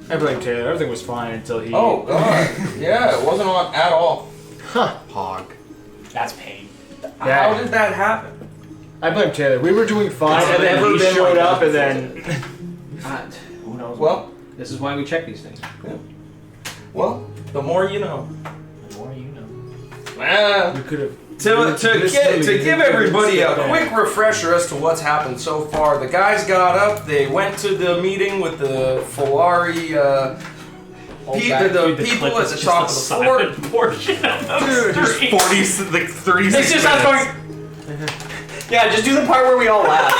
I blame Taylor. Everything was fine until he... Oh, God. Yeah, it wasn't on at all. Huh. Hog. That's pain. How did that happen? I blame Taylor. We were doing fine, It's and then never he been showed like up, that and before. then... Who knows? Well, this is why we check these things. yeah. Well, the more you know. The more you know. Well, We could have... to give everybody a quick refresher as to what's happened so far, the guys got up, they went to the meeting with the Fulari, the people at the top of the floor. Portion Dude, there's 36 It's just us going. Yeah, just do the part where we all laugh.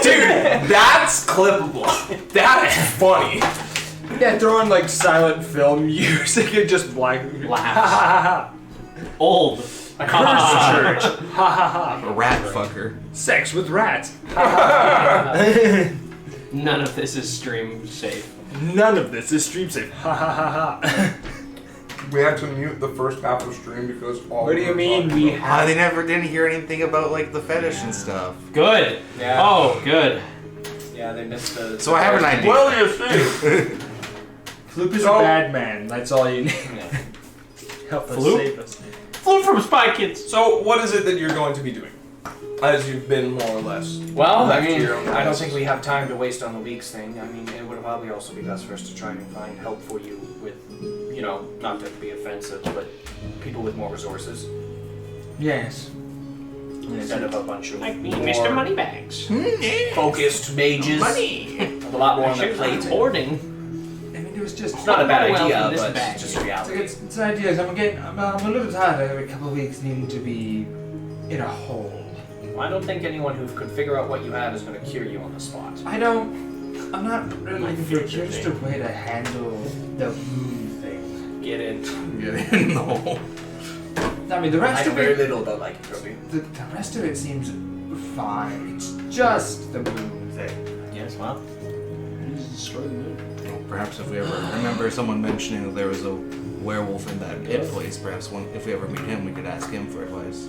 Dude, that's clippable. That is funny. Yeah, throw in like silent film music and just blank... Laughs. Old. Curse church. Ha ha ha. A rat fucker. Sex with rats. None of this is stream safe. None of this is stream safe. Ha ha ha ha. We had to mute the first half of the stream because all. What do you mean we have... They never didn't hear anything about like the fetish and stuff. Good. Yeah. Oh, good. Yeah, they missed the... So I have an idea. Well, you see. Floop is So- a bad man. That's all you need. Help us, Floop? save us. Flew from Spy Kids. So, what is it that you're going to be doing? As you've been more or less. Well, I left to mean, your own I don't devices. think we have time to waste on the leaks thing. I mean, it would probably also be best for us to try and find help for you with, you know, not to be offensive, but people with more resources. Yes. Instead of a bunch of Like me, more Mr. Moneybags. focused mages. Money. With a lot more on their plate. Hoarding. I mean, it was just... It's not a bad Well, idea, from this but bag. it's just reality. It's an idea. I'm a little tired every couple of weeks needing to be in a hole. I don't think anyone who could figure out what you have is going to cure you on the spot. I'm not really looking for just a way to handle the moon thing. Get in. No. I mean, the I rest know of very it... little about lycanthropy. The rest of it seems fine. It's just the moon thing. Yes, well. Destroy the moon. Well, perhaps if we ever remember someone mentioning that there was a werewolf in that pit place, perhaps if we ever meet him, we could ask him for advice.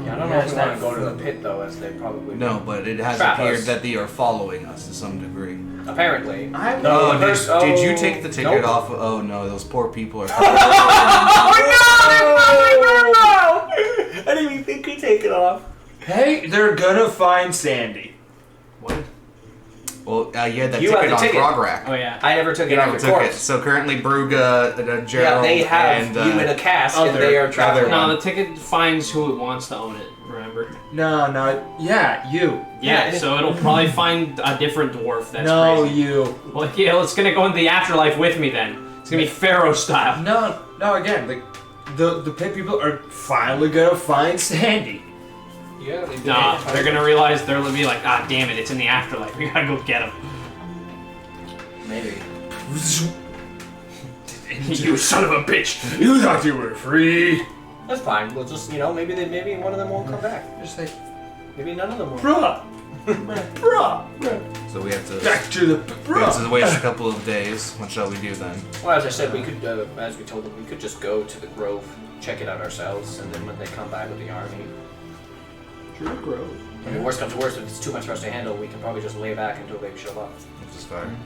Yeah, I don't know if we want to go to the pit though, as they probably No, but it has Trap appeared us. that they are following us to some degree. Apparently. I'm Oh, The pers- did you take the ticket nope. off? Oh no, those poor people are. I didn't even think we'd take it off. Hey, they're gonna find Sandy. What? Well, you had that You had ticket the on ticket. Grograk. Oh, yeah. I never took You it off never the took it. corpse. So currently, Bruga, Gerald, Yeah, they have and you in a cask, and other- they are traveling. No, the ticket finds who it wants to own it, remember? No, yeah, you. Yeah, so it'll probably find a different dwarf that's No, crazy. you. Well, yeah, it's gonna go into the afterlife with me then. It's gonna be Pharaoh style. No, again, the pit people are finally gonna find Sandy. Yeah, they Nah, they're gonna realize they're gonna be like, ah, damn it, it's in the afterlife. We gotta go get him. Maybe. You son of a bitch! You thought you were free. That's fine. We'll just, maybe one of them won't come back. Just like, Maybe none of them will. bruh, bruh. So we have to. Back to the We have to bruh. waste a couple of days. What shall we do then? Well, as I said, we could, as we told them, we could just go to the grove, check it out ourselves, and then when they come back with the army, True grove. I mean, worst comes to worst, if it's too much for us to handle, we can probably just lay back until they show up. Which is fine.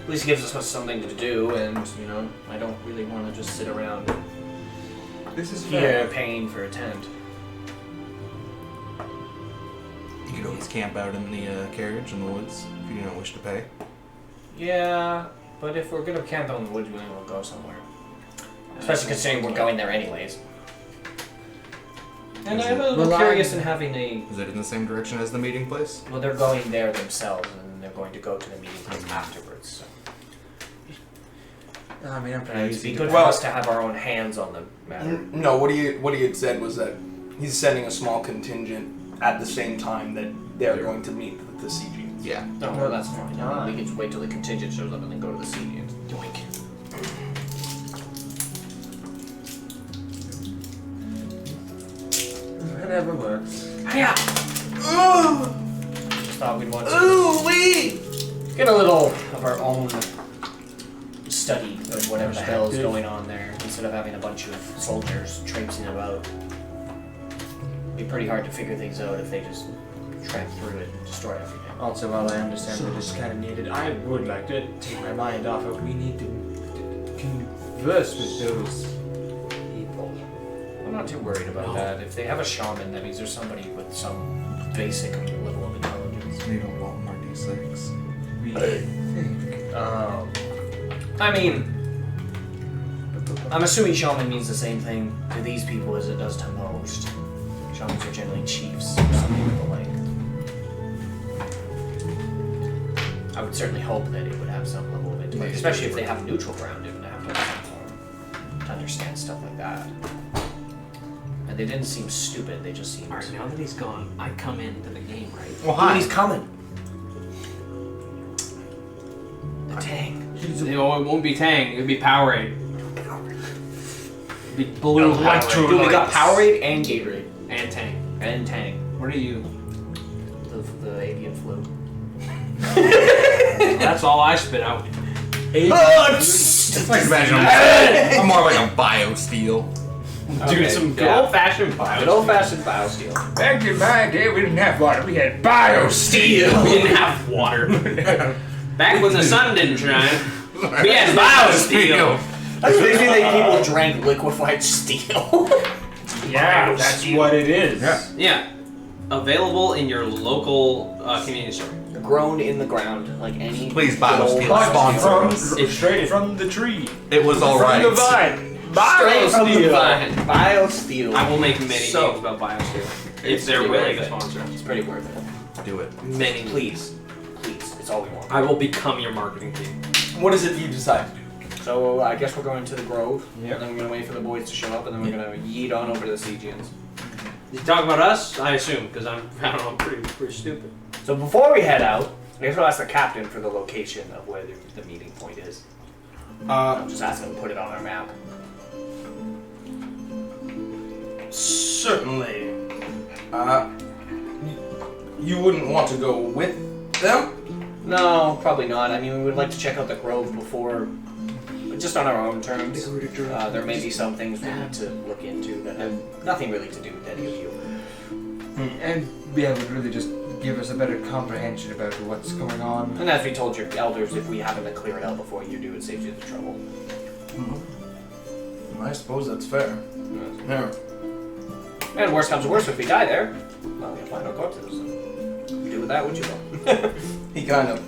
At least it gives us something to do, and, I don't really want to just sit around This is here paying for a tent. You could always camp out in the carriage in the woods if you don't wish to pay. Yeah, but if we're gonna camp out in the woods, we will go somewhere. Especially considering we're going there anyways. And I'm a little curious in having a... Is it in the same direction as the meeting place? Well, they're going there themselves, and they're going to go to the meeting place afterwards. So. I mean, I'm And pretty it'd easy be to good for us to have our own hands on the matter. No, what he had said was that he's sending a small contingent at the same time that they're going to meet with the CG. Yeah. No, well, that's fine. I mean, we can just wait till the contingent shows up and then go to the scene and doink. Whatever works. Yeah. Just thought we'd want to get a little of our own study of whatever the hell is going on there, instead of having a bunch of soldiers traipsing about. It'd be pretty hard to figure things out if they just tramp through it and destroy everything. Also, while I understand that it's kind of needed, I would like to take my mind off of we need to converse with those people. I'm not too worried about that. If they have a shaman, that means there's somebody with some basic level of intelligence. We don't want more D6. We think. I mean, I'm assuming shaman means the same thing to these people as it does to most. Shamans are generally chiefs or something of the like. I would certainly hope that it would have some level of intellect, especially if they have neutral ground, it would have to have some form to understand stuff like that. And they didn't seem stupid, they just seemed... Alright, now that he's gone, I come into the game, right? Well, Dude, he's coming! The Tang. It won't be Tang, it'll be Powerade. It'll be blue electrolytes. Dude, we got Powerade and Gatorade. And Tang. And Tang. What are you? The avian flu. That's all I spit out. Just like imagine I'm more like a biosteel. Dude, some good old-fashioned bio. Good old-fashioned biosteel. Back in my day, we didn't have water. We had biosteel. We didn't have water. Back when the sun didn't shine, we had biosteel. That's basically like people drank liquefied steel. Yeah, that's what it is. Yeah. Available in your local convenience store. Grown in the ground, like any. Please, biosteel, good old sponsor us. Straight from the tree. It was alright. From the vine. Straight from the Biosteel. vine. Biosteel. I will make many games about biosteel if they're pretty willing to worth it. sponsor. It's pretty worth it. Do it. Many. Please. It's all we want. I will become your marketing team. What is it you decide to do? So I guess we're going to the Grove, Yep. and then we're gonna wait for the boys to show up, and then we're gonna yeet on over to the Sigians. You talk about us, I assume, because I don't know, I'm pretty stupid. So before we head out, I guess we'll ask the captain for the location of where the meeting point is. I'll just ask him to put it on our map. Certainly. You wouldn't want to go with them? No, probably not. I mean, we would like to check out the Grove before, just on our own terms. There may be some things we need to look into that have nothing really to do with any of you. And be able to really just give us a better comprehension about what's going on. And as we told your elders, if we happen to clear it out before you do, it saves you the trouble. I suppose that's fair. Yeah. And worst comes to worst, if we die there, well, we'll find our corpses. And do with that what you will. He kind of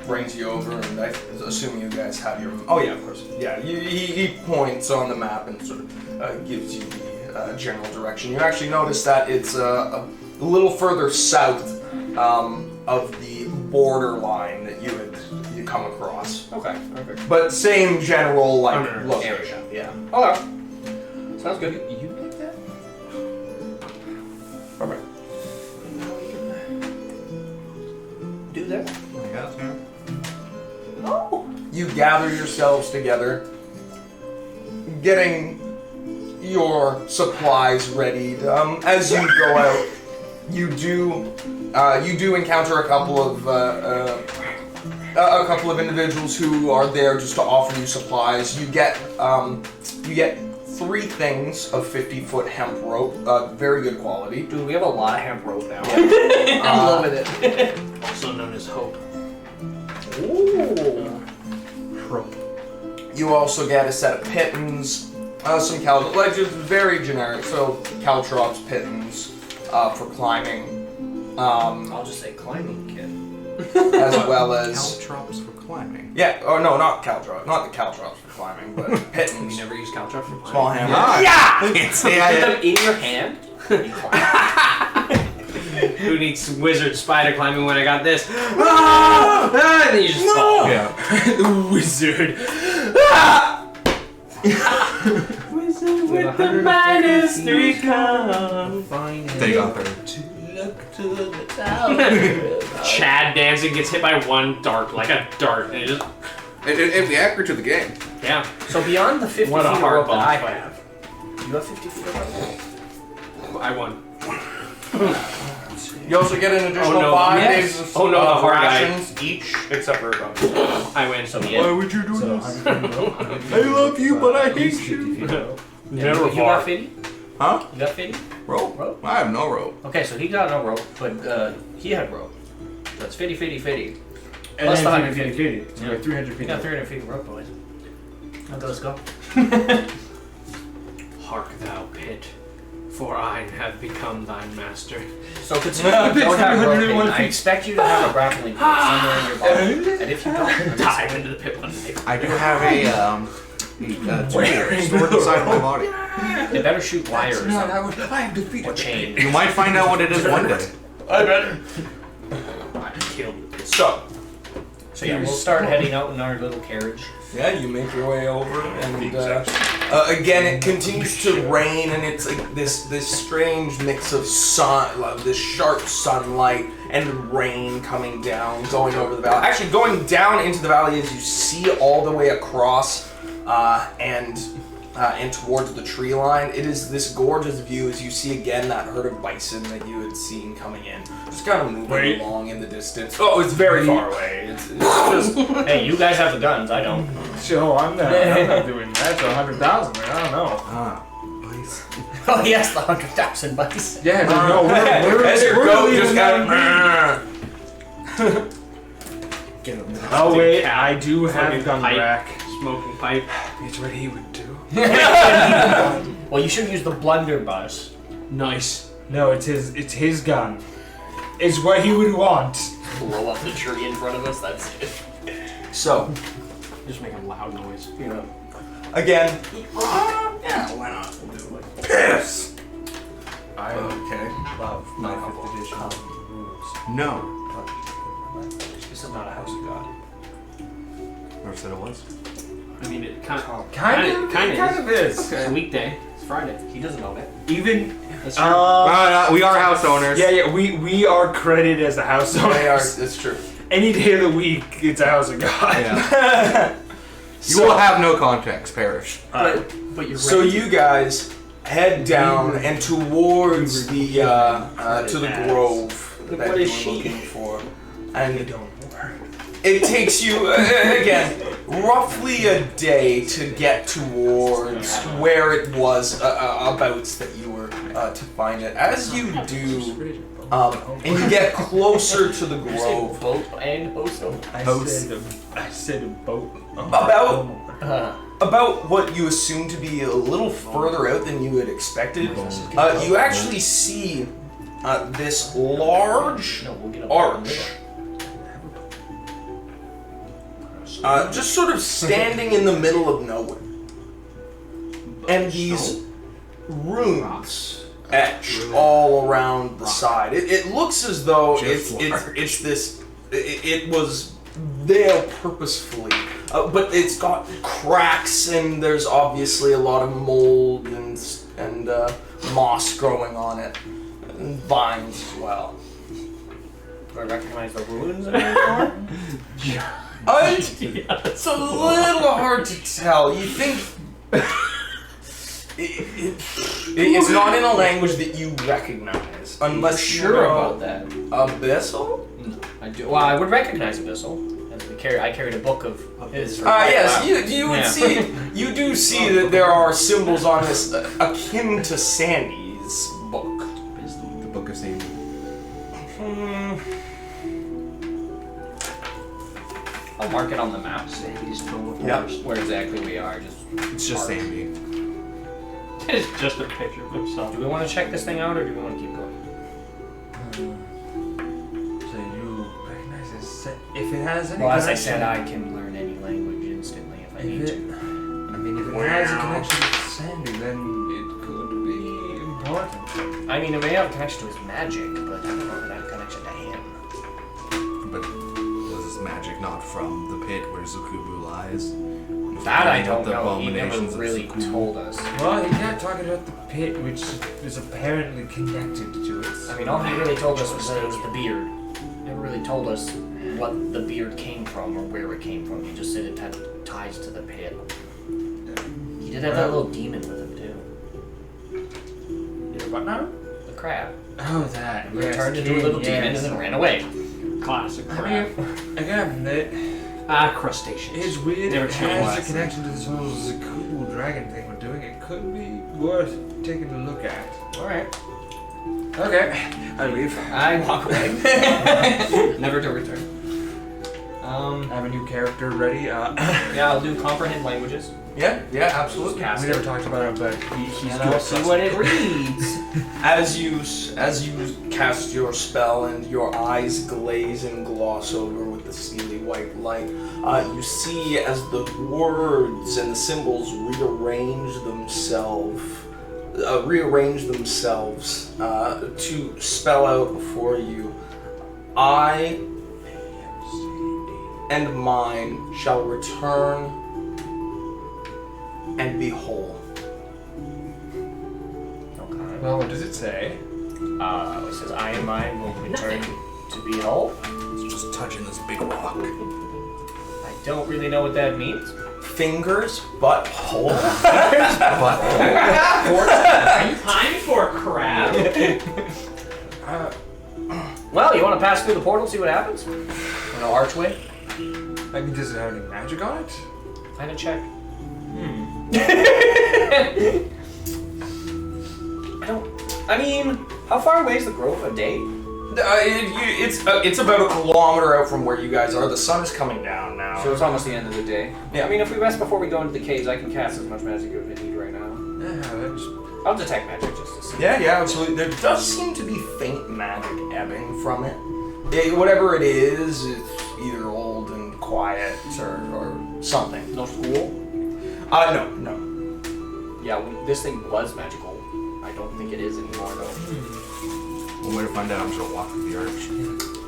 brings you over, and I assuming you guys have your... Oh yeah, of course. Yeah, he points on the map and sort of gives you the general direction. You actually notice that it's a little further south of the border line that you come across. Okay, perfect. But same general location. Area, yeah. Okay. Sounds good. You make that? Perfect. Do that. I guess, yeah. Oh. You gather yourselves together, getting your supplies ready. As you go out, you do encounter a couple of individuals who are there just to offer you supplies. You get 3 things of 50-foot hemp rope, very good quality. Dude, we have a lot of hemp rope now. I'm loving it. Also known as Hope. Ooh. You also get a set of pittons, some just very generic, so caltrops, pittons for climbing, I'll just say climbing kit. as well as Caltrops for climbing. yeah. Oh no, not caltrops, not the caltrops for climbing, but You pittons, never use caltrops for small hammer. Put them in your hand. You climb. Who needs wizard spider climbing when I got this? And then you just fall. Yeah. Wizard. Wizard with the -3 come. They got her. Chad dancing gets hit by one dart, like a dart, and it just It'd be accurate to the game. yeah. So beyond the 50 What a feet of hard rope that boss I fight. have, you have 50 feet of rope? I won. You also get an additional no, 5 yes. days of Oh, no, the hard guy. rations each, except for a bonus. I win. So yeah. would you do So this? 100 I love you, but I hate you. Never You got 50? Huh? You got 50? Rope? Rope? I have no rope. Okay, so he got no rope, but he had rope. So it's 50, 50, 50. And Plus then the 150. So Yeah. we're 300 We feet. got 350 rope, boys. Okay, let's go. Hark thou pit, for I have become thine master. So considering you don't have rope, Hayden, I expect you to have a grappling hook somewhere in your body. And if you don't, I'm Dive into the pit one day. I do have a tool stored inside my body. they better shoot wire or something. I am defeated. Or chain. You might find out what it is one day. I better. I killed the pit. So, So yeah, we'll start heading out in our little carriage. yeah, you make your way over, and again, it continues to rain, and it's like this strange mix of sun, like this sharp sunlight, and rain coming down, going over the valley. Actually, going down into the valley as you see all the way across, and towards the tree line. It is this gorgeous view as you see again that herd of bison that you had seen coming in, just kind of moving along in the distance. Oh, it's very far away. It's just. Hey, you guys have the guns, I don't. So I'm not doing that. So 100,000. Like, I don't know. Ah, nice. Oh yes, the 100,000 bucks. Yeah, no, we're As your goat just leaving kind of. Get him. Oh wait, I do Smoking have gun pipe. rack. Smoking pipe. It's what he would do. Well, you should use the blunderbuss. Nice. No, it's his gun. It's what he would want. Blow up the tree in front of us. That's it. So, Just make a loud noise. you know, again, yeah, why not? We'll do like piss. I Okay. love my 5th edition rules. No. This is not a house of God. Never said it was. I mean, it kind of Kind of is. It's a weekday. It's Friday. He doesn't know that. Even That's true. We are house owners. yeah, we are credited as the house owners. They are. It's true. Any day of the week, it's a house of God. Yeah. You will have no context, perish. But you're So right. you guys head down and towards the to the grove that What you is were she? looking for, and it takes you again roughly a day to get towards where it was abouts that you were to find it. As you do, and you get closer to the grove, boat and also. I said a boat. about what you assume to be a little further out than you had expected, you actually see this large No, we'll get a arch. Just sort of standing in the middle of nowhere. And these runes etched all around the side. It looks as though it's this. It was there purposefully, but it's got cracks and there's obviously a lot of mold and moss growing on it, and vines as well. Do I recognize the ruins anymore? It's a little hard to tell. You think it's not in a language that you recognize, unless you Sure know about that. Abyssal. No, I do. Well, I would recognize Abyssal. As I carried a book of his. For Yes, wow. you would Yeah. see. You do see that there are symbols on this akin to Sandy's book. The Book of Sandy. I'll mark it on the map. Yeah. Where exactly we are. It's just Sandy. It's just a picture of himself. Do we want to check this thing out, or do we want to keep going? So you recognize this? If it has any Well, as I connection- said, I can learn any language instantly if I need If to. it, I mean, if it has a connection to Sandy, then it could be important. I mean, it may have a connection to his magic, but I don't know if it has a connection to him. But was magic not from the pit where Zukubu lies? That I don't The know. He never abominations of really Zukubu. told us. Well, he kept talking about the pit, which is apparently connected to it. I mean, all he really told us was that it was the beard. Never really told us what the beard came from or where it came from. He just said it had ties to the pit. He did have that little demon with him too. What now? The crab. Oh, that. He Yes, turned into a little demon and then ran away. Classic I crab. mean, I gotta admit, Crustaceans. it's weird. Never It changed. has a connection to this whole cool dragon thing we're doing. It could be worth taking a look at. Alright. Okay, I leave. I walk away. Never to return. I have a new character ready. Yeah, I'll do comprehend languages. Yeah, absolutely. Cast We it. never talked about it, but he's And good. I'll see what it reads. As you cast your spell and your eyes glaze and gloss over with the steely white light, you see as the words and the symbols rearrange themselves to spell out before you, I and mine shall return and be whole. Okay. Well, what does it say? It says, I and mine will return to be whole. It's just touching this big rock. I don't really know what that means. Fingers, butt, hole. Time for a crab. Well, you want to pass through the portal, see what happens? An archway? I mean, does it have any magic on it? Find a check. I mean, how far away is the grove? A day? It's about a kilometer out from where you guys are. The sun is coming down now. So it's almost the end of the day. Yeah. I mean, if we rest before we go into the caves, I can cast as much magic as I need right now. Yeah, that's... I'll detect magic just to see. Yeah, absolutely. There does seem to be faint magic ebbing from it. Whatever it is, it's either old and quiet or something. No school? No. Yeah, this thing was magical. I don't think it is anymore, though. One way to find out, I'm just gonna walk through the arch.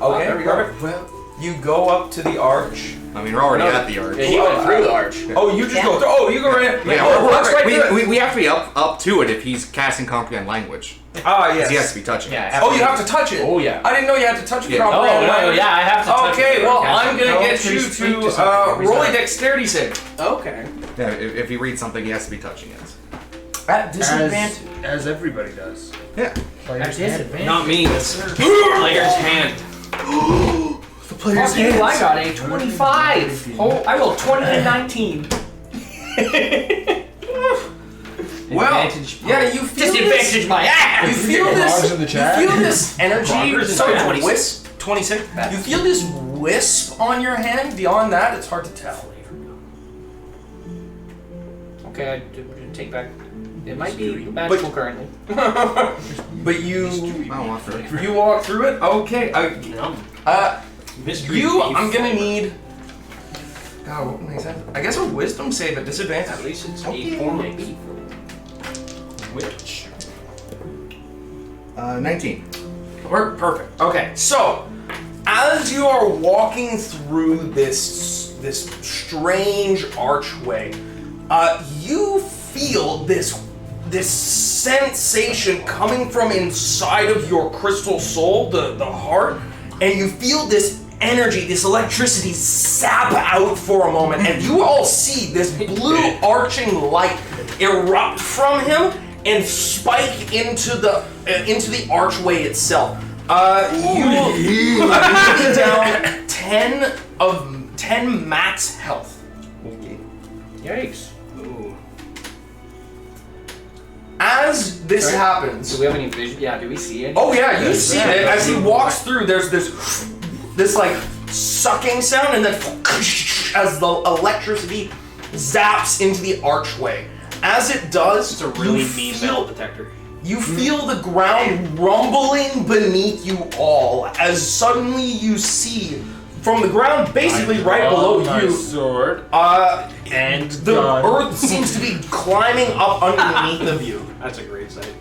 Okay, there we go. perfect. Well, you go up to the arch. I mean, we're already at the arch. Yeah, he went through the arch. Oh, you just go through. Oh, you go right in. Yeah, oh, that's right there. we have to be up to it if he's casting comprehend language. Ah, yes. Because he has to be touching it. Yeah. Oh, you have to touch it. Oh, yeah. I didn't know you had to touch it. Yeah. for Oh, comprehend no, language. yeah, I have to touch Okay, it. well, Yeah. I'm gonna No, get please you speak to to something. roll a dexterity save. Okay. Yeah, if he reads something, he has to be touching it. At disadvantage. As everybody does. Yeah. Players disadvantage. Not me. It's player's hand. The player's Fuck you, I got a 25. Oh, I rolled 20 and 19. Well, Advantage. yeah, you feel Disadvantage my You ass! feel Logs this. in the chat. You feel this energy. Loggers in Sorry, the chat. wisp. 26. You feel this wisp on your hand. Beyond that, it's hard to tell. Okay, I take back. It might be magical currently. But you I don't want to. you walk through it. Okay. Mystery You. thief. I'm gonna need. God, what makes sense? I guess a wisdom save at disadvantage. At least it's Okay. 8 or maybe. Which? 19. Perfect. Okay, so as you are walking through this strange archway, you feel this sensation coming from inside of your crystal soul, the heart, and you feel this energy, this electricity sap out for a moment, and you all see this blue arching light erupt from him and spike into the archway itself. You be down 10 max health. Yikes. Ooh. As this Sorry? happens, Do we have any vision? Yeah, do we see any? oh yeah, you see it as he walks through. There's this like sucking sound, and then as the electricity zaps into the archway. As it does, It's a really you mean feel- metal detector. You feel the ground rumbling beneath you all as suddenly you see from the ground basically right below my you. sword. And the gun. earth seems to be climbing up underneath of you. That's a great sight.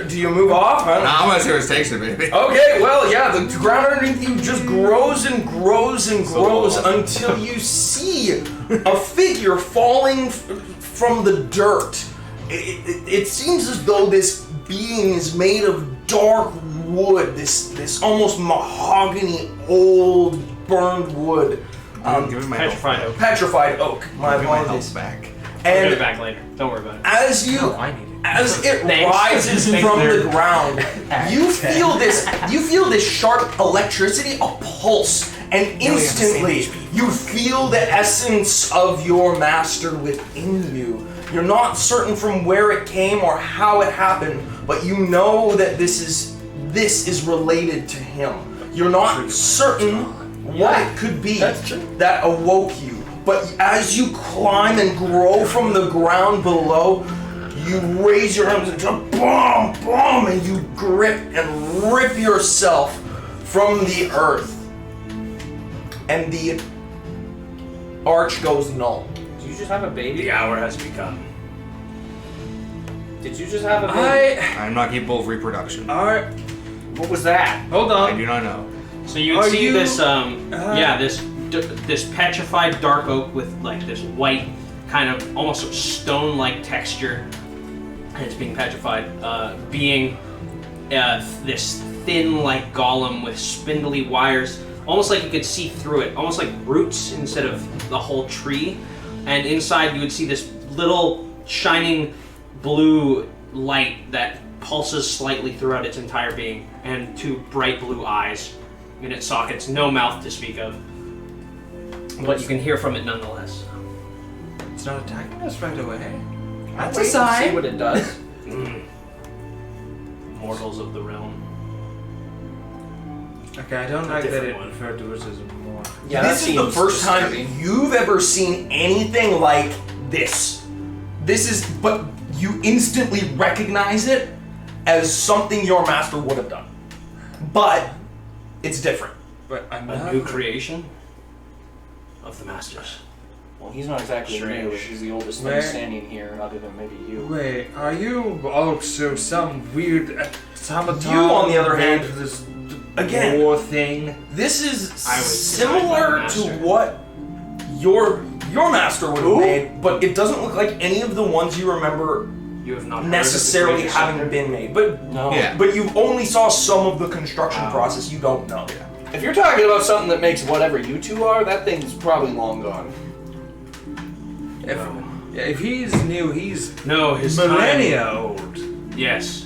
Do you move off? Huh? Nah, I'm gonna see where this takes me, baby. Okay, well, yeah, the ground underneath you just grows and grows and grows until you see a figure falling from the dirt. It seems as though this being is made of dark wood, this almost mahogany, old, burned wood. Give me my health Petrified back. oak. Petrified oak. My Give me my apologies. health back. I'll get And it back later. Don't worry about it. as you No, I need it. as it rises from the ground, you feel this sharp electricity, a pulse, and instantly you feel the essence of your master within you. You're not certain from where it came or how it happened, but you know that this is related to him. You're not certain what it could be that awoke you. But as you climb and grow from the ground below, you raise your arms and jump, boom, boom, and you grip and rip yourself from the earth. And the arch goes null. Did you just have a baby? The hour has begun. Did you just have a baby? I'm not capable of reproduction. What was that? Hold I on. do not know. So you would see this, this petrified dark oak with like this white kind of almost stone-like texture, and it's being petrified, being this thin like golem with spindly wires, almost like you could see through it, almost like roots instead of the whole tree. And inside you would see this little shining blue light that pulses slightly throughout its entire being, and two bright blue eyes in its sockets, no mouth to speak of. But you can hear from it nonetheless. It's not attacking us right away. That's a sign. See what it does. Mortals of the realm. Okay, I don't A like that different it one. referred to us as more. Yeah, that This is the seems first time disturbing. you've ever seen anything like this. But you instantly recognize it as something your master would have done. But it's different. But I'm A not. new creation of the masters. Well, he's not exactly Strange. new. He's the oldest Where- thing standing here, other than maybe you. Wait, are you also some weird automaton? You, on the other made hand, for this again- war thing? This is I was similar designed by to the master. what your master would have made, but it doesn't look like any of the ones you remember You have not necessarily heard of the having creation. been made. But No. Yeah. but you only saw some of the construction process. You don't know. If you're talking about something that makes whatever you two are, that thing's probably long gone. If he's new, he's No, his millennia old. time. Yes.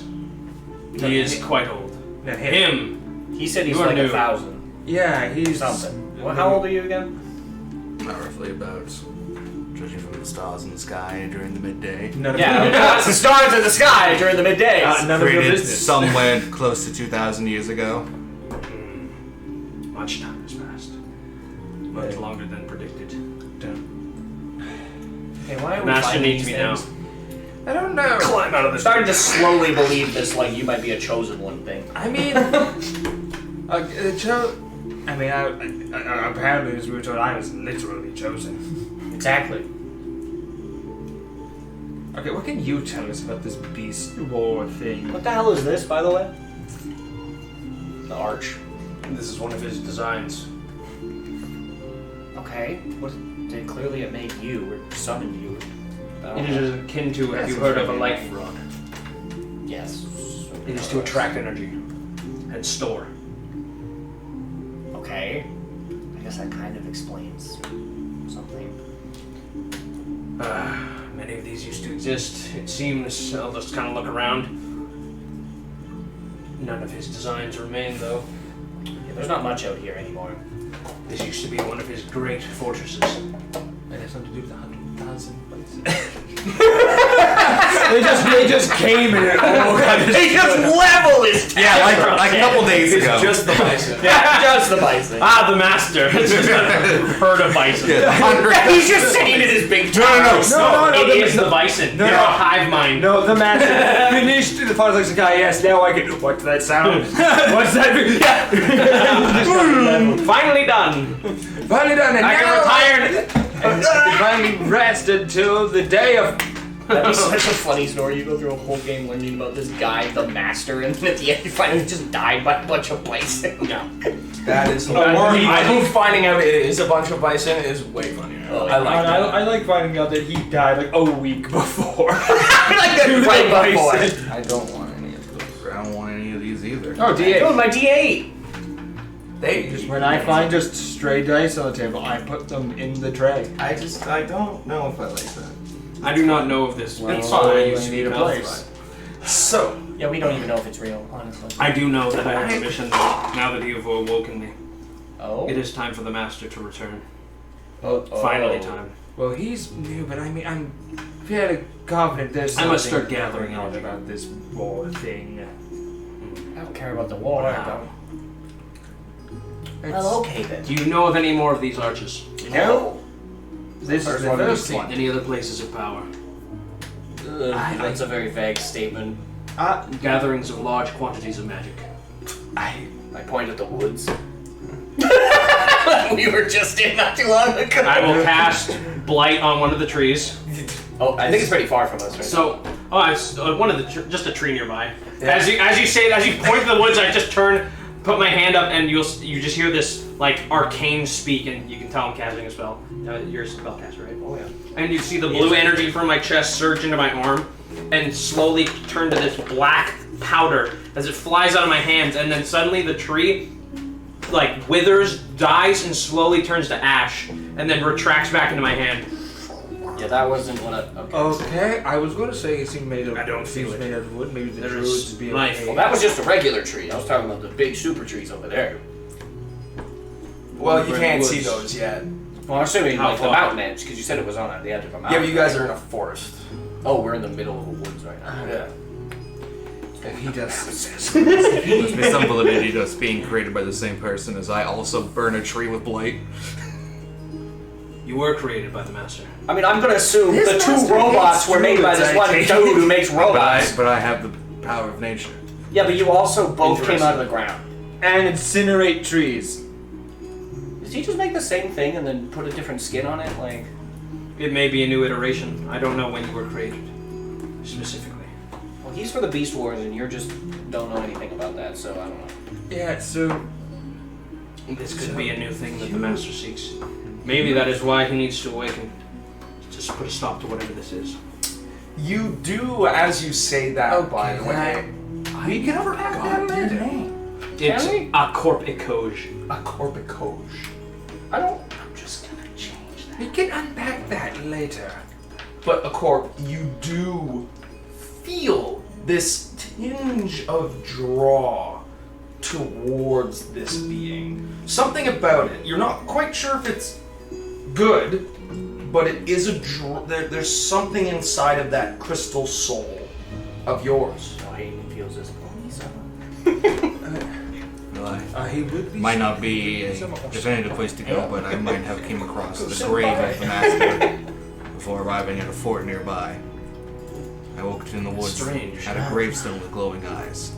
No, He is he- quite old. No, Him. He said he's You are like new. 1,000 Yeah, he's something. Well, how old are you again? Not roughly about, judging from the stars in the sky during the midday. None of Yeah, it's the stars in the sky during the middays. none of your Created business. somewhere close to 2,000 years ago. Much time has passed. Much longer than predicted. Hey, why are we Master finding needs these me now. things? I don't know. Climb out of I'm this. starting to slowly believe this, like you might be a chosen one thing. I mean, apparently, as we were told, I was literally chosen. Exactly. Okay, what can you tell us about this beast war thing? What the hell is this, by the way? The arch. This is one of his designs. Okay. What? Did clearly it made you or summoned you? I don't It know. is akin to, have you heard of a lightning rod? Yes. It is to attract energy and store. Okay. I guess that kind of explains something. Many of these used to exist. It seems, I'll just kind of look around. None of his designs remain, though. Yeah, there's not much out here anymore. This used to be one of his great fortresses. It has something to do with the 100,000 places. they just came in it. Oh god, They just level his Yeah, like a couple days ago. Just the bison. Yeah, just the bison. Ah, the master! It's just a herd of bison. Yeah, the 100. He's just sitting in his big No, It is the bison. No, They're no. a hive mind. No, the man finished. The father looks like, "Ah, yes, now I can." What's that sound? What's that? Yeah. Finally done. Finally done, and I now can retire. And finally rest until the day of. That'd be such a funny story. You go through a whole game learning about this guy, the master, and then at the end you find he just died by a bunch of bison. Yeah. That is Or I think finding out it is a bunch of bison is way funnier. Oh, I like that. I like finding out that he died like a week before. like that right before. I don't want any of those. I don't want any of these either. Oh, Oh, my D8. They just When I find just stray dice on the table, I put them in the tray. I don't know if I like that. I do not know of this. Well, beast fine, I you used to need be a bound place. by. So, Yeah, we don't even know if it's real, honestly. I do know that I have permission now that you have awoken me. Oh? It is time for the master to return. Oh. Finally time. Well, he's new, but I mean, I'm fairly confident there's I something must start gathering going on energy. about this war thing. I don't care about the war. Wow. Well, okay then. Do you know of any more of these arches? No. This is the one we've first seen. one. Any other places of power? That's a very vague statement. Gatherings of large quantities of magic. I point at the woods. We were just in not too long ago. I will cast Blight on one of the trees. Oh, I think it's pretty far from us, right? So, it's one of the just a tree nearby. As you say, as you point to the woods, I just turn, put my hand up, and you just hear this like arcane speak, and you can tell I'm casting a spell. You're a spellcaster, right? Oh yeah. And you see the blue energy from my chest surge into my arm, and slowly turn to this black powder as it flies out of my hands, and then suddenly the tree like withers, dies, and slowly turns to ash, and then retracts back into my hand. Yeah, that wasn't what I... Okay, I was going to say it's made of. I don't feel it's it. made of wood. Maybe the There druids is be life. okay. Well, that was just a regular tree. I was talking about the big super trees over there. well, you We're in can't the see woods. those yet. Well, I'm assuming How like the far? mountain edge, because you said it was on the edge of a mountain. Yeah, but you guys are in a forest. Oh, we're in the middle of the woods right now. Yeah. He does. Must be some validity to us being created by the same person as I also burn a tree with blight. You were created by the master. I mean, I'm gonna assume This the two master robots hates were made by druids, this I one take dude it. who makes robots. But I have the power of nature. Yeah, but you also both came out of the ground. And incinerate trees. Does he just make the same thing and then put a different skin on it? Like, It may be a new iteration. I don't know when you were created, specifically. well, he's for the Beast Wars, and you just don't know anything about that, so I don't know. Yeah, so This could be a new thing that the master seeks. Maybe that is why he needs to awaken. Just put a stop to whatever this is. You do, as you say that, by the way. we can unpack that later. It's we? a corpicage. A corpicage. I'm just gonna change that. We can unpack that later. But a corp, you do feel this tinge of draw towards this being. Something about it. You're not quite sure if it's good, but it is a there's something inside of that crystal soul of yours. No, Hayden feels this pony, so. Well, He would be. might not be a definitive place to go, but I might have came across the grave of the master before arriving at a fort nearby. I woke in the woods Strange. at a gravestone with glowing eyes.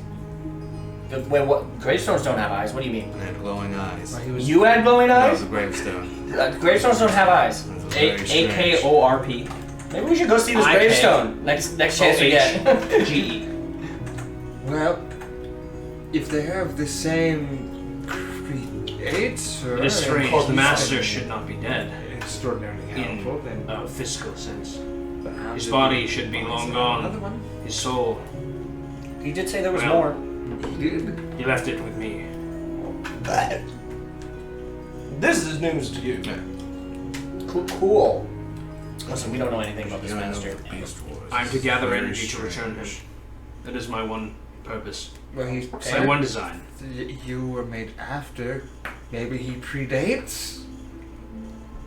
Wait, what? Gravestones don't have eyes. What do you mean? It had glowing eyes. He was. You had glowing That was eyes? a gravestone. Gravestones don't have eyes. It was very strange. A-K-O-R-P. Maybe we should go see this I-K. gravestone next chance we get. G-E. Well, if they have the same creator. It is strange. The master should not be dead Extraordinarily in helpful. Then a physical sense. how His did body we should be find long another gone. one? His soul, He did say there was Well. more. He did. he left it with me. This is news to you. Cool. Listen, we don't know anything about this You know, master. the Beast Wars. I'm to gather Very energy to return him. strange. That is my one purpose. Well, he My said one design. you were made after. Maybe he predates.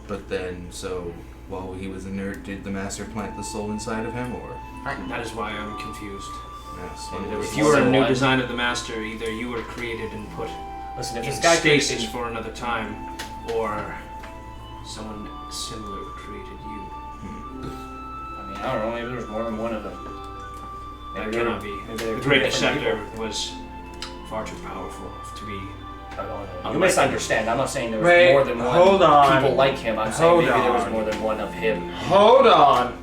But then, so while he was inert, did the master plant the soul inside of him, or? That is why I'm confused. Yes. If you were a new design of the master, either you were created and put Listen, if in this guy stasis created, for another time, or someone similar created you. I mean, I don't know. Maybe there was more than one of them. That Maybe there- cannot be. maybe there were The two Great different Deceptor was far too powerful to be. people. You misunderstand. I'm not saying there was Wait, more than one hold on. people like him. I'm saying Hold maybe there was on. more than one of him. Hold on.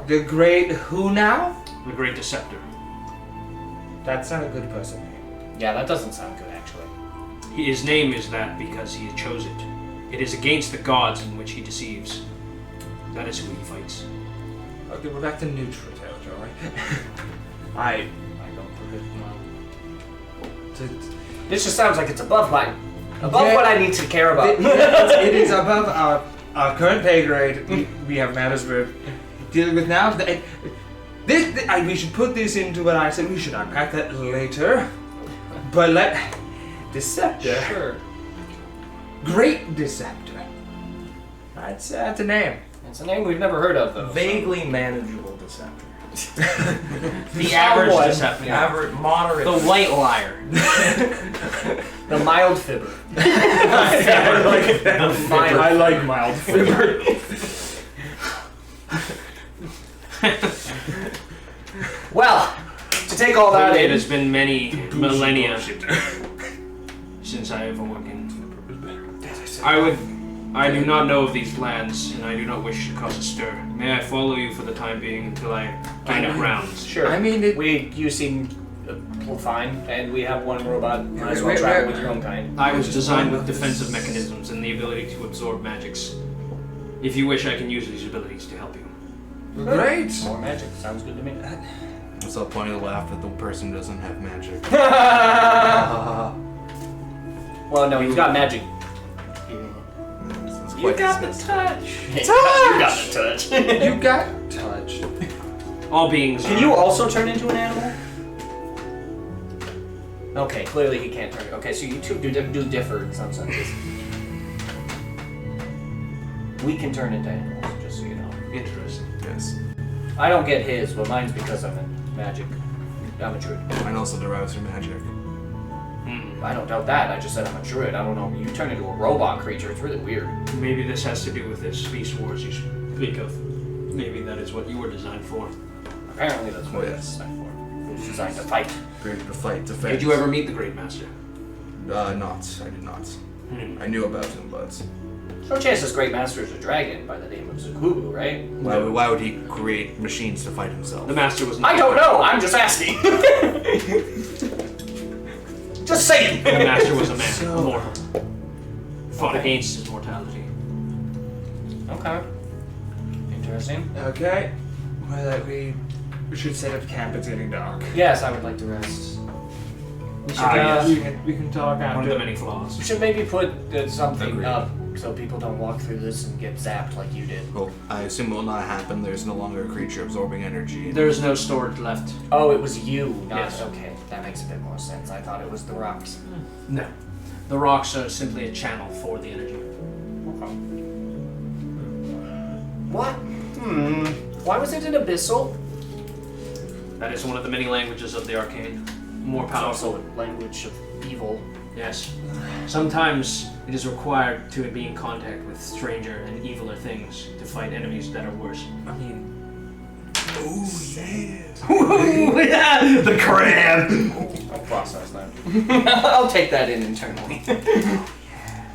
The great who now? The Great Deceptor. That's not a good person. Yeah, that doesn't sound good, actually. His name is that because he chose it. It is against the gods in which he deceives. That is who he fights. Okay, we're back to neutral territory. I don't forget my. This just sounds like it's above Yeah. what I need to care about. It is above our current pay grade. We have matters we're dealing with now. We should put this into what I said. We should unpack that later. But Deceptor. Sure. Great Deceptor. That's a name. It's a name we've never heard of, though. Vaguely manageable deceptor. The average Someone. deception. Average, moderate. The white liar. The mild fibber. I like mild fibber. Well, to take all that It in, has been many millennia since I have awoken. I do not know of these lands, and I do not wish to cause a stir. May I follow you for the time being until I gain up grounds? sure. I mean, you seem fine, and we have one robot. Might as well Wait, travel wait, with your own kind. I was designed with defensive mechanisms and the ability to absorb magics. If you wish, I can use these abilities to help you. great. More magic sounds good to me. What's the point of the laugh if the person doesn't have magic? Well, no, he's got magic. It's You quite got the disgusting. touch. You got the touch. You got touched. All beings. Can you also turn into an animal? Okay, clearly he can't turn. Okay, so you two do differ in some senses. We can turn into animals, just so you know. Interesting. Yes. I don't get his, but mine's because I'm a magic. I'm a druid. Mine also derives from magic. I don't doubt that. I just said I'm a druid. I don't know. You turn into a robot creature. It's really weird. Maybe this has to do with this Beast Wars you speak of. Maybe that is what you were designed for. Apparently that's what Oh, it's yes. designed for. It was designed to fight. Created to fight, defense. Did you ever meet the Great Master? Not. I did not. I knew about him, but No chance this great master is a dragon by the name of Zakubu, right? why would he create machines to fight himself? The Master was not. I don't know. I'm just asking. Just saying. The Master was a man. Mortal. Fought against his mortality. Okay. Interesting. Okay. Well, we should set up camp. It's getting dark. Yes, I would like to rest. We should, yes. We can talk after. One of the many flaws. we should maybe put something Agreed. up so people don't walk through this and get zapped like you did. Well, I assume it will not happen. There's no longer a creature absorbing energy. There is no storage left. Oh, it was you, not Yes. okay. That makes a bit more sense. I thought it was the rocks. No. The rocks are simply a channel for the energy. What? Why was it an abyssal? That is one of the many languages of the arcane. More It's powerful. also a language of evil. Yes. Sometimes it is required to be in contact with stranger and eviler things to fight enemies that are worse. I mean, Yeah, the crab! I'll process that. I'll take that in internally.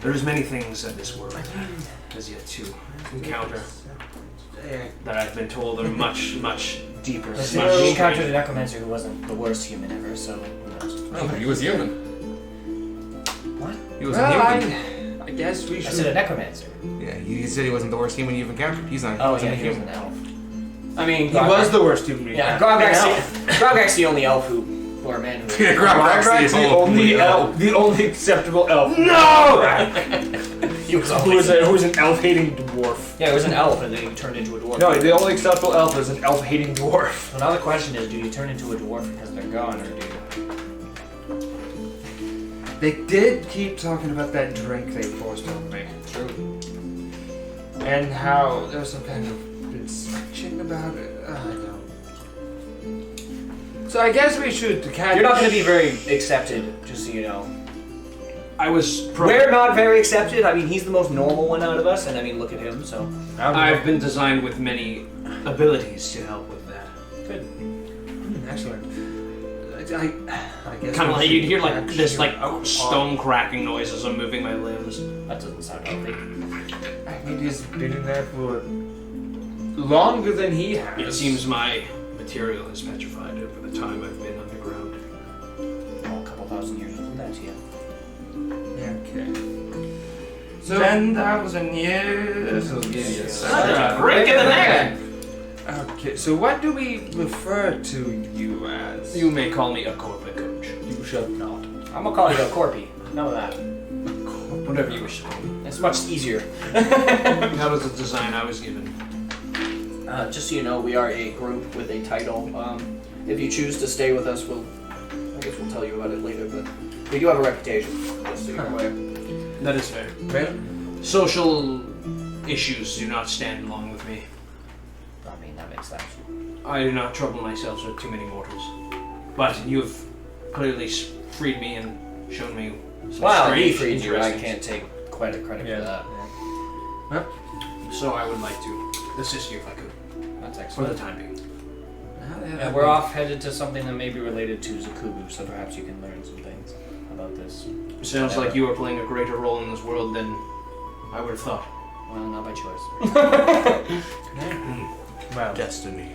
There's many things that this world has yet to encounter that I've been told are much, much deeper. We much encountered a necromancer who wasn't the worst human ever, so who knows? Oh, he was human. What? He was well, a human. I guess we I should. said a necromancer. Yeah, he said he wasn't the worst human you've encountered. He's not. Oh he's yeah, not he was human. an elf. I mean, He was the worst human. Yeah, Grograk's the only elf who, or man who. Yeah, Grograk's the only elf, the only acceptable elf. No! He was Who was an elf-hating dwarf. Yeah, he was an elf, and then he turned into a dwarf. No, the only acceptable elf is an elf-hating dwarf. So now the question is, do you turn into a dwarf because they're gone, or do you? They did keep talking about that drink they forced on me. True. And how there was some kind of inspection about it. I don't. So I guess we should catch. You're not going to be very accepted, just so you know. I was. We're not very accepted. I mean, he's the most normal one out of us, and I mean, look at him. So I've been designed with many abilities to help with that. good. Excellent. I guess. Kind of like you'd hear like catch this your like outlaw. stone cracking noise as I'm moving my limbs. That doesn't sound healthy. I mean, he's been in there for longer than he has. It seems my material is petrified over the time I've been underground. Oh, a couple thousand years will do that to you. Okay. So 10,000 years. Break in the neck! Okay, so what do we refer to you as? You may call me a corporate coach. You shall not. I'm gonna call you a corpy. Know that. Whatever you wish to call me. It's much easier. That was the design I was given. Just so you know, we are a group with a title. If you choose to stay with us, I guess we'll tell you about it later, but we do have a reputation, just so you're aware. That is fair. Well, Social issues do not stand along with me. I mean, that makes sense. I do not trouble myself with too many mortals. But you've clearly freed me and shown me some Wow, he strange, freed you. I interesting- can't take credit for that. So I would like to assist you if I could, That's for excellent. the time being. Yeah, we're off headed to something that may be related to Zakubu, so perhaps you can learn some things about this. Sounds like you are playing a greater role in this world than I would have thought. Well, not by choice. well, Destiny.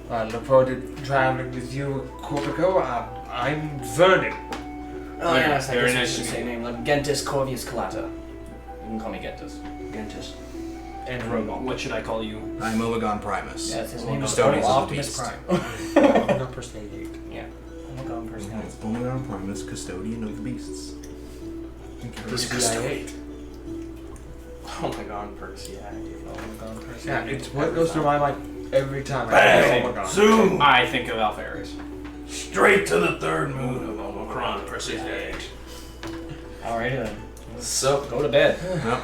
I look forward to traveling with you, Corpico. I'm Vernon. Oh yes, I Very guess nice we to should meet say name. Like Gentis Corvius Calata. You can call me Gentis. Gentis. And Robot. What should I call you? I'm Omegon Primus. Yes, his name is Custodians of the Optimus Beast. Prime. I'm not personated. Yeah. Oh my god, personality. It's Omegon Primus, Custodian of the Beasts. CIA. Oh my god, Percy. Oh my god, personality. Yeah, it's what goes through my mind every time. Bang! Oh my god. Zoom! I think of Alpharis. Straight to the third moon of Omicron versus Alrighty then. So, Go to bed. Yep.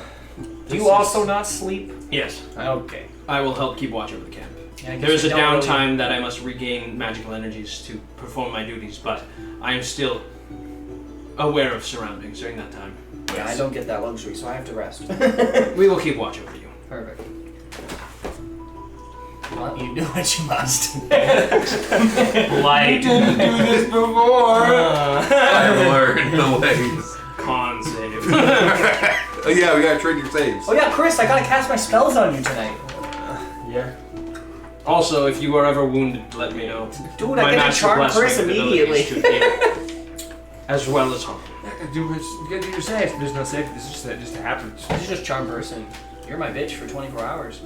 Do you also not sleep? Yes, Okay. I will help keep watch over the camp. Yeah, I guess There is we a don't really- downtime that I must regain magical energies to perform my duties, but I am still aware of surroundings during that time. Yeah, I don't get that luxury, so I have to rest. We will keep watch over you. Perfect. Well, you do what you must. Light. Didn't do this before. I've learned the ways. Con save. Oh yeah, we gotta trade your saves. Oh yeah, Chris, I gotta cast my spells on you tonight. Yeah. Also, if you are ever wounded, let me know. Dude, My I get to master charm bless Chris my immediately. abilities to heal, as well as harm. You get to your safe. There's no safe. This just happens. You should just charm person. You're my bitch for 24 hours.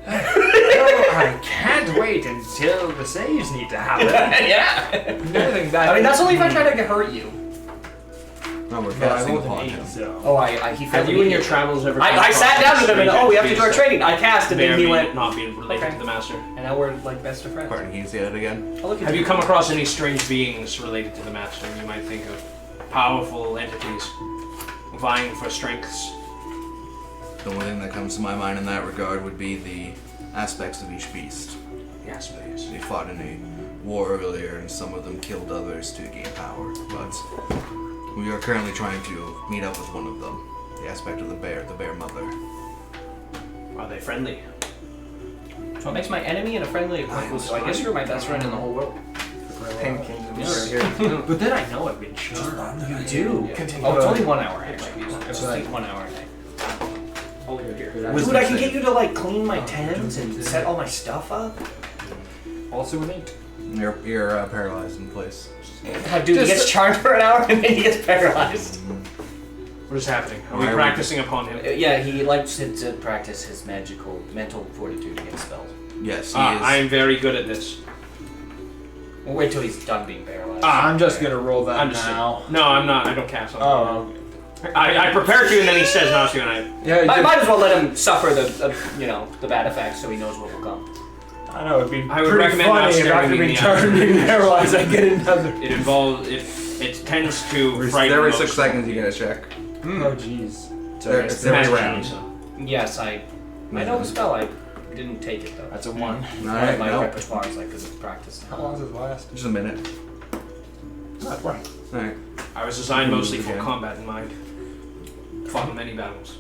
I can't wait until the saves need to happen. Yeah. Nothing that. I mean, that's only if I try to hurt you. No, we're But I casting rolled an upon 8, him. so. Oh, he Have failed you in your immediately. travels ever? I sat down with him and oh, we have to do our training. I cast and then he went. Not being related Okay. to the master. And now we're like best of friends. Pardon, can you say that again? Oh, look at Have you come across any strange beings related to the master? You might think of powerful entities vying for strengths. The only thing that comes to my mind in that regard would be the aspects of each beast. Yes, please. They fought in a war earlier, and some of them killed others to gain power. But we are currently trying to meet up with one of them. The aspect of the bear mother. Are they friendly? So it makes my enemy and a friendly acquaintance. So I guess you're my best friend in the whole world. But then I know I've been charmed. You do. Continue. Oh, it's only 1 hour actually. It's like 1 hour a day. Dude, I can get you to like clean my tents and set all my stuff up. Also an 8. You're paralyzed in place. Dude, he gets charmed for an hour and then he gets paralyzed. What is happening? Are we Why are we- practicing upon him? Yeah, he likes to practice his mental fortitude against spells. Yes, he is. I am very good at this. We'll wait till he's done being paralyzed. I'm just gonna roll that Understood. now. No, I'm not. I don't cast on him. Oh, okay. I prepare to, and then he says not to, and I. Yeah, I might as well let him suffer the bad effects so he knows what will come. I know it'd be I would pretty recommend not funny if staring after me in being the charmed eye. and being paralyzed, I get another. It involves. It tends to frighten. Every most 6 seconds you get a check. Oh jeez. It's every magic round. so. Yes, I know the spell. I didn't take it though. That's a 1. Alright, my no. repertoire is like because of practice. How long does it last? Just a minute. Not 1. Alright. I was designed mostly for Okay. combat in mind. Fought in many battles.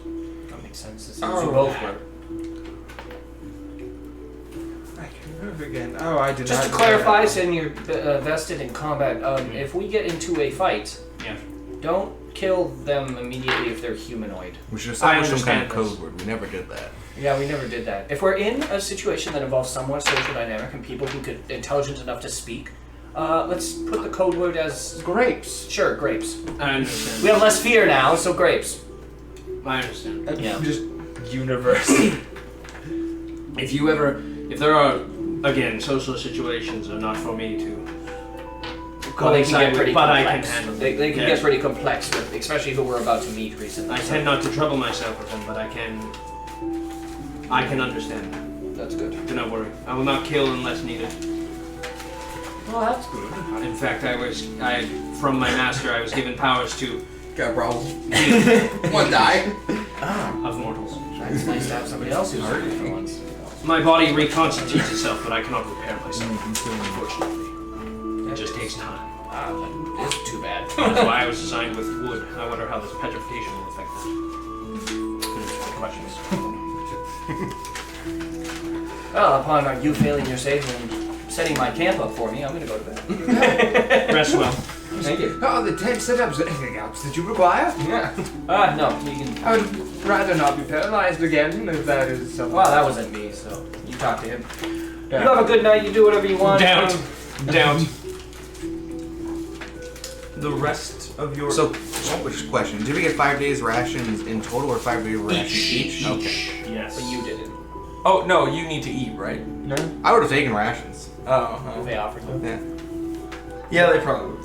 That makes sense. It seems Oh. you both were. I can move again. Oh, I did Just not to know clarify, that. saying you're vested in combat, if we get into a fight, Yeah. don't kill them immediately if they're humanoid. We should establish some kind of understand code word. We never did that. Yeah, we never did that. If we're in a situation that involves somewhat social dynamic and people who could intelligent enough to speak, let's put the code word as Grapes. sure grapes. I understand. We have less fear now, so grapes. I understand. Yeah. Just universal. If there are, again, social situations are not for me to Well, they can coincide get with, pretty but I complex. can handle them. They can Yes. get pretty complex, with, especially who we're about to meet recently. I tend not to trouble myself with them, but I can understand them. That's good. Do not worry. I will not kill unless needed. Well, that's good. In fact, from my master, I was given powers to Got a problem. heal One die. of mortals. It's nice to have somebody else who's hurt for once. My body reconstitutes itself, but I cannot repair myself, unfortunately. It just takes time. It's too bad. That's why I was designed with wood. I wonder how this petrification will affect that. Questions. Well, upon you failing your save and setting my camp up for me, I'm gonna go to bed. Rest well. Thank you. Oh, the tent setups. Anything else that you require? Yeah. No, you can. I would rather not be paralyzed again, if that is something. Well, that wasn't me, so you talk to him. You have a good night. You do whatever you want. Down. The rest of your... So, which question? Did we get 5 days rations in total or 5 days rations each? Okay. Yes. But you didn't. Oh, no, you need to eat, right? No. I would have taken rations. Oh, They offered him. Yeah. yeah, they probably would.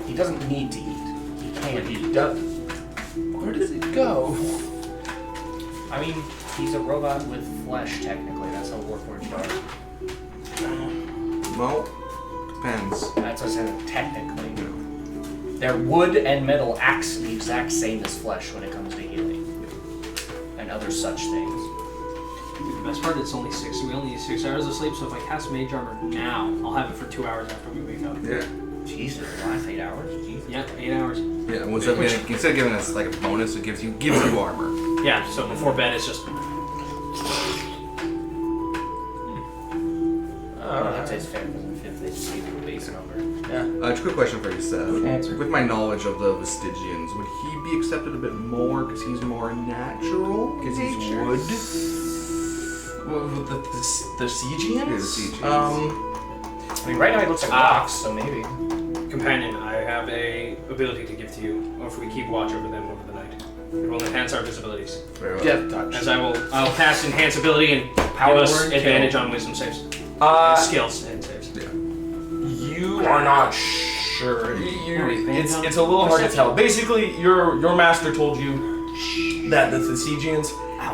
He doesn't need to eat. He can. He does. Where does it go? I mean, he's a robot with flesh, technically. That's how warforged are. Well, depends. That's what I said, technically. They're wood and metal acts the exact same as flesh when it comes to healing. And other such things. The best part, it's only 6. We only need 6 hours of sleep, so if I cast Mage Armor now, I'll have it for 2 hours after we wake up. Yeah. Jesus, last 8 hours? Jesus. Yeah, 8 hours. Yeah, instead of giving us like a bonus, it gives you armor. Yeah, so before bed, it's just... I'd say it's fair, because if they just give you a base number. Yeah. Quick question for you, Seth. Answer. With my knowledge of the Vestigians, would he be accepted a bit more because he's more natural? Because he's wood. Well, the Sigians? Yeah, the Sigians. I mean, right now he looks like rocks, so maybe. Companion, I have a ability to give to you, or if we keep watch over them over the night. It will enhance our visibilities. Very well. Death touch. As I'll cast enhance ability and Power give us word, advantage on wisdom saves. Skills and saves. You are not sure. It's Perception. a little hard to tell. Basically, your master told you that the Thesegians,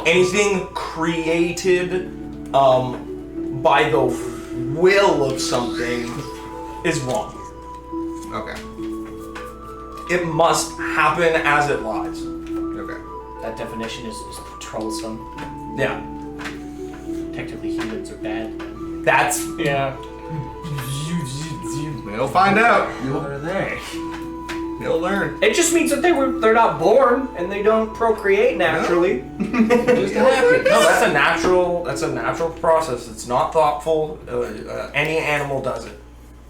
anything created by the will of something is wrong. Okay. It must happen as it lies. Okay. That definition is troublesome. Yeah. Technically, humans are bad. That's Yeah. We'll find out. What are they? You'll learn. It just means that they're not born and they don't procreate naturally. just happens. No, that's a natural process. It's not thoughtful. Any animal does it.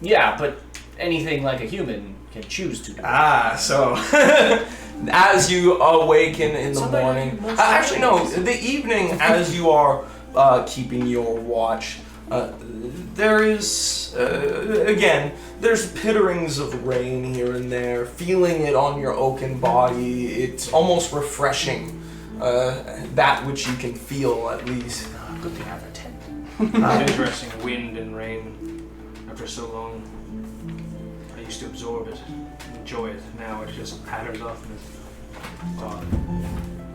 Yeah, but anything like a human can choose to do it. So as you awaken in the Somebody morning, must actually no, have the evening as you are keeping your watch, there is again. There's pitterings of rain here and there. Feeling it on your oaken body, it's almost refreshing. That which you can feel, at least. Good thing I have a tent. It's interesting, wind and rain. After so long, I used to absorb it, enjoy it. Now it just patters off me.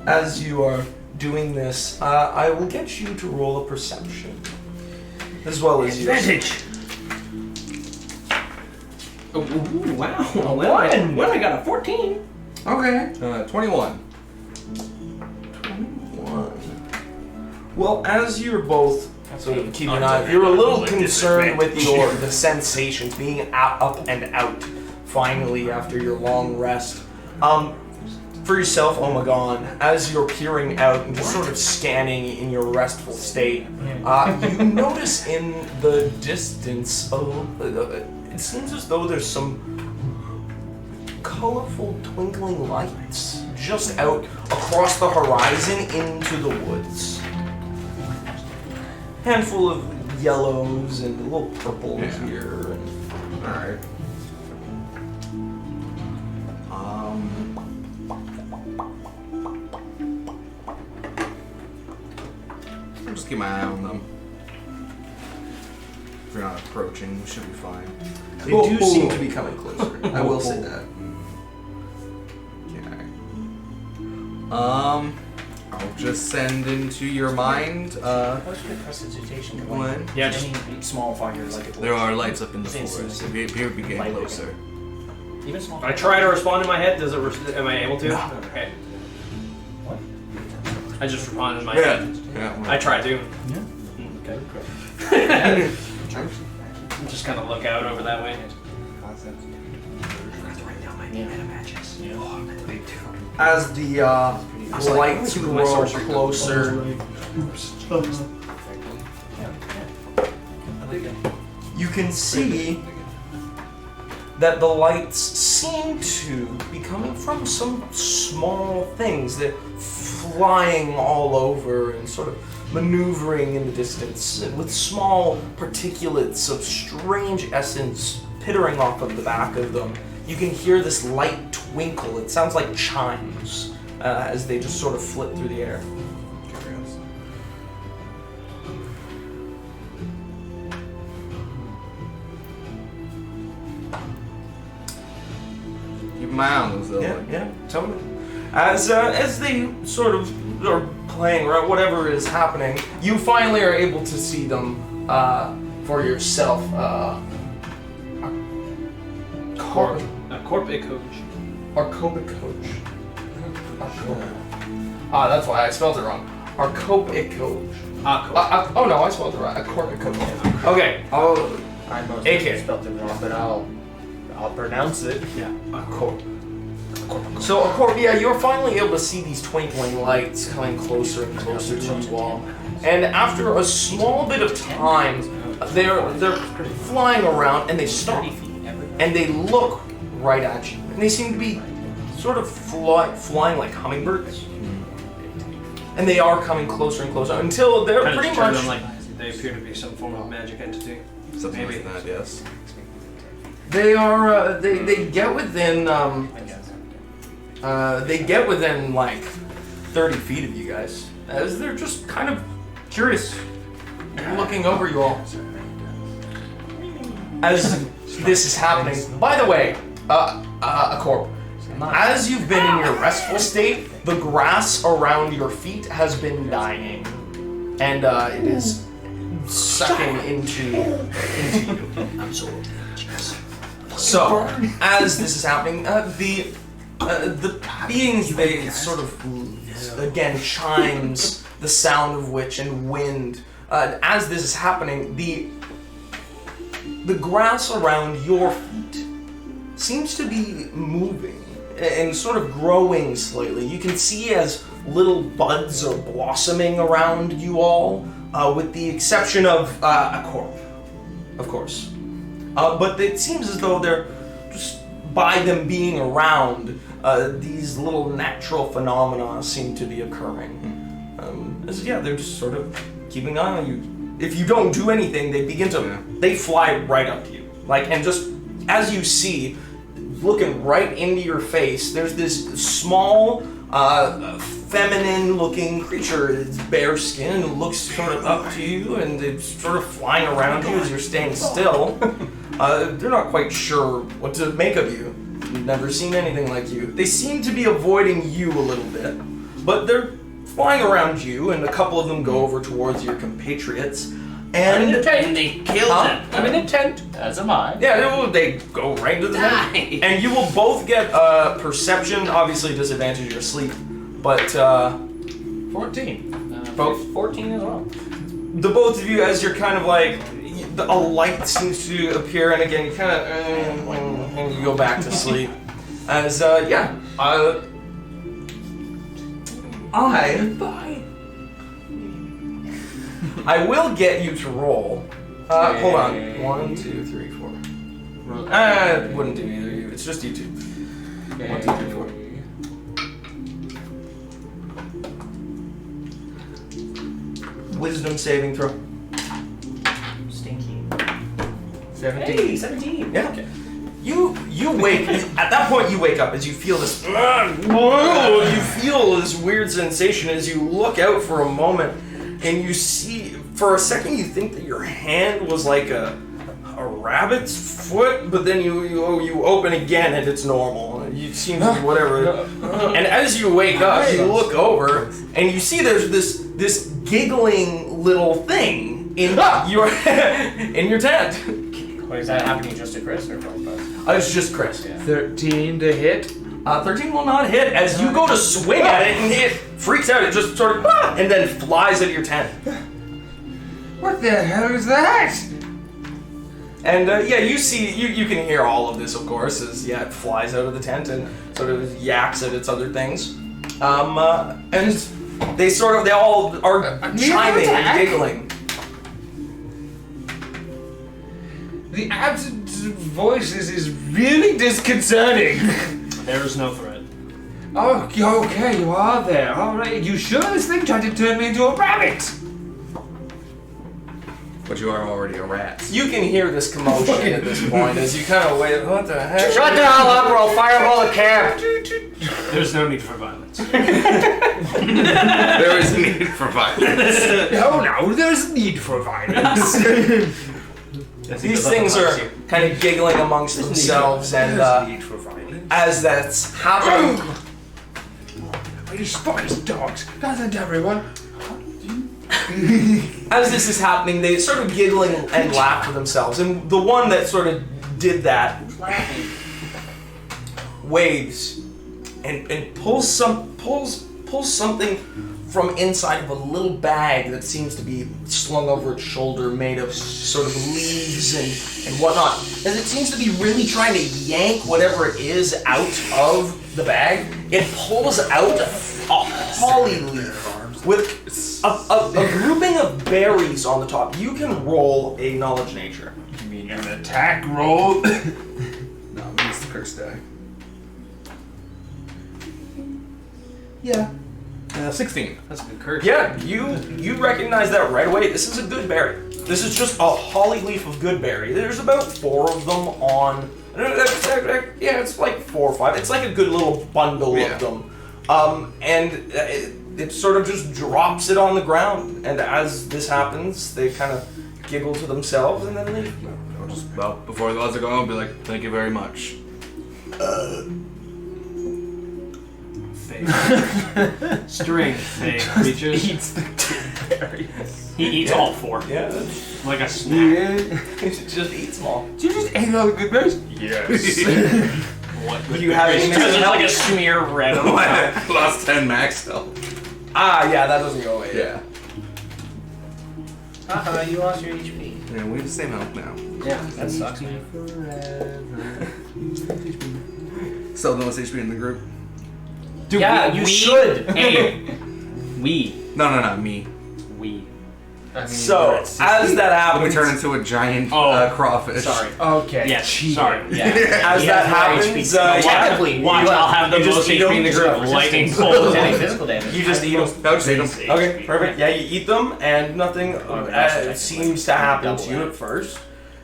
As you are doing this, I will get you to roll a perception, as well as your Advantage! Oh, ooh, wow. A Well, one. I got a 14. Okay. 21. 21. Well, as you're both sort of keeping an Not eye, you're a little with concerned with the sensations being up and out. Finally, after your long rest, for yourself, Omegon, as you're peering out and just sort of scanning in your restful state, you notice in the distance it seems as though there's some colorful twinkling lights just out across the horizon into the woods. Handful of yellows and a little purples here. And Alright. I'll just keep my eye on them. If you're not approaching, we should be fine. they do seem to be coming closer. I will say that. Okay. I'll I'll just send into your mind. How much good prestidigitation can What? Yeah, any small fire like a torch? There are lights up in the It's forest. instantly If you begin light closer. Even small. I try to respond in my head. Does it? Am I able to? No. Okay. What? I just respond in my head. Yeah. I try to. Okay. I'm just kind of look out over that way. As the lights grow closer, you can see that the lights seem to be coming from some small things that flying all over and sort of maneuvering in the distance with small particulates of strange essence pittering off of the back of them. You can hear this light twinkle. It sounds like chimes as they just sort of flit through the air. Keep my eye on those though. Yeah, totally. As they sort of are playing around, whatever is happening, you finally are able to see them for yourself. Corp coach. Arcobic coach. That's why I spelled it wrong. Arcobic coach. Oh no, I spelled it right. Arcobic coach. Okay. I most AK. spelled it wrong, but I'll pronounce it. Yeah. Corp. So, yeah, you're finally able to see these twinkling lights coming closer and closer to you all. And after a small bit of time, they're flying around and they stop. And they look right at you. And they seem to be sort of flying like hummingbirds. And they are coming closer and closer until they're Kind of pretty turn much... them like they appear to be some form of magic entity. Something Maybe. like that, yes. They are, they get within, they get within like 30 feet of you guys, as they're just kind of curious, looking over you all. As this is happening, by the way, Corp, as you've been in your restful state, the grass around your feet has been dying, and it is sucking into you. I'm so So, as this is happening, the beings, they sort of, again, chimes, the sound of which, and wind. As this is happening, the grass around your feet seems to be moving and sort of growing slightly. You can see as little buds are blossoming around you all, with the exception of a corp, of course. But it seems as though they're just, by them being around, these little natural phenomena seem to be occurring. They're just sort of keeping an eye on you. If you don't do anything, they begin to, they fly right up to you. And just, as you see, looking right into your face, there's this small, feminine-looking creature. It's bare skin and looks sort of up to you, and it's sort of flying around you as you're staying still. They're not quite sure what to make of you. You've never seen anything like you. They seem to be avoiding you a little bit, but they're flying around you, and a couple of them go over towards your compatriots. And they killed him. I'm in a tent, as am I. Yeah, they go right into the tent. And you will both get perception, obviously disadvantage your sleep, but 14. Both? 14 as well. the both of you, as you're kind of like, a light seems to appear, and again, you kind of, and you go back to sleep. As, I will get you to roll. Hold on. 1, 2, 3, 4. It wouldn't do either of you. It's just you two. 1, 2, 3, 4. Wisdom saving throw. Stinky. 17. Hey, 17. Yeah. Okay. You wake at that point. You wake up as you feel this. You feel this weird sensation as you look out for a moment, and you see. For a second, you think that your hand was like a rabbit's foot, but then you open again and it's normal. You seem to be whatever. And as you wake up, you look over and you see there's this giggling little thing in your in your tent. Wait, is that happening just to Chris or both of us? It's just Chris. Yeah. 13 to hit. 13 will not hit. As you go to swing at it, and it freaks out. It just sort of and then flies out of your tent. What the hell is that? And you see, you can hear all of this, of course, as it flies out of the tent and sort of yaks at its other things. And they all are chiming and giggling. The absence of voices is really disconcerting. There is no threat. Oh, okay, you are there. All right, you sure this thing tried to turn me into a rabbit? But you are already a rat. You can hear this commotion at this point as you kind of wait. What the heck? Shut the hell up or I'll fireball the camp! There's no need for violence. There is need for violence. No, there's need for violence. These things are kind of giggling amongst themselves, and need for violence. as that's happening, I despise dogs. Doesn't everyone? as this is happening, they sort of giggling and laugh to themselves. And the one that sort of did that waves and pulls something from inside of a little bag that seems to be slung over its shoulder, made of sort of leaves and whatnot. As it seems to be really trying to yank whatever it is out of the bag, it pulls out a holly leaf with a grouping of berries on the top. You can roll a knowledge nature. You mean an attack roll? No, it's the curse die. Yeah. 16. That's a good curse. Yeah, you recognize that right away. This is a good berry. This is just a holly leaf of good berry. There's about 4 of them on. Yeah, it's like 4 or 5. It's like a good little bundle of them. And it sort of just drops it on the ground. And as this happens, they kind of giggle to themselves and then leave. I'll just, before the others are going, I'll be like, thank you very much. String creatures. Eats the 2 berries. He eats all 4. Yeah, Like a snack. just eat small. Did you just eat all the good berries? Yes. What Do you have any There's missing like a health? smear of red on the top. Lost 10 max health. Yeah, that doesn't go away. Yeah. You lost your HP. Yeah, we have the same health now. Yeah, that sucks, man. Still the most HP in the group. Dude, Yeah, you should. Hey, we. No, me. We. I mean, So, as that Let me happens, turn into a giant crawfish. Sorry. Okay. Yes, cheating. sorry. Yeah. as He that has more happens, HP. technically, Watch, I'll have the you just most eat HP in the them, group. resistance. Lightning Well, bolt. any physical damage. you just eat them. No, just eat them. Okay, perfect. Yeah, you eat them, and nothing that's seems to happen to you at first.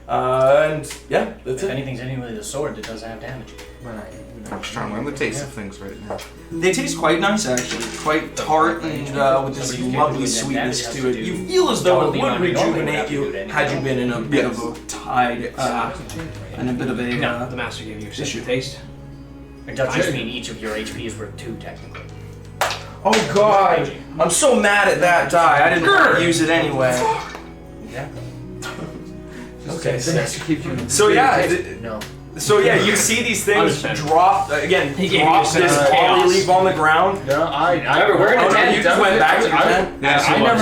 And yeah, that's If it. anything's anyway the sword, it does have damage. I'm just trying to learn the taste of things right now. They taste quite nice, actually. Quite tart and with this lovely sweetness to it. You feel as though it would rejuvenate you had you been in a bit of a tide and a bit of a. No, the master gave you a second taste. It does just mean each of your HP is worth 2, technically. Oh god! I'm so mad at that die. I didn't want to use it anyway. Yeah. Okay. Thanks to keep you. So yeah. No. So yeah, you see these things Understandable. drop again. He gave Drop you a sense this of holly chaos. leaf on the ground. No, I Remember, we're in a Oh no, tent. you just went back to your tent.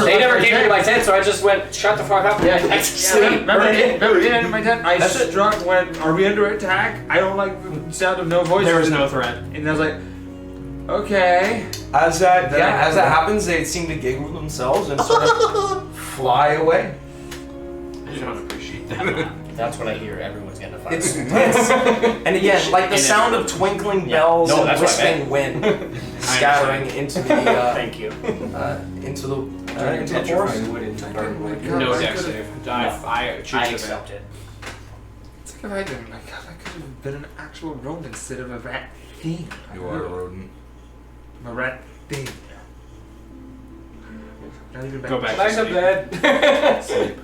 They never came into my tent, so I just went, shut the fuck up. Yeah, That's sleep. Remember, in my tent, I That's it. struck when, are we under attack? I don't like the sound of no voice. There is no threat. And I was like, okay. As that Yeah. as that happens, they seem to giggle themselves and sort of fly away. I don't appreciate that. That's what I hear. Everyone's getting a fire. It's and again like the sound of twinkling bells No, and that's what I whistling wind scattering into the Thank you. into the Petrified forest. wood into burn wood. No deck save. I choose I to accept it. It's like if I didn't, my god, I could have been an actual rodent instead of a rat thing. You are a rodent. I'm a rat thing. Not even Go back Like to a sleep. bed. Sleep.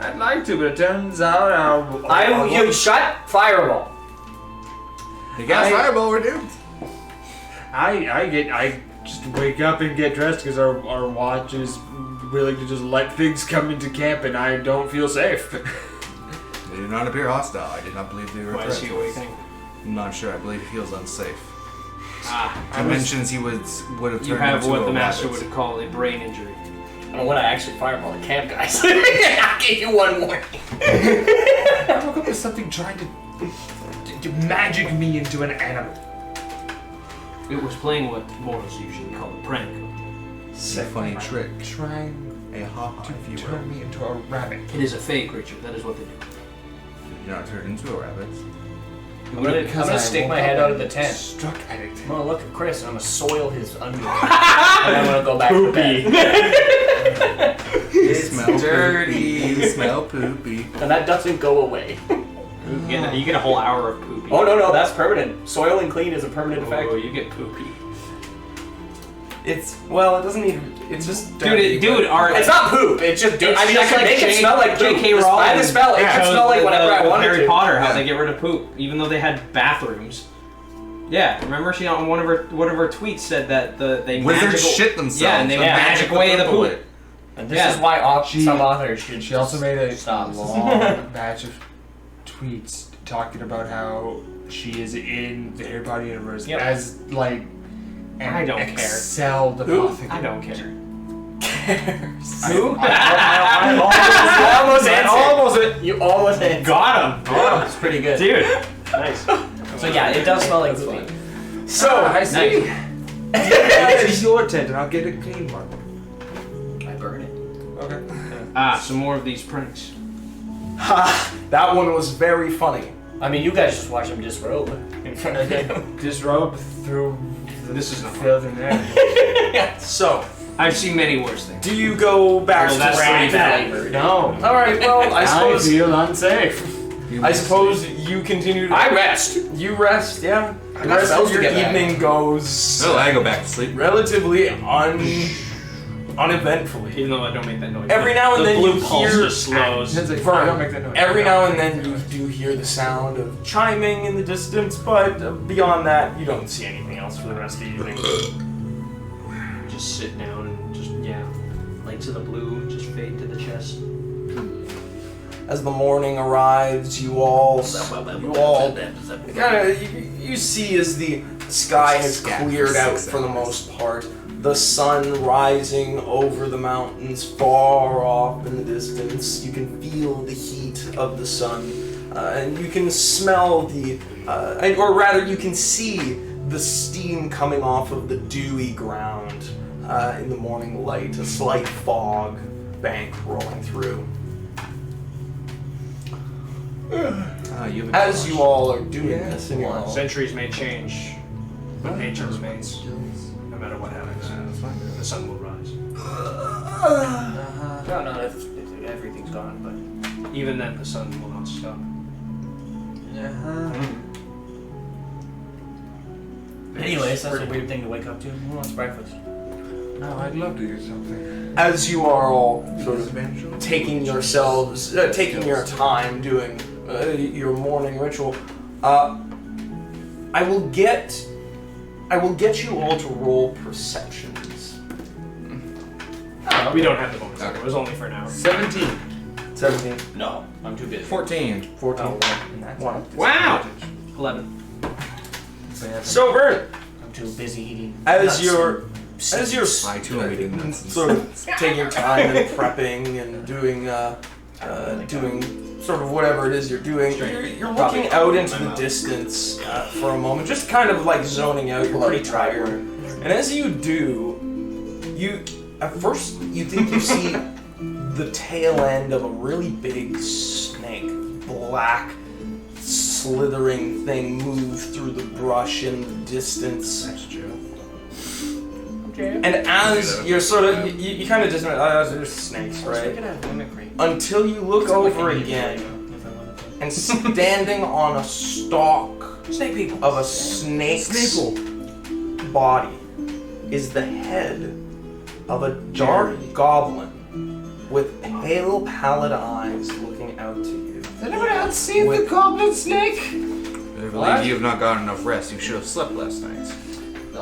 I'd like to, but it turns out You shut fireball. You got fireball, we're doomed. I just wake up and get dressed because our watch is willing to just let things come into camp, and I don't feel safe. They do not appear hostile. I did not believe they were Why is he threats. awakening? I'm not sure. I believe he feels unsafe. Ah, Dimensions he would have turned you have into what a the master rabbit. would call a brain injury. I don't know what I actually fireball the camp, guys. I'll give you one more. I woke up with something trying to magic me into an animal. It was playing what mortals usually call a prank. It's a funny trick. Trying A ha-ha, to if you will. turn me into a rabbit. It is a fey creature. That is what they do. You're not turned into a rabbit. I'm gonna stick my head out of the tent. Struck at it. I'm gonna look at Chris and I'm gonna soil his underwear. And I'm gonna go back to bed. It's dirty. You smell poopy. And that doesn't go away. You get a whole hour of poopy. Oh no, that's permanent. Soil and clean is a permanent effect. Oh, you get poopy. It doesn't even. It's just Dude, dirty. It's not poop. It's just. It's I mean, just I can like make it smell like poop. J.K. Just by Rowling. the smell, it can smell like whatever I want it Harry to. Potter, how Yeah. they get rid of poop, even though they had bathrooms. Yeah, remember she on one of her tweets said that they Wizards magical, shit themselves. Yeah, and they and magic away the purple poop. it. And this Yeah. is why some authors should. She also made a stop. long batch of tweets talking about how she is in the Harry Potter universe Yep. as like an I don't care. excelled apothecary. I don't care. Who? You almost answered. Got him, Oh, it's pretty good. dude. Nice. So yeah, it does smell like poopy. So I see. It's your tent, and I'll get a clean one. I burn it. Okay. Some more of these pranks. Ha! That one was very funny. I mean, you guys just watch him disrobe in front of him. Disrobe through This is not filth and there. So, I've seen many worse things. do you go back Well, to that's sleep? pretty bad. flavored. No. All right. Well, I suppose. feel unsafe. I suppose you continue to. I rest. You rest. Yeah. I'm The not rest of supposed your to get back. evening goes Oh, I go back to sleep. relatively uneventfully. Even though I don't make that noise. Every now and the then blue you pulse hear- just slows. It's like, Vern, don't make that noise. Every now and then you do hear the sound of chiming in the distance, but beyond that, you don't see anything else for the rest of the evening. Just sit down and just light to the blue, just fade to the chest. As the morning arrives, you all you see as the sky has cleared out for the most part. The sun rising over the mountains far off in the distance. You can feel the heat of the sun, and you can smell or rather, you can see the steam coming off of the dewy ground in the morning light. A slight fog bank rolling through. As you all are doing this in your own Centuries may change, but nature remains. No matter what happens, the sun will rise. No, if everything's gone, but. Even then, the sun will not stop. Anyways, that's a weird thing to wake up to. Who wants breakfast? No, I'd love to do something. as you are all sort of taking yourselves, taking your time doing your morning ritual, I will get you all to roll perceptions. We don't have the bonus. It was only for an hour. 17. 17. No, I'm too busy. 14. 14. And that's Wow. Wow! 11. So Vern, I'm too busy eating. as nuts you're I too am eating nuts and sort of taking your time and prepping and doing sort of whatever it is you're doing, you're looking out into the distance for a moment, just kind of like zoning out. You're pretty tired, and as you do, you at first you think you see the tail end of a really big snake, black, slithering thing move through the brush in the distance. And as you're sort of, you kind of just, there's snakes, right? Until you look over again, and standing on a stalk of a snake's body is the head of a dark goblin with pale, pallid eyes looking out to you. Has anyone else seen the goblin snake? believe you have not gotten enough rest. You should have slept last night.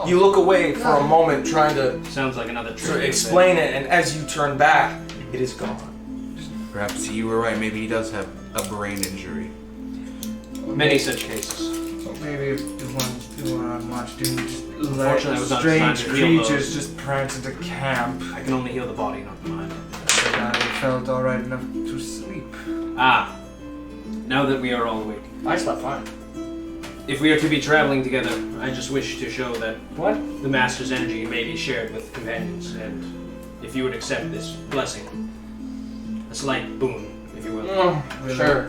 You look away for a moment, trying to Sounds like another sort of trick. explain it, and as you turn back, it is gone. Perhaps you were right. Maybe he does have a brain injury. Many such cases. So maybe if you want to do what I want to do, just Unfortunately, I was not strange designed to heal creatures those. just prance into camp. I can only heal the body, not the mind. I felt alright enough to sleep. Ah. Now that we are all awake. I slept fine. If we are to be traveling together, I just wish to show that What? the Master's energy may be shared with companions, and if you would accept this blessing, a slight boon, if you will. Sure.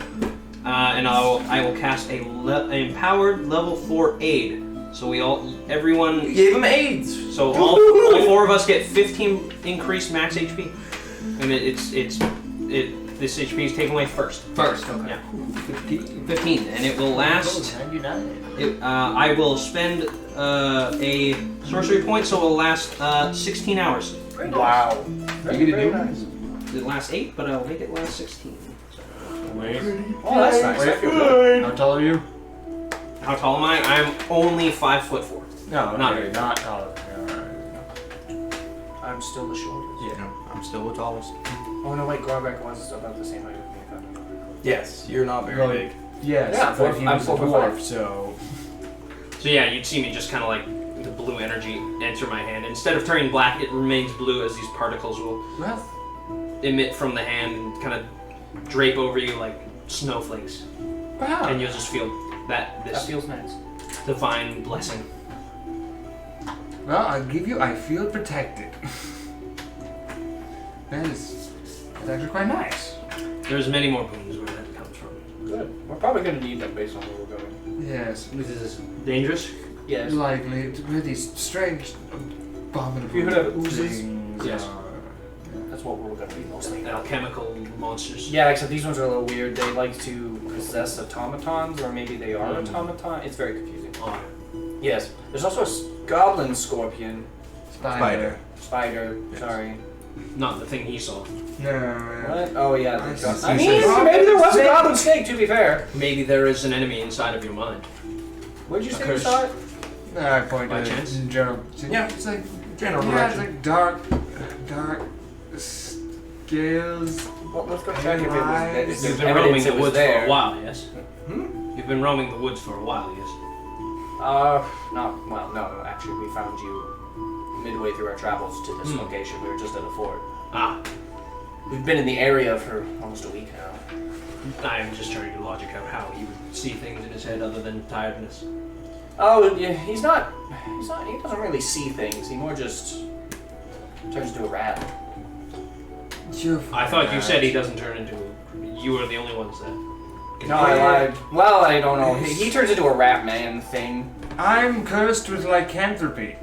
And I will cast a empowered level 4 aid. So everyone. You gave him AIDS. So all 4 of us get 15 increased max HP, and this HP is taken away first. First, okay. Yeah. 15, and it will last. 99. I will spend a sorcery point, so it will last 16 hours. Wow. Very nice. It lasts 8, but I'll make it last 16. Wait. Oh, that's nice. I feel good. How tall are you? How tall am I? I'm only 5'4". No, Not okay, very not tall. Alright. I'm still the shortest. Yeah. I'm still the tallest. Oh no, wait, Gorbeck was about the same height as me. If I remember correctly. Yes, you're not very Well, big. Yes, Yeah, but he I'm was a 4'5". dwarf, so... So yeah, you'd see me just kind of like the blue energy enter my hand. Instead of turning black, it remains blue as these particles will Well, emit from the hand and kind of drape over you like snowflakes. wow. And you'll just feel That this feels nice. divine blessing. Well, I'll give you, I feel protected. That's actually quite nice. There's many more boons where that comes from. Good. We're probably gonna need them based on where we're going. Yes, This is dangerous. Yes. likely. It's really strange, abominable Have you heard of oozes? things Yes. are- That's what we're gonna be mostly. Alchemical monsters. Yeah, except these ones are a little weird. They like to possess automatons, or maybe they are automaton. It's very confusing. Oh, Yes. There's also a goblin scorpion. Spider. Spider. Yes. Sorry. not the thing he saw. No. What? Oh yeah. I The see. I mean, maybe there was a goblin snake. To be fair. Maybe there is an enemy inside of your mind. Where'd you A say you curse. saw it? No, I point By to chance? in general. Yeah. It's like General yeah, direction. it's like dark scales. Well, let's go check if it was. If You've there's been roaming evidence the it was woods there. for a while, yes? Hmm? You've been roaming the woods for a while, yes? Not well. No, actually, we found you midway through our travels to this location. We were just at a fort. Ah, We've been in the area for almost a week now. I am just trying to logic out how he would see things in his head other than tiredness. Oh, yeah, he's not. He doesn't really see things. He more just turns into a rat. I thought you said he doesn't turn into. You are the only ones that. No, I lied. Well, I don't know. He turns into a rat man thing. I'm cursed with lycanthropy.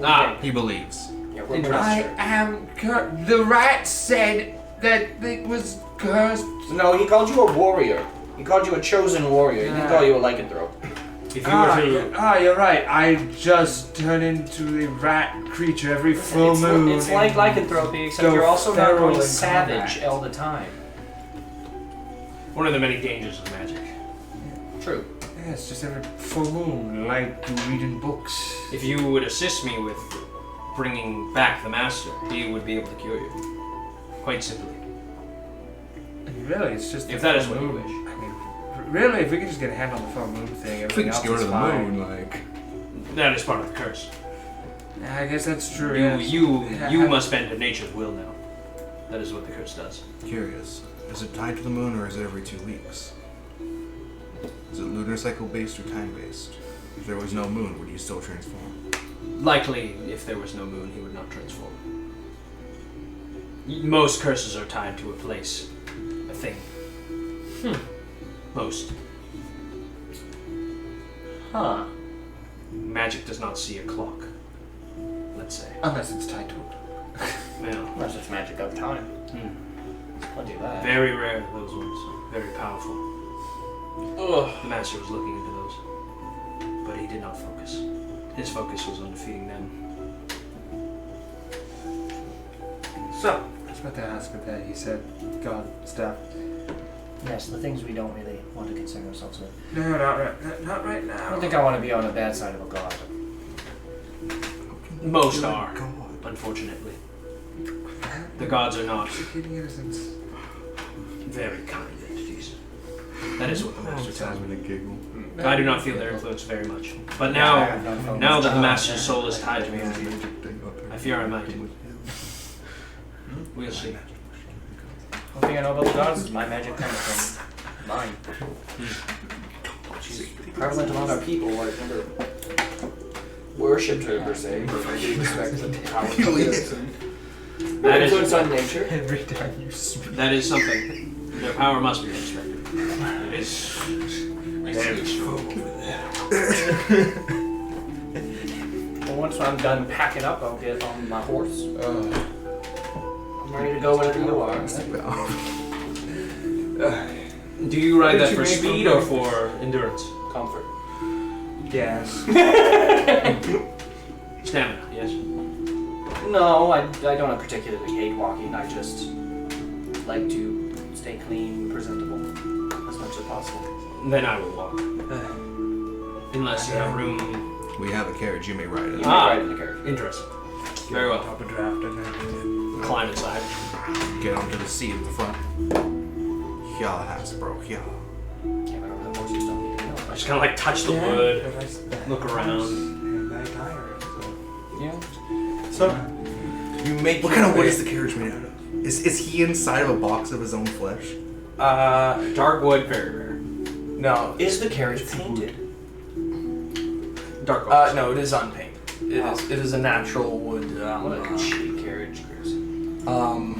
Ah, He believes. Yeah, we're Interesting. not I sure. am cursed. The rat said that it was cursed. No, he called you a warrior. He called you a chosen warrior. He didn't call you a lycanthrope. if you were to. You're right. I just turn into a rat creature every full moon. It's like lycanthropy, except go you're also not feral going in savage combat. all the time. One of the many dangers of magic. True. Yeah, it's just every full moon, like you read in books. If you would assist me with bringing back the master, he would be able to cure you. Quite simply. Really, it's just If a that is full what you moon. wish. I mean, really, if we could just get a hand on the full moon thing, If we everything can just else go to is the fine. moon, like. That is part of the curse. Yeah, I guess that's true. You yes. Yeah, you I- must bend to nature's will now. That is what the curse does. Curious. Is it tied to the moon or is it every 2 weeks? Is it lunar cycle based or time based? If there was no moon, would you still transform? Likely, if there was no moon, he would not transform. Most curses are tied to a place, a thing. Most. Huh. Magic does not see a clock, let's say. Unless it's tied to it. Well, Unless it's magic of time. There's plenty of that. very rare, those ones. Very powerful. Ugh. The master was looking into those. But he did not focus. His focus was on defeating them. So, I was about to ask with that. You said God stuff. Yes, the things we don't really want to concern ourselves with. No, not right I now. don't think I want to be on the bad side of a god. Most are, unfortunately. The gods are not Executing innocence. very kind entities. That is what the master tells me. Having a giggle. I do not feel their influence very much. But now that the master's soul is tied to me, I fear I might. We'll see. One thing I know about the gods is my magic comes from mine. She's prevalent among our people. I've never worshipped her per se, but I do respect the power she gives and That is- influence on nature. Every time you speak. That is something. Their power must be respected. It is very strong over there. Well, once I'm done packing up, I'll get on my horse. I'm ready to go whenever you are. Do you ride that Did you for make speed or for endurance? Comfort. Yes. Stamina, yes. No, I don't particularly hate walking. I just like to stay clean, presentable, as much as possible. Then I will walk. Unless you have room. We have a carriage. You may ride You it. may Ah. ride in the carriage. Interesting. Very well. Top a draft and everything. Climb inside. Get onto the seat at the front. Yeah, Hasbro. Yeah. Can't remember the horses don't need to know. I just kind of like touch the wood, look around. And I tire. Yeah. So you make What your kind of wood way- is the carriage made out of? Is he inside of a box of his own flesh? Dark wood, very rare. No. Is the carriage painted? Dark oak. No, it is unpainted. It is a natural wood. What a cheap carriage, Chris.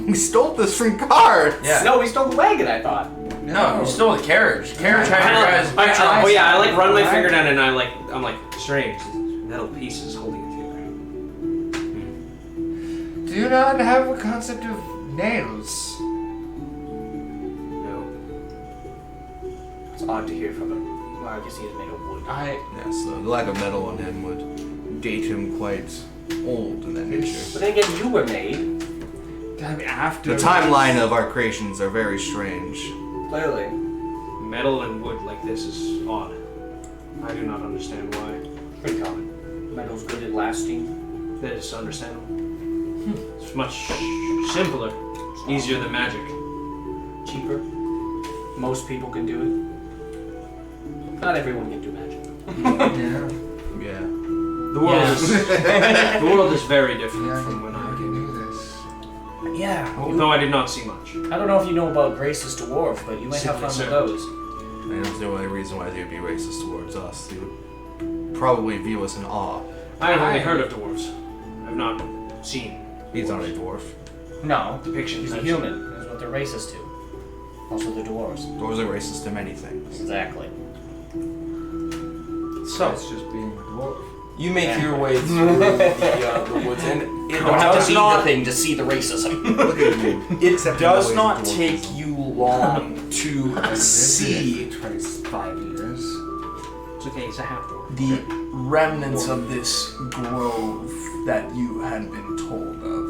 We stole this from Card. Yeah. No, we stole the wagon, I thought. No, you stole the carriage. Carriage had your guys. Oh yeah, I like run my finger down and I'm like strange. Metal pieces holding it together. Do you not have a concept of nails? No. It's odd to hear from him. Well, I guess he is made of wood. Yes, the lack of metal on him would date him quite old in that nature. But then again, you were made. After The timeline of our creations are very strange. Clearly. Metal and wood like this is odd. I do not understand why. Pretty common. Metal's good at lasting. That is understandable. It's much simpler, easier than magic. Cheaper. Most people can do it. Not everyone can do magic. Yeah. Yeah. The world Yeah. is the world is very different from when I can came. do this. Yeah. Although I did not see much. I don't know if you know about racist dwarf, but you might have fun with Simply those. And there's no other reason why they would be racist towards us. They would probably view us in awe. I have only heard of dwarves. I've not seen He's not a dwarf. No. depictions. He's a human. That's what they're racist to. Also the dwarves. Dwarves are racist to many things. Exactly. So It's just being a dwarf. you make your way through the woods, and it You don't have to does see not. the thing to see the racism. Look at you. It Except does in the not ways take dwarfism. you long to see 25 years. It's okay. He's a half dwarf. the remnants of this grove that you had been told of.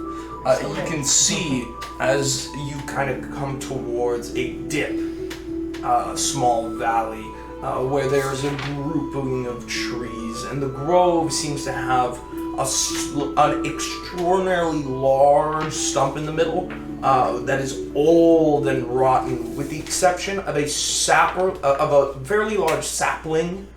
You can see as you kind of come towards a dip, a small valley, where there's a grouping of trees, and the grove seems to have an extraordinarily large stump in the middle that is old and rotten, with the exception of a fairly large sapling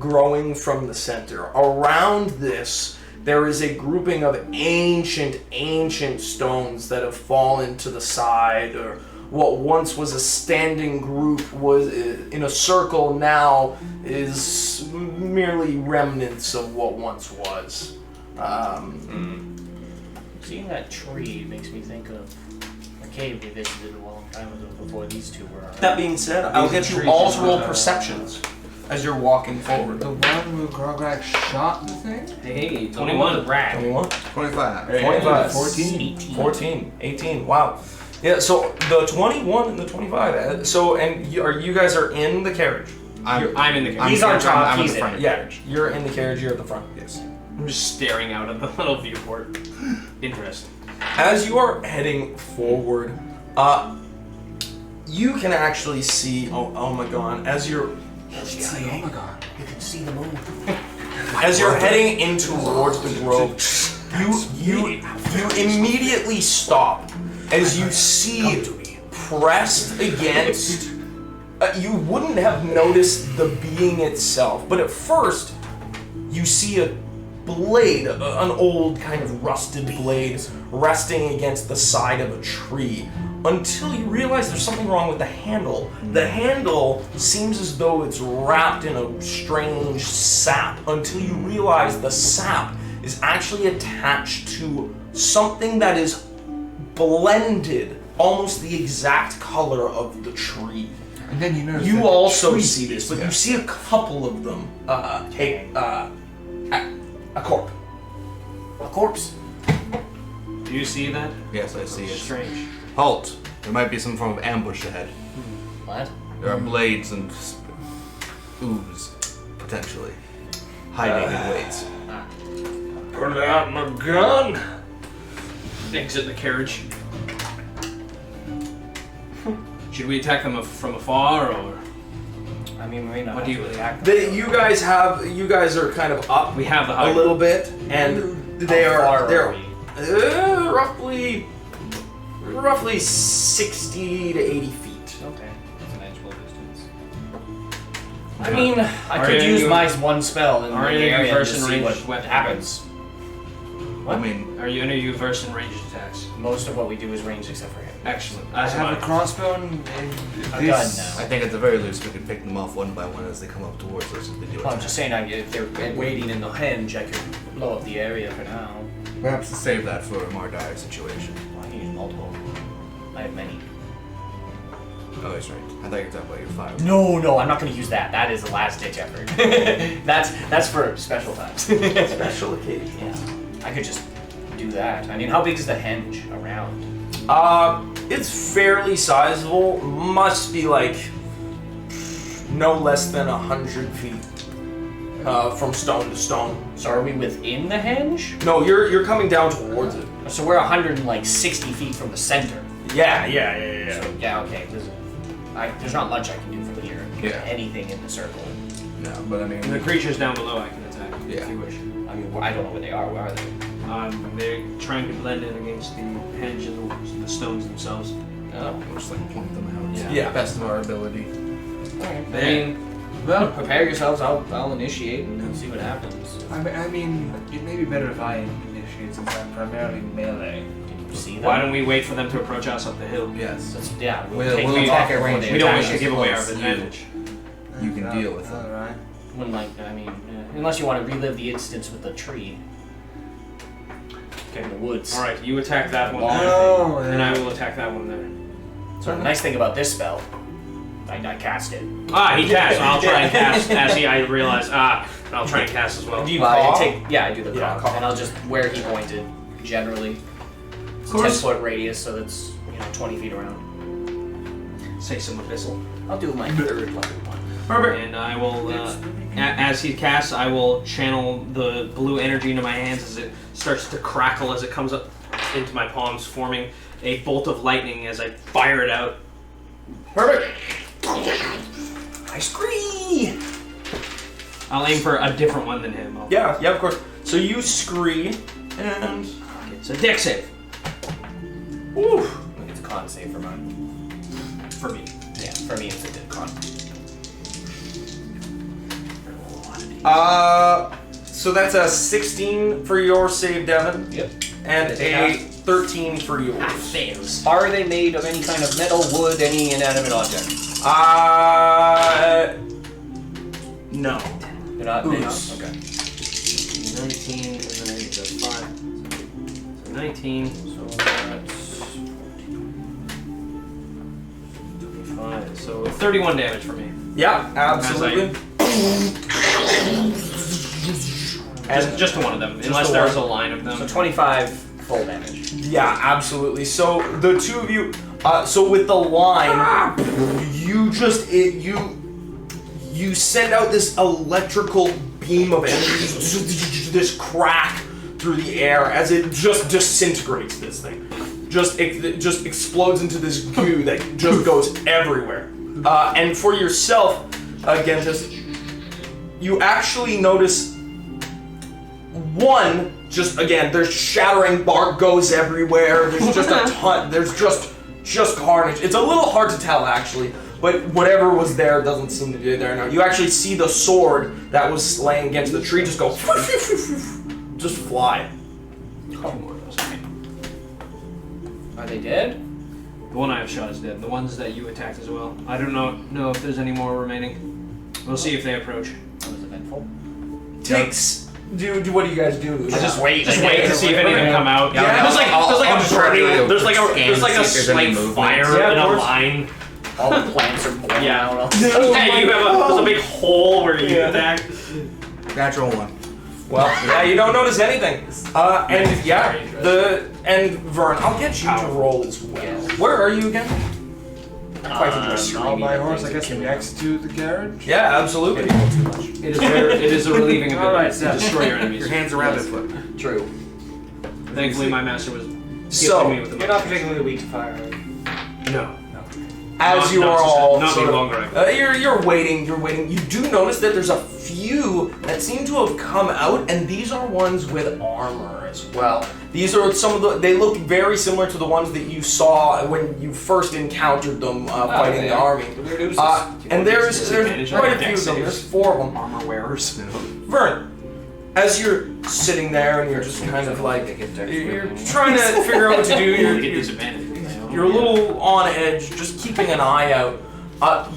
growing from the center. Around this, there is a grouping of ancient stones that have fallen to the side, or what once was a standing group was in a circle now is merely remnants of what once was. Seeing that tree makes me think of a cave we visited a long time ago before these two were around. That being said, I'll get you all to roll perceptions as you're walking forward. The one where Grograk shot the thing? Hey, 21. 21. Rag. 21, 25. 25, 14. 14, 18. Wow. Yeah. So the 21 and the 25. So you guys are in the carriage. I'm in the carriage. He's on top, I'm in he's the in front of the Yeah, carriage. you're in the carriage. You're at the front. Yes. I'm just staring out at the little viewport. Interesting. As you are heading forward, you can actually see. Oh my god! As you're Oh my god, you can see the moon. As you're heading in towards the grove, you immediately stop as you see pressed against. You wouldn't have noticed the being itself, but at first you see a blade, an old kind of rusted blade, resting against the side of a tree. Until you realize there's something wrong with the handle. The handle seems as though it's wrapped in a strange sap, until you realize the sap is actually attached to something that is blended, almost the exact color of the tree. And then you notice You that also tree- see this, but Yeah. you see a couple of them. A corpse. A corpse. Do you see that? Yes, I see it. Strange. Halt! There might be some form of ambush ahead. What? There are blades and ooze, potentially, hiding in ways. Pull out my gun. Exit the carriage. Should we attack them from afar, or I mean, we may not What do you- react. You guys are kind of up we have the a high little bit, and they're roughly 60 to 80 feet. Okay, that's an edgeable distance. I mean, I Are could you- use my one spell in the are you area and verse just in see range what weapon? happens. I mean, Are you any of you versed in ranged attacks? Most of what we do is ranged except for him. Excellent. I have a crossbow and A this. gun now. I think at the very least we could pick them off one by one as they come up towards us if they do Well, I'm attack. just saying, if they're waiting in the henge, I could blow up the area for now. Perhaps to save that for a more dire situation. Well, I can use multiple. I have many. Oh, that's right. I thought you were talking about your fire. No, I'm not going to use that. That is a last ditch effort. that's for special times. Special occasion. Yeah, I could just do that. I mean, how big is the henge around? It's fairly sizable. Must be like no less than 100 feet from stone to stone. So are we within the henge? No, you're coming down towards it. So we're 160 feet from the center. Yeah. So, yeah, okay. There's not much I can do from here. Yeah. Anything in the circle. No, but I mean, The creatures down below I can attack Yeah. if you wish. I mean, I don't know where they are. Where are they? They're trying to blend in against the henge and the stones themselves. Oh. we'll just like point them out. Yeah. Best of our ability. I mean, well, prepare yourselves. I'll initiate and see what happens. I mean, it may be better if I initiate since I'm primarily melee. Can you see them? Why don't we wait for them to approach us up the hill? Yes. Yeah, We'll we'll attack take our range. range. We don't attack wish to us give away our close. advantage. You can deal with them. Alright. Wouldn't like. I mean, unless you want to relive the instance with the tree. In the woods. All right, you attack that one, Oh, and I yeah. will attack that one there. So the nice thing about this spell, I cast it. Ah, he cast. I'll try and cast. I realize. I'll try and cast as well. Do you Claw? I do the Yeah, claw, claw. and I'll just where he pointed. Generally, it's a course. 10-foot radius, so that's 20 feet around. Say some abyssal. I'll do my third level one. Perfect. And I will, as he casts, I will channel the blue energy into my hands as it starts to crackle as it comes up into my palms, forming a bolt of lightning as I fire it out. Perfect. I scream. I'll aim for a different one than him. Yeah, of course. So you scream, and It's a dex save ooh, It's a con save for mine. for me. Yeah, for me it's a good con. so that's a 16 for your save, Devin, Yep. and a 13 for yours. Fails. Are they made of any kind of metal, wood, any inanimate object? No. They're not. Ooze. Okay. 19, and then I need the 5. So 19. So that's 25. So 31 damage for me. Yeah, absolutely. Just to one of them, unless to there's one. a line of them. so 25 full damage. Yeah, absolutely. So the two of you, so with the line, you just you send out this electrical beam of energy, this crack through the air as it just disintegrates this thing. just explodes into this goo that just goes everywhere. And for yourself, again, you actually notice one. Just again, there's shattering bark goes everywhere. There's just a ton. There's just carnage. It's a little hard to tell actually, but whatever was there doesn't seem to be there now. You actually see the sword that was laying against the tree just go, just fly. Are they dead? The one I have shot is dead. The ones that you attacked as well. I don't know if there's any more remaining. We'll see if they approach. That was eventful. Takes. Do what do you guys do? Just wait to see if any of them come out. Yeah, there's like a burning, there's like a slight movement. fire in a line. All the plants are blown Yeah. out. Hey, there's a big hole where you attack. Natural 1. Well, yeah, you don't notice anything. And Vern, I'll get you to roll as well. Yes. Where are you again? On my horse, I guess next to the garage. Yeah, absolutely. It is a relieving ability Alright, to yeah. destroy your enemies. Your hands are rabbit foot. True. Thankfully, my master was So, gifting me with the You're not particularly weak to fire, right? No. as you are all not sort any of, longer. you're waiting. You do notice that there's a few that seem to have come out, and these are ones with armor as well. These are some of the. They look very similar to the ones that you saw when you first encountered them fighting the army. And there's quite a few of them. There's 4 of them. Armor wearers. Vern, as you're sitting there and you're just kind of like you're trying to figure out what to do. You're a little on edge, just keeping an eye out.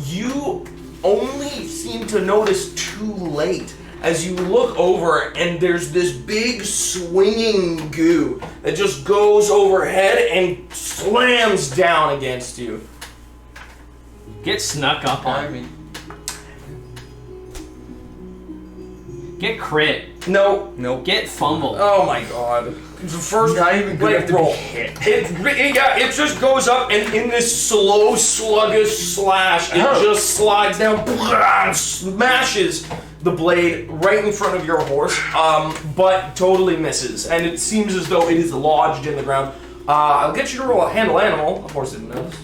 You only seem to notice too late as you look over and there's this big swinging goo that just goes overhead and slams down against you. Get snuck up on. Get crit. No. Nope. Get fumbled. Oh my god. First, Not even good enough to be roll. hit. It just goes up and in this slow, sluggish slash, it just slides down, and smashes the blade right in front of your horse, but totally misses. And it seems as though it is lodged in the ground. I'll get you to roll a handle animal. Of course, didn't notice.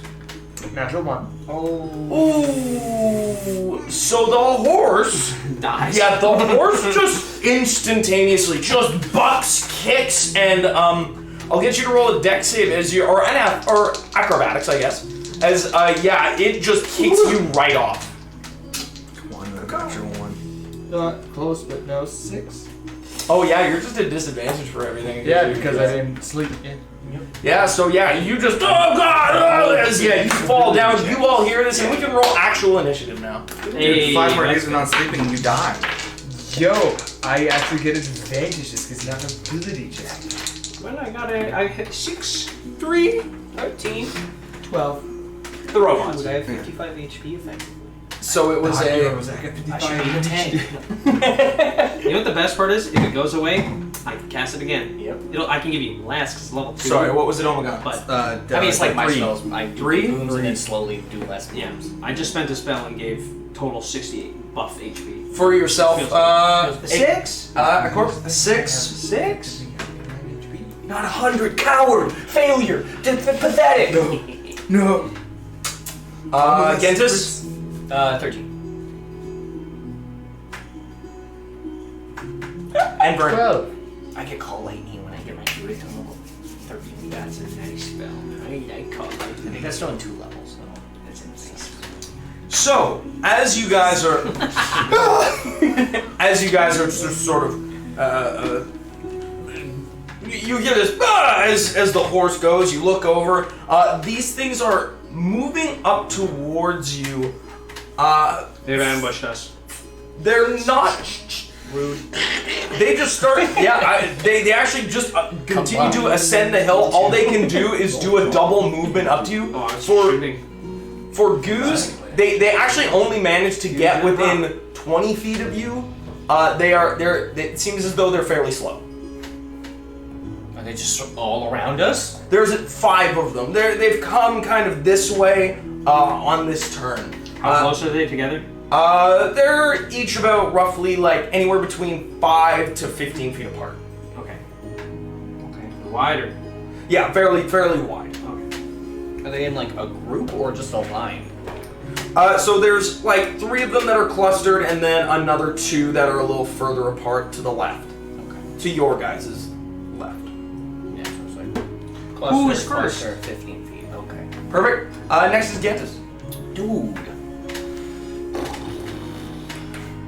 Natural 1. Ooh. So the horse Dies. Yeah, the horse just instantaneously just bucks, kicks, and I'll get you to roll a dex save as you or acrobatics, I guess. As it just kicks you right off. Come on, natural 1. Not close, but no, 6. Oh yeah, you're just at disadvantage for everything. Yeah, because I didn't sleep in. Yeah, so you just you fall down. You all hear this, and we can roll actual initiative now. Hey, 5 more days of not sleeping and you die. Yo, I actually get advantages because you have ability check. Well, I hit 6, 3, 13, 12. the robots. Would I have 55 HP if I... So it was I a. got 55 I should be a 10. You know what the best part is? If it goes away, I can cast it again. Yep. I can give you less because it's level 2. Sorry, what was it? Oh my god. But I mean, it's like my 3. spells. I do 3? wounds and then slowly do less yeah, wounds. I just spent a spell and gave total 68 buff HP. For yourself, Feels 6? of course, 6. 6? Not 100, coward, failure, pathetic. No. Gentis. 13. And Vern. 12. I can call lightning when I get my druid to level 13. That's a nice spell. I call I think that's still in 2 levels, so that's insane. So, as you guys are sort of, you hear this as the horse goes. You look over. These things are moving up towards you. They've ambushed us. They're not rude. They just start. They actually just continue to ascend the hill. All they can do is do a double movement up to you. Oh, I was shooting. For Goose, they actually only manage to get within 20 feet of you. It seems as though they're fairly slow. Are they just all around us? There's 5 of them. They've come kind of this way on this turn. How close are they together? They're each about roughly like anywhere between 5 to 15 feet apart. Okay. Wider. Yeah, fairly wide. Are they in like a group or just a line? So there's like 3 of them that are clustered, and then another 2 that are a little further apart to the left. Okay. To your guys' left. Yeah, so it's like Who is cluster, 15 feet. Okay. Perfect. Next is Gentis. Dude,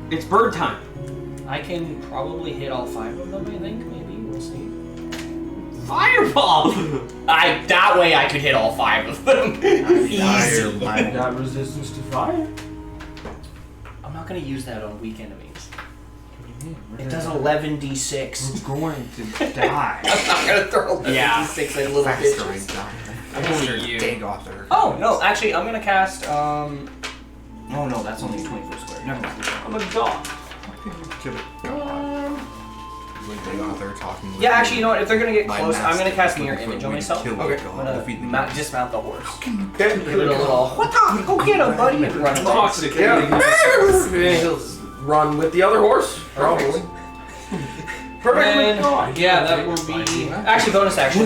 It's bird time. I can probably hit all 5 of them. I think maybe we'll see. Fireball! That way I could hit all 5 of them. Easy. Got resistance to fire. I'm not gonna use that on weak enemies. What It does 11d6. We're going to die. I'm not gonna throw 11d6 Yeah. at little Faster I bitches. die. Only you. Dig off their. Oh no, actually I'm gonna cast oh no, that's only a 20-foot square. Never mind. I'm a dog. You wouldn't dig off there talking. Yeah, actually, you know what? If they're gonna get My close, I'm gonna master cast is mirror looking for image a on way to myself. kill Okay. the dog, I'm gonna defeat the dismount the horse. Okay. Give it a little, what the? Go get him, buddy! And run away. Toxic. Yeah. He'll run with the other horse, probably. Perfect. And yeah, that will be actually bonus action.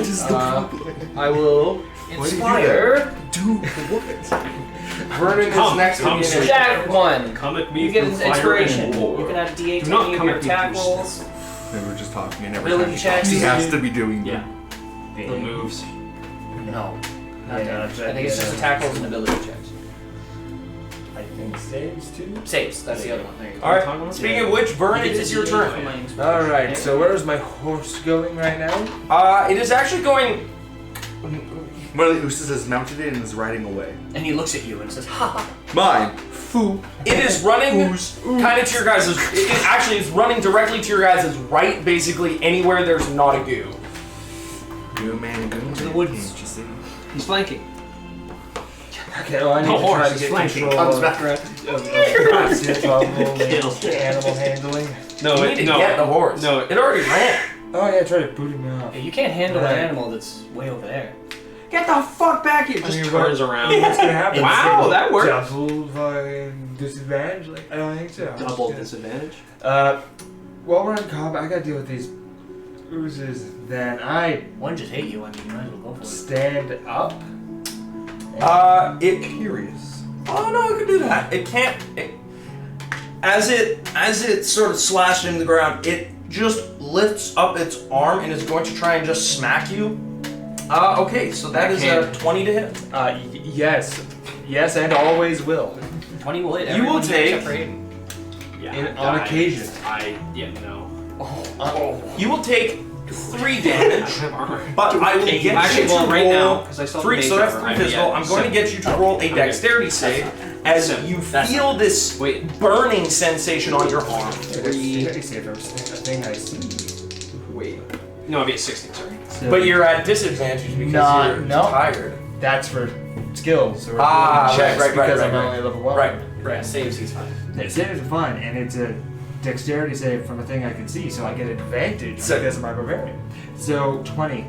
I will inspire. Dude, what? Vernon is Come, next to come, the sir. That one. Come at me You get through an fire inspiration. and war. You can add D8 Do to not any of come your at me attack through rolls. They were just talking, and every Ability time checks. he has to be doing. Yeah. The moves. No. Yeah, Not damage. I think it's just attack rolls and ability checks. I think saves too. Saves. That's the other one. There you go. Alright, speaking of which, Vernon, it is your turn. Alright, so where's my horse going right now? It is actually going. One of the Ooses has mounted it and is riding away. And he looks at you and says, "Ha ha." Mine. Foo. It is running kind of to your guys'. It actually is running directly to your guys' right, basically anywhere there's not a goo. Goo man, goo man. To the woods. Can't you see? He's flanking. Okay, well I need The to try horse to is get flanking. control Comes of back around. animal handling. No, You need to get the horse. No, It already ran. Oh yeah, try to boot him off. Yeah, you can't handle Right. an animal that's way over there. Get the fuck back here! Just mean, turns around. What's gonna happen? Wow, that worked. Double fucking disadvantage? Like, I don't think so. Double Yeah. disadvantage. While we're in combat, I gotta deal with these oozes. Then I One just hit you. I mean, you might as well go for it. stand up. It curious. Oh no, it can do that. It can't. As it sort of slashed into the ground, it just lifts up its arm and is going to try and just smack you. Okay, so that is a 20 to hit. Yes, and always will. 20 will hit. You will everyone take- except for Aiden. Yeah. On occasion. No. You will take 3 damage, but I will get Actually, you to well, right roll now, because I saw 3. the So that's mage 3 armor, physical. I'm going to get you to roll a dexterity save as you feel this Wait. burning sensation on your arm. Dexterity save, a thing I see. Wait. No, it'd be a 16, sorry. So But you're at disadvantage because you're no. tired. that's for skills. Or Ah, checks right, because right, I'm right. only level 1. Right. Yeah, saves, he's fine. Yeah, saves are fine, and it's a dexterity save from a thing I can see, so I get advantage So- because of my barbarian. So 20.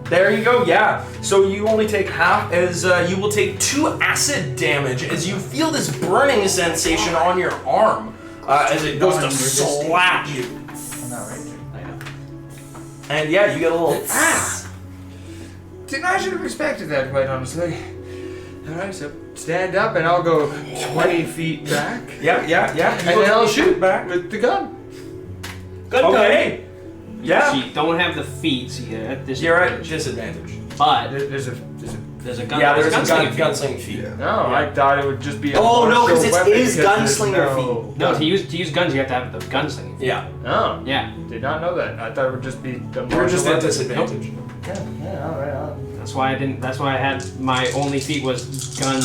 There you go, yeah. So you only take half as you will take 2 acid damage as you feel this burning sensation on your arm as it goes to slap you. I'm not right. I know. And yeah, you get a little I should have expected that, quite honestly. Alright, so stand up and I'll go 20 feet back. Yeah. And then I'll shoot back with the gun. Good Okay. Yeah. So you don't have the feet, so you're at this. You're at disadvantage. But There's a there's a gun. Yeah, there's a gunslinger feat. gunsling feat. no, I thought it would just be a Oh, no, 'cause martial it weapon is because there's gunslinger No, to use guns, you have to have the gunslinger. Yeah. Oh, Yeah, did not know that. I thought it would just be the You're martial just at weapon. disadvantage. Yeah, alright. that's why I didn't. That's why I had my only feat was gun.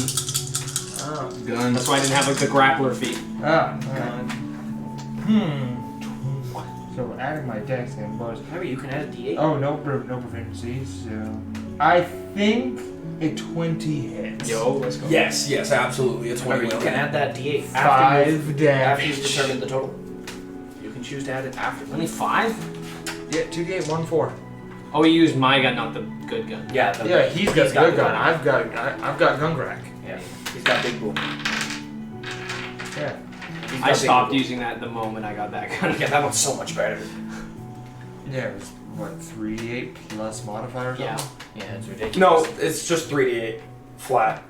Oh, Gun. That's why I didn't have the grappler feat. So adding my dex and bonus. Maybe you can add a D8. Oh, no proficiencies. So I think a 20 hits. Let's go. Yes, absolutely. It's Remember, 20. you can add that D8 after 5 you've damage. determined the total. You can choose to add it after. Only 5? Yeah, 2d8, 1, 4. Oh, we used my gun, not the good gun. Yeah, Yeah, he's got good gun. gun. I've got gun crack. Yeah, he's got big boom. Yeah. He's got I big stopped boom. using that the moment I got that gun. Yeah, that one's so much better. Yeah, it was what, 3d8 plus modifier or something? Yeah, it's ridiculous. No, it's just 3d8 flat.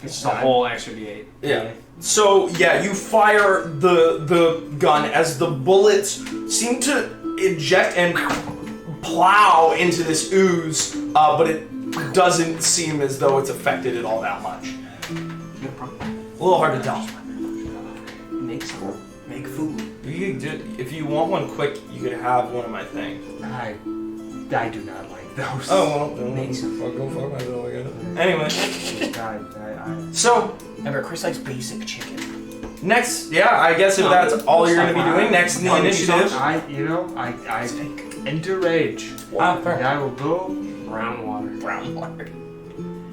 It's the whole extra d8. Yeah. So yeah, you fire the gun as the bullets seem to eject and plow into this ooze, but it doesn't seem as though it's affected it all that much. No problem. A little hard to tell. Make some. Make food. You could if you want one quick, you could have one of my things. I do not like those. Oh well, Make some. go fuck myself. I guess. Anyway, so Remember, Chris likes basic chicken. next, yeah, I guess if that's all you're gonna be doing next in the initiative. I enter rage. And I will go. Brown water. Brown water.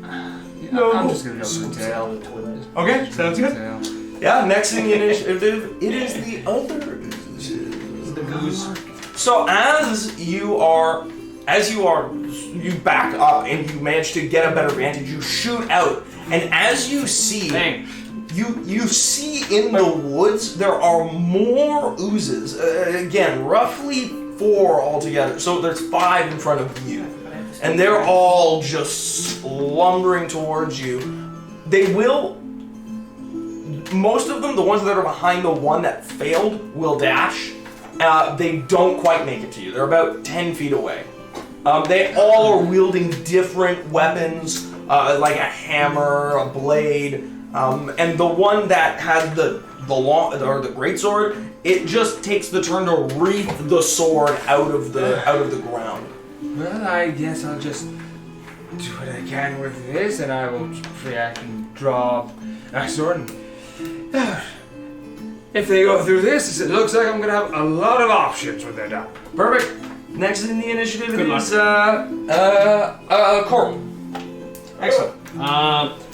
I'm just gonna go for the tail. The toilet. Okay, sounds good. Tail. Yeah, next in the initiative, it is the other the goose. So you back up and you manage to get a better vantage. You shoot out, and as you see, Dang. you see in the woods there are more oozes. Again, roughly 4 altogether. So there's 5 in front of you, and they're all just slumbering towards you. They will. Most of them, the ones that are behind the one that failed, will dash. They don't quite make it to you. They're about 10 feet away. They all are wielding different weapons, like a hammer, a blade, and the one that had the long or the greatsword, it just takes the turn to wreath the sword out of the ground. Well, I guess I'll just do what I can with this, and I can draw a sword. And, if they go through this, it looks like I'm gonna have a lot of options when they're done. Perfect. Next in the initiative Good is Coral. Excellent.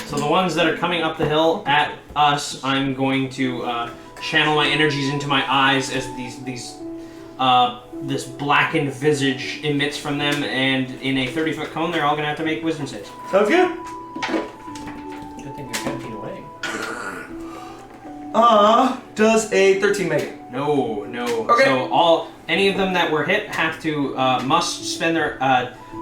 So the ones that are coming up the hill at us, I'm going to channel my energies into my eyes as this blackened visage emits from them, and in a 30-foot cone, they're all gonna have to make wisdom saves. Sounds good. Good thing you're 10 feet away. Does a 13 make it? No. Okay. So any of them that were hit have to must spend their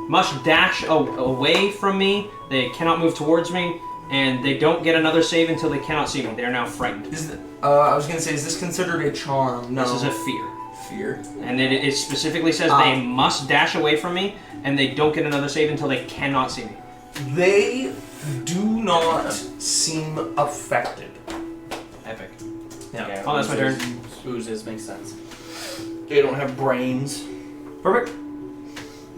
must dash away from me. They cannot move towards me, and they don't get another save until they cannot see me. They are now frightened. I was gonna say, is this considered a charm? No. This is a fear. Fear. And it specifically says they must dash away from me, and they don't get another save until they cannot see me. They do not seem affected. Epic. Yeah. Oh, that's my turn. Oozes makes sense. They don't have brains. Perfect.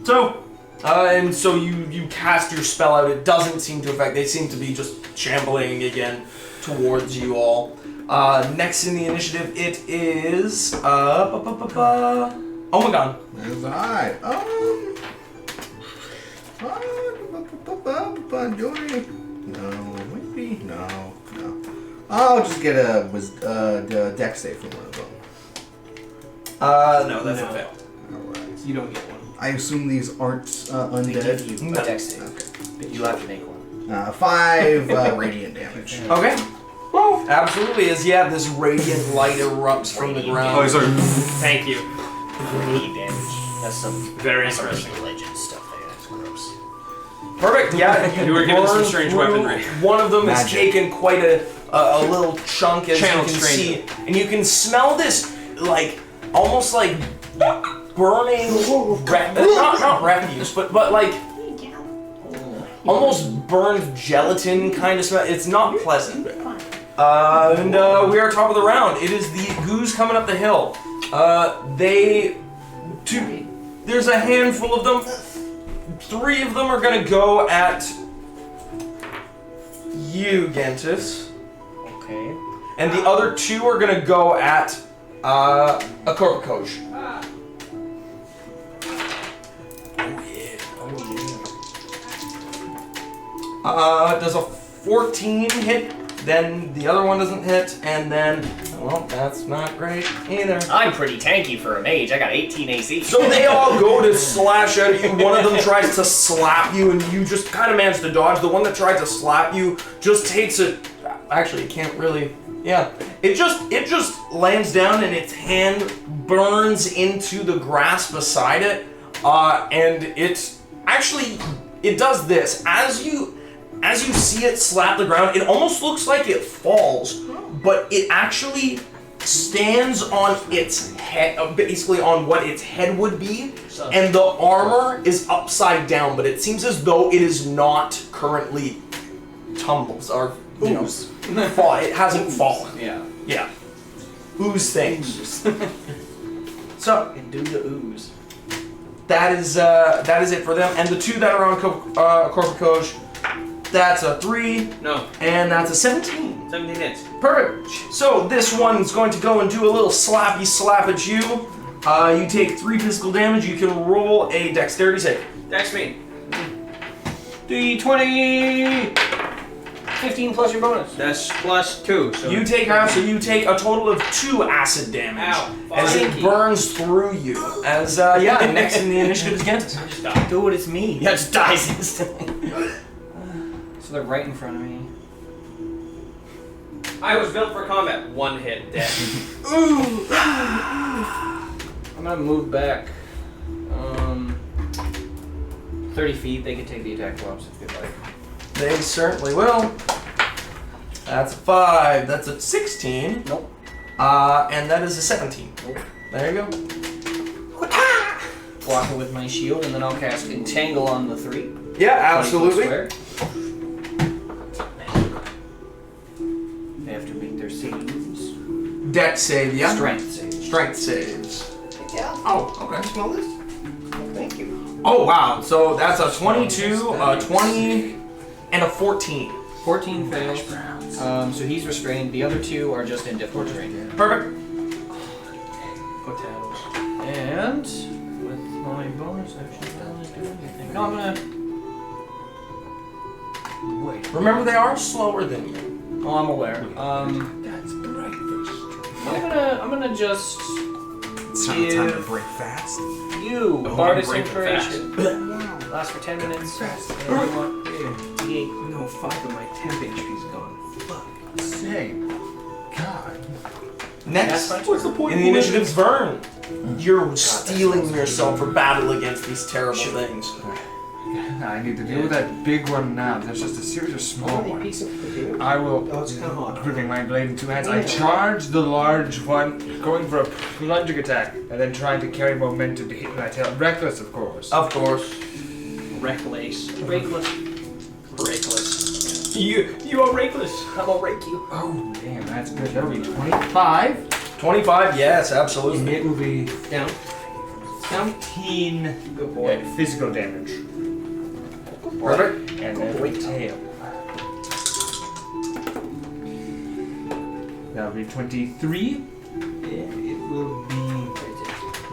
So, and so you cast your spell out. It doesn't seem to affect. They seem to be just shambling again towards you all. Next in the initiative, it is Oh my god. There's I. No, maybe no. I'll just get a dex save from one of them. No, that's a fail. Alright. You don't get one. I assume these aren't They undead. give you a dex save, but you have to make one. 5 radiant damage. Okay. Well, absolutely. As this radiant light erupts from the ground. sorry. Thank you. Radiant damage. That's some Very that's some interesting. League of Legends stuff there. That's gross. Perfect. Yeah, You were given some burn strange through. weaponry. One of them has Magic. taken quite a little chunk, as Channeled you can stranger. see, and you can smell this almost like burning, not refuse, but like almost burned gelatin kind of smell. It's not pleasant. And we are top of the round. It is the goose coming up the hill. There's a handful of them. 3 of them are gonna go at you, Gentis. Okay. And the other 2 are gonna go at a Korpakosh. Does a 14 hit? Then the other one doesn't hit, and then, well, that's not great either. I'm pretty tanky for a mage. I got 18 AC. So they all go to slash at you. One of them tries to slap you, and you just kind of manage to dodge. The one that tried to slap you just takes it Actually, it can't really. Yeah, it just lands down and its hand burns into the grass beside it, and it does this as you see it slap the ground. It almost looks like it falls, but it actually stands on its head, basically on what its head would be, and the armor is upside down. But it seems as though it is not currently tumbles or fall. It hasn't fallen. Yeah. Yeah. Ooze things. So And do the ooze. that is it for them. And the two that are on Corporate Coach, that's a 3, No, and that's a 17. 17 hits. Perfect. So this one's going to go and do a little slappy slap at you. You take 3 physical damage. You can roll a dexterity save. Dex me. D20! 15 plus your bonus. That's plus 2. So You take half, so you take a total of 2 acid damage Ow. as it Fuck. burns through you. As next in the initiative is Gentis. Stop. Do what it's me. Yeah, it just dies instantly. So they're right in front of me. I was built for combat. 1 hit, dead. I'm gonna move back 30 feet. They can take the attack drops if they'd like. They certainly will. That's a 5. That's a 16. Nope. And that is a 17. Nope. There you go. Block it with my shield, and then I'll cast Entangle on the 3. Yeah, 20 foot absolutely. square. They have to make their saves. Dex save, yeah. Strength saves. Strength saves. Yeah. Oh, okay. Smell this. Thank you. Oh, wow. So that's a 22, a 20, and a 14. 14 fails. So he's restrained. The other 2 are just in difficult terrain. Perfect. Potatoes. And with my bonus action, I don't do anything. No, I'm gonna. Wait. Remember, they are slower than you. Oh, I'm aware. That's breakfast. I'm gonna just It's not time to break fast. you Oh, Bardis I'm breaking Inspiration. Last for 10 minutes. D8. No, 5 of my temp HP's gone. Fuck. Same. God. Next, That's fine. what's the point? In the initiative's Vern. You're steeling yourself for battle against these terrible things. I need to deal with that big one now. There's just a series of small ones. I will, gripping my blade in 2 hands, I charge the large one, going for a plunging attack, and then trying to carry momentum to hit my tail. Reckless, of course. Of course. Reckless. Rakeless. Reckless. You are reckless. I'm gonna rake you. Oh, damn, that's good. That'll be 25. 25, yes, absolutely. It will be Down. 15 Good boy. physical damage. Perfect. And then tail. That'll be 23. It will be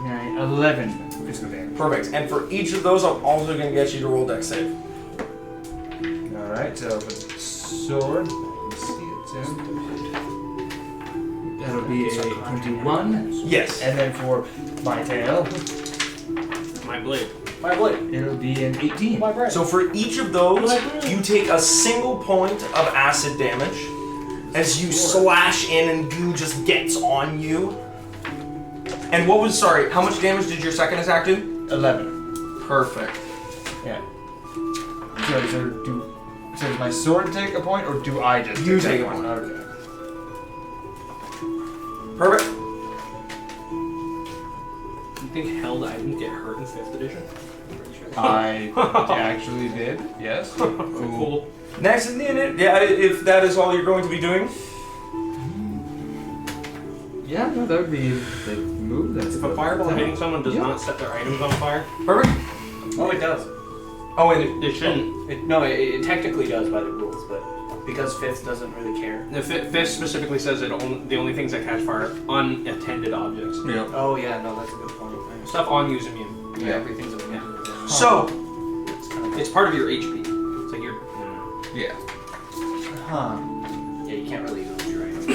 9, 11 physical damage. Perfect. And for each of those, I'm also going to get you to roll dex save. Alright, so for the sword, let's see it. That'll be a 21. Yes. And then for my tail, My blade. My blade. it'll be an 18. My brain. So for each of those, you take a single point of acid damage as you slash in and goo just gets on you. And what was, sorry, how much damage did your second attack do? 11. Perfect. Yeah. So does my sword take a point, or do I just You take a point. Okay. Perfect. You think held items get hurt in 5th edition? I actually did, yes. Cool. Next in the unit, yeah, if that is all you're going to be doing. Yeah, no, that would be the move. That's If a fireball hitting someone does not set their items on fire, Perfect. Oh, it does. Oh, wait. it shouldn't. It technically does by the rules, but because 5th doesn't really care. The 5th specifically says the only things that catch fire are unattended objects. Yeah. Oh yeah, no, that's a good point. Stuff on you is immune. Yeah, everything's a yeah. So, It's part of your HP. It's like your. Yeah. Huh. Yeah, you can't really use your items.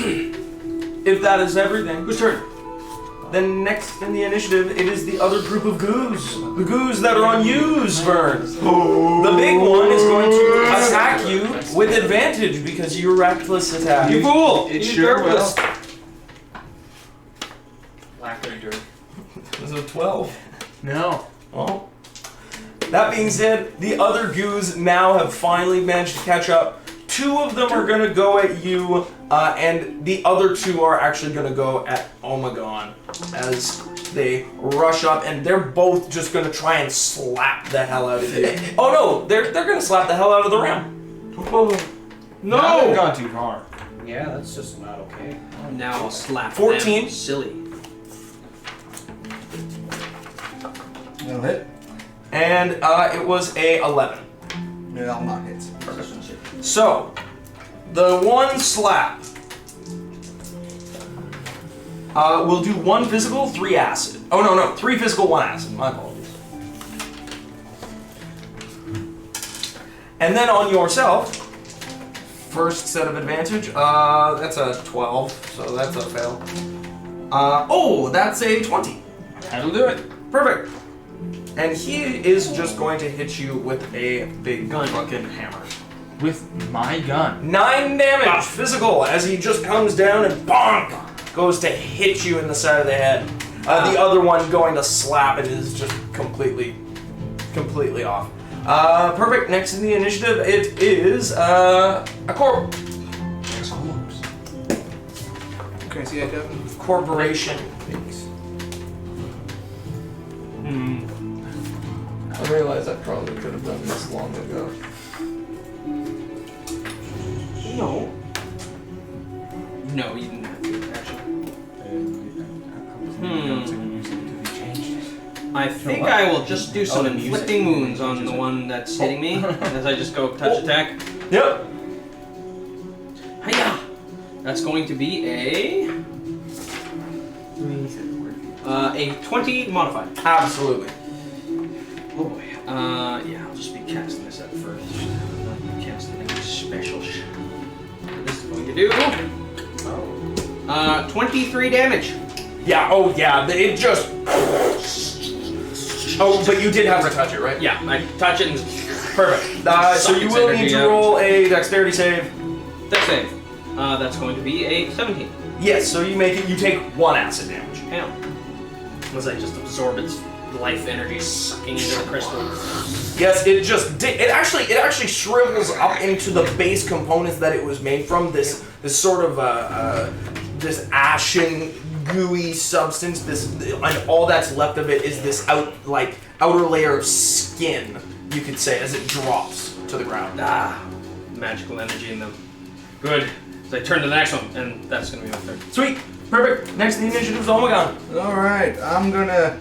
if that is everything, Whose turn? then next in the initiative, it is the other group of goos. The goos that are on Ooze, Vern. The big one is going to attack you with advantage because you reckless attack. You fool! It You sure reckless. Blackberry dirt. Is it 12? No. Well, that being said, the other goos now have finally managed to catch up. 2 of them are gonna go at you, and the other 2 are actually gonna go at Omegon as they rush up, and they're both just gonna try and slap the hell out of you. Oh no, they're gonna slap the hell out of the ram. Now they've gone too far. Yeah, that's just not okay. Now I'll slap 14. them. Silly. That'll hit. And it was a 11. No, that'll not hit. So, the one slap will do 1 physical, 3 acid. Oh no, 3 physical, 1 acid. My apologies. And then on yourself, first set of advantage. That's a 12, so that's a fail. Oh, that's a 20. That'll do it. Perfect. And he is just going to hit you with a big fucking hammer. With my gun. 9 damage physical as he just comes down and bonk goes to hit you in the side of the head. The other one going to slap and is just completely off. Perfect. Next in the initiative, it is a Okay, see that, Devin? corporation. I realize I probably could have done this long ago. No. No, you didn't have to, actually. I think I will just do some the music. inflicting wounds on the one that's hitting me as I just go touch attack. Yep. Hiya! That's going to be a 20 modified. Absolutely. Oh boy. Yeah, I'll just be casting this at first. I'm not gonna cast anything special. This is going to do 23 damage. Yeah. Oh yeah. It just. Oh, but you did have to touch it, right? Yeah, I touch it and Perfect. So you Suck will its need to energy out. roll a dexterity save. dex save. That's going to be a 17. Yes. So you make it. You take 1 acid damage. Damn. Was I just absorb its life energy sucking into the crystal? Yes, it just it actually shrivels up into the base components that it was made from. This sort of this ashen, gooey substance. And all that's left of it is this outer layer of skin, you could say, as it drops to the ground. Magical energy in them. Good. So I turn to the next one, and that's gonna be my turn. Sweet, perfect. Next in the initiative is Omegon. Alright, I'm gonna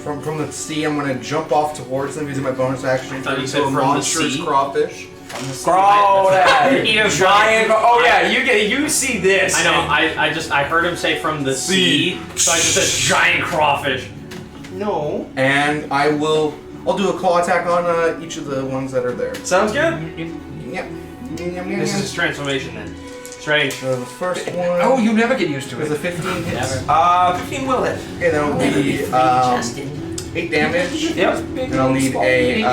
from the sea, I'm gonna jump off towards them using my bonus action. thought you into said a from the monstrous sea. crawfish. Bro, that He was giant. Oh yeah, you see this. I know. I heard him say from the sea, so I just said giant crawfish. No. And I'll do a claw attack on each of the ones that are there. Sounds good. Yep. This is his transformation then. Strange. So the first one Oh, you never get used to is a it. 15 hits. 15 will hit. Okay, that'll be 8 damage. Yep. And I'll need a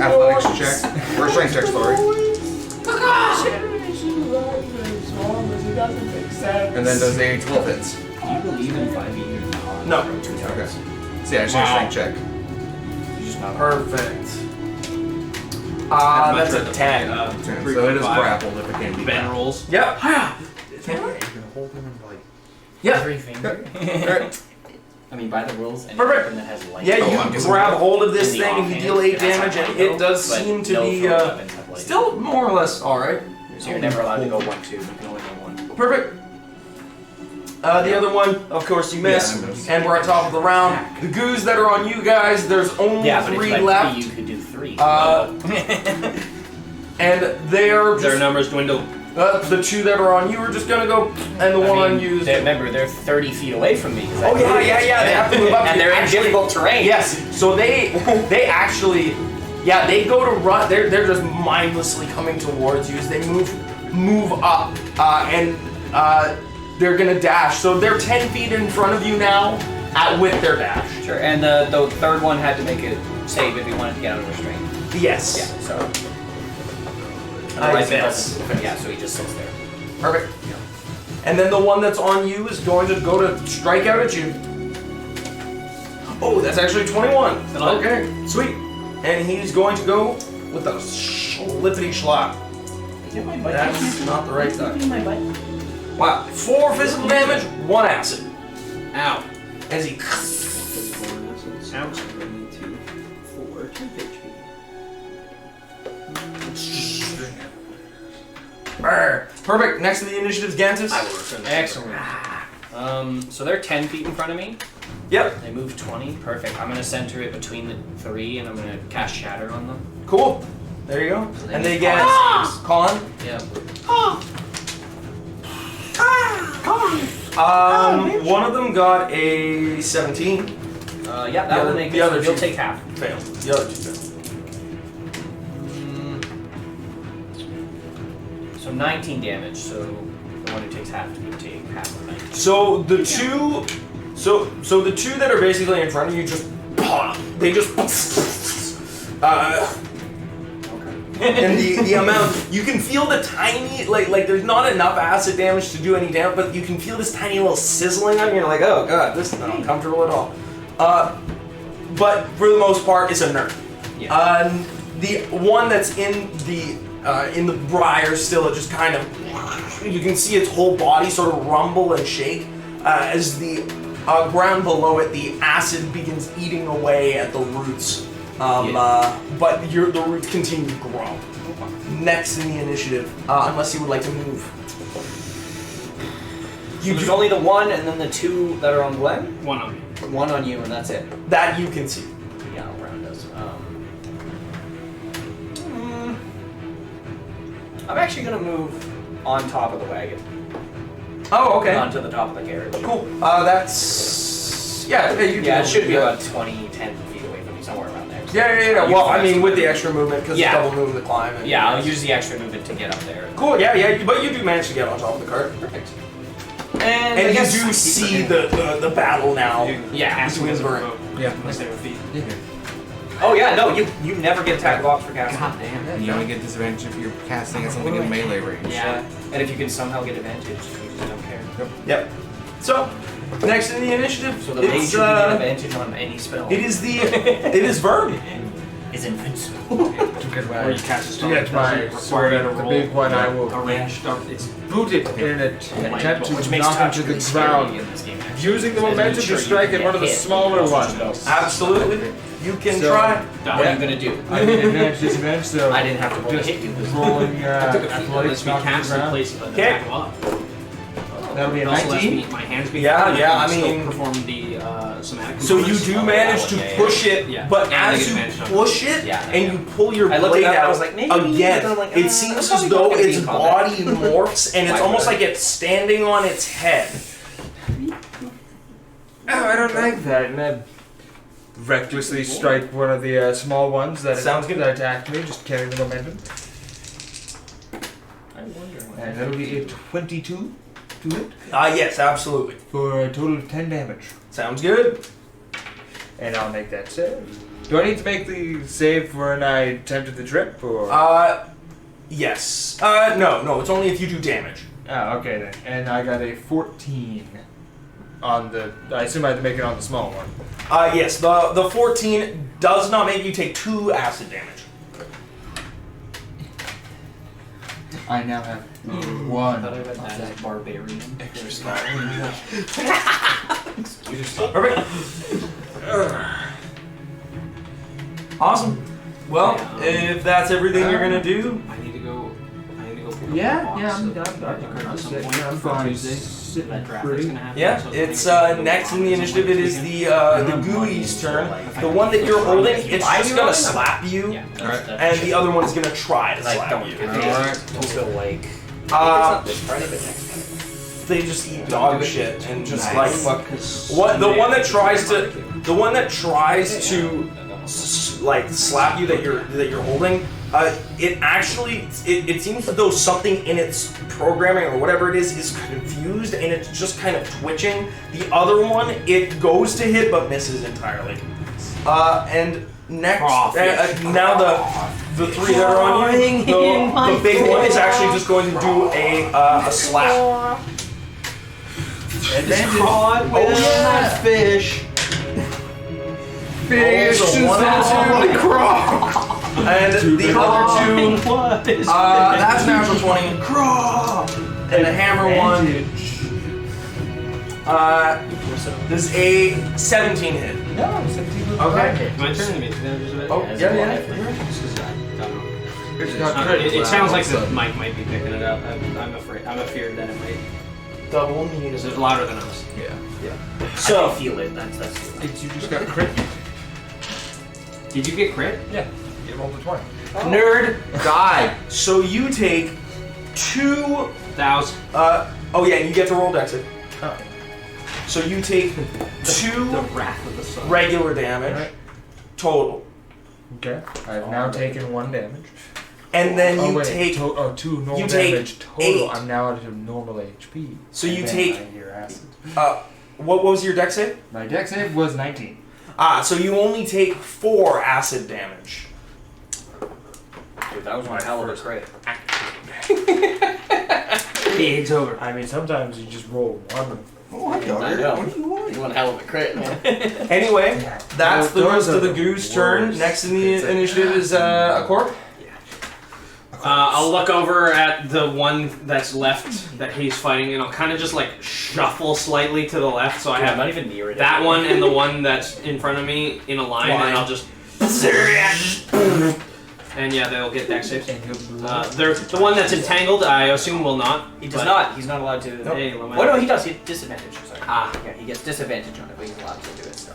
athletics check. Or strength check, sorry. And then does a 12 hits. Do you believe in 5e? No. Okay. So yeah, I just need a strength check. You just not Perfect. That's a 10. So it is grappled if it can be. Ben rolls. Yep. You can hold him in like Yep. every finger. Alright. I mean, by the rules, anything Perfect. that has light. Yeah, Oh, you I'm guessing grab hold of this in the thing and you offhand, deal 8 it has damage, light and it though, does but seem to no be throw weapons have light. still more or less alright. So you're never allowed to go 1-2. You can only go 1. Perfect. The other one, of course, you miss, Yeah, I missed. and we're at top of the round. The goos that are on you guys, there's only Yeah, but 3 if left, you could do 3. and they're Their just, numbers dwindle. the 2 that are on you are just gonna go, and the one on you is. Remember, they're 30 feet away from me. 'cause I Oh yeah, moved. yeah, yeah. They have to move up. And they're in difficult terrain. Yes. So they actually, yeah, they go to run. They're just mindlessly coming towards you as they move up, and they're gonna dash. So they're 10 feet in front of you now, with their dash. Sure. And the third one had to make a save if he wanted to get out of restraint. Yes. Yeah. So. Otherwise, he yes. doesn't- Yeah. So he just sits there. Perfect. And then the one that's on you is going to go to strike out at you. Oh, that's actually 21. Okay, sweet. And he's going to go with a flippity schlop. That's not the right die. Wow. 4 physical damage, 1 acid. Ow. As he. Ouch. 4 temp HP. Perfect. Next to the initiative's Gantus. Excellent. So they're 10 feet in front of me. Yep. They move 20. Perfect. I'm gonna center it between the 3, and I'm gonna cast Shatter on them. Cool. There you go. So And they need get five con. Yeah. One of them got a 17. Yeah. That will make the it. other So you'll two. take half. Failed. The other 2 failed. So 19 damage. So the one who takes half to take half of 19. So the two, so the 2 that are basically in front of you just, they just, and the amount, you can feel the tiny, like there's not enough acid damage to do any damage, but you can feel this tiny little sizzling on you. You're like, oh god, this is not uncomfortable at all. But for the most part, it's a nerf. Yeah. The one that's in the briar still, it just kind of, you can see its whole body sort of rumble and shake as the ground below it, the acid begins eating away at the roots. But the roots continue to grow. Next in the initiative, unless you would like to move. So there's only the 1 and then the 2 that are on Glenn? 1 on me. 1 on you, and that's it. That you can see. Yeah, I'll round us. I'm actually gonna move on top of the wagon. Oh, okay. Onto the top of the carriage. Cool. That's you Yeah, it should be that. about 20, 10 feet away from me, somewhere around there. Yeah. Well, I mean, with the extra movement, because Yeah. it's double movement to climb. And Yeah, I'll use the extra movement to get up there. Cool. Yeah. But you do manage to get on top of the cart. Perfect. And you do see the battle now. Yeah. Between Vern. Yeah. Unless they were feet. Oh yeah, no, you never get attack box for casting. God damn. You only get disadvantage if you're casting at something in melee range. Yeah, and if you can somehow get advantage, you just don't care. Yep. So, next in the initiative, So the mage it's, should get advantage on any spell. it is Vern. Is invincible. To get Or you cast a spell. to get my sword out of the big one, I will A ranged stuff. It's boot it in an attempt to Which makes knock touch into the pretty scary ground, in this game. actually. using the As a momentum creature, to strike you at one of the get hit, smaller you also ones. Absolutely. You can So- try. What are you gonna do? I need advantage, disadvantage, so I didn't have to roll to just hit you. rolling I took a feat athletics, unless we knocking cast the in ground. place of an Okay. attack of up. That'll be a It also lets 19. me, my hands be Yeah, free, yeah, and I still mean- perform the somatic So you components. do manage to yeah, push it, yeah. but And as they get you advantage on it. push it Yeah, and yeah. you pull your I looked blade it up, I out was like, maybe, again, but I'm like, it seems I'm as probably though not gonna be its in combat. body morphs and it's Why almost would I? like it's standing on its head. Oh, I don't like that. And then recklessly strike one of the small ones that Sounds good. that attacked me, just carrying the momentum. I wonder why. And that'll be a 22 to hit Yes, absolutely. for a total of 10 damage. Sounds good. And I'll make that save. Do I need to make the save when I attempted the trip, or? Yes. No, it's only if you do damage. Oh, okay then. And I got a 14 on the. I assume I have to make it on the small one. Yes, the 14 does not make you take 2 acid damage. I now have I one. thought I read that as barbarian. Extra spell. Perfect. Awesome. Well, Yeah, if that's everything you're gonna do, I need to go pick up Yeah, the box yeah, I'm of done. credit card at some point I'm on fine. Tuesday. Sitting That draft pretty. is gonna happen. yeah, so it's I need to next in the box initiative. It is sometime the GUI's turn. The one that you're holding, it's just gonna slap you, Yeah. and the other one's gonna try to Like, slap don't you. give Alright. until like. Uh, not this Friday, but next Friday. They just eat dog shit and just Nice. like fuck. What the one that tries to like slap you that you're holding, it seems as though something in its programming or whatever it is confused and it's just kind of twitching. The other one, it goes to hit but misses entirely. And next, now the three that are on you, the big one is actually just going to do a slap. Advantage. Fish. Fish So one and two. And the other two, that's natural 20. And the hammer one, this is a 17 hit. No, 17 was Okay. My turn. Oh, yeah. It sounds like the mic might be picking it up. I'm afraid that it might. Double Because needs. it's louder than us. Yeah. So I feel it. That's You just got crit. Did you get crit? Yeah. You rolled a 20. Nerd. Die. So you take 2,000. Oh yeah, and you get to roll dex. Oh. So you take 2 The wrath of the sun. regular damage Alright. total, Okay. I've now taken 1 damage. and then you wait, take. 2 normal you take damage total. 8. I'm now at normal HP. So And you then take- I hear acid. What was your dex save? My dex save was 19. So you only take 4 acid damage. Dude, that was one hell of a crit. It's over. I mean, sometimes you just roll one. Oh, I got I it. know. What do you want? One hell of a crit, man. Anyway, that's the Those rest are of the the goose turn. worst. Next in the initiative is a corp. I'll look over at the one that's left that he's fighting, and I'll kind of just like shuffle slightly to the left, so I I'm have not even near it. that one and the one that's in front of me in a line, and I'll just. And yeah, they'll get dex saves. They're the one that's entangled. I assume will not. He does but- not. He's not allowed to. Hey, Oh no, he does. He has disadvantage. Sorry. Ah. Yeah, he gets disadvantage on it, but he's allowed to do it still.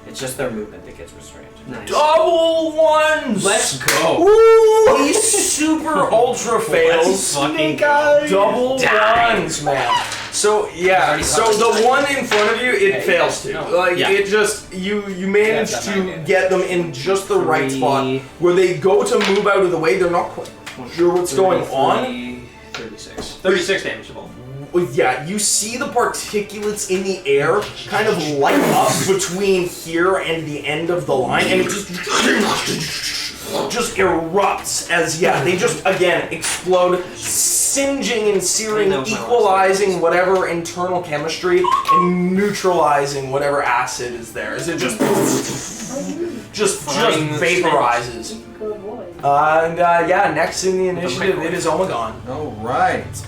It's just their movement that gets restrained. Nice. Double ones. Let's go. Ooh, he super ultra fails. Let's fucking go. Double ones, man. So yeah, so the one in front of you, it Yeah, fails to. no. Like Yeah. it just you manage Yeah, to get them in just the right 3, spot where they go to move out of the way. They're not quite sure what's going on. 36. 36 damage to both. Well, yeah, you see the particulates in the air kind of light up between here and the end of the line, and it just erupts as, they just, again, explode, singeing and searing, equalizing whatever internal chemistry, and neutralizing whatever acid is there. As it just vaporizes. Next in the initiative, it is Omegon. Alright.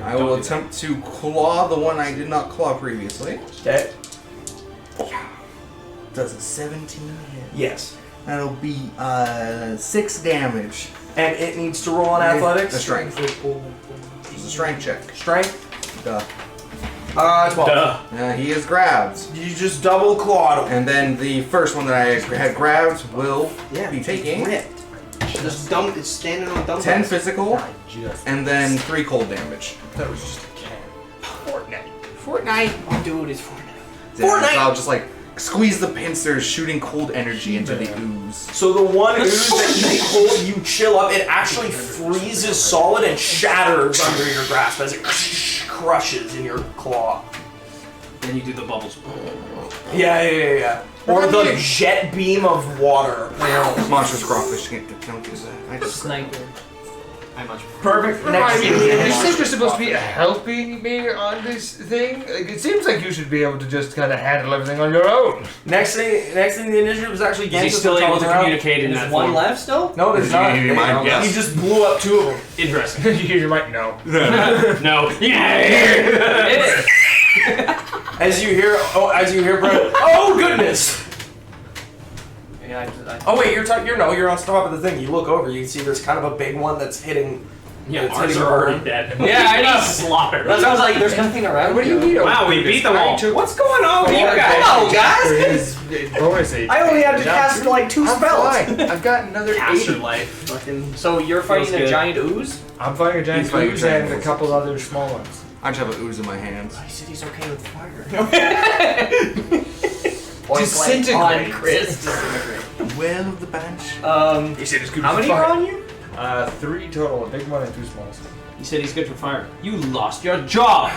I will attempt to claw the one I did not claw previously. Okay. Does a 17 hit? Yes. That'll be 6 damage. And it needs to roll on athletics. A strength. It's a strength check. Strength. Duh. 12. He is grabbed. You just double clawed him. And then the first one that I had grabbed will be taking Just dumb. It's standing on dumb. 10 physical Just and then 3 cold damage. that was just a can. Fortnite. Oh, dude, it's Fortnite. Fortnite! So I'll just like squeeze the pincers, shooting cold energy into the ooze. So the one ooze that you hold, you chill up, it actually freezes solid and shatters under your grasp as it crushes in your claw. Then you do the bubbles. Yeah. Or the jet beam of water. Monstrous crawfish don't do that. I just Sniper. I much. Perfect. I Next mean, in the you initiative. think you're supposed to be helping me on this thing? Like, it seems like you should be able to just kind of handle everything on your own. Next in the initiative is actually Is he Gentis still able to coming around. communicate in There's that one form? left still? No, there's not. You might guess. He just blew up 2 of them. Interesting. You might know. No. Yeah. As you hear Brett. Oh goodness! Yeah, Oh wait, you're on top of the thing. You look over, you see there's kind of a big one that's hitting. Yeah, It's ours hitting are her. already dead. Yeah, I know. Slaughtered. That's why I was like, there's nothing around. What do you need? Wow, we beat them all. What's going on with you guys? Hello, guys! Bonus age. I only had to cast like 2 spells. I've got another Caster 80. life. Fucking. So you're fighting Feels a good. giant ooze? I'm fighting a giant He's fighting a ooze giant and a ooze. couple other small ones. I just have an ooze in my hands. He said he's okay with fire. Point blank Disintegrate. on Chris. Well, the bench. He said it's good How for many fire. are on you? 3 total, a big one and 2 smalls. You said he's good for fire. You lost your job.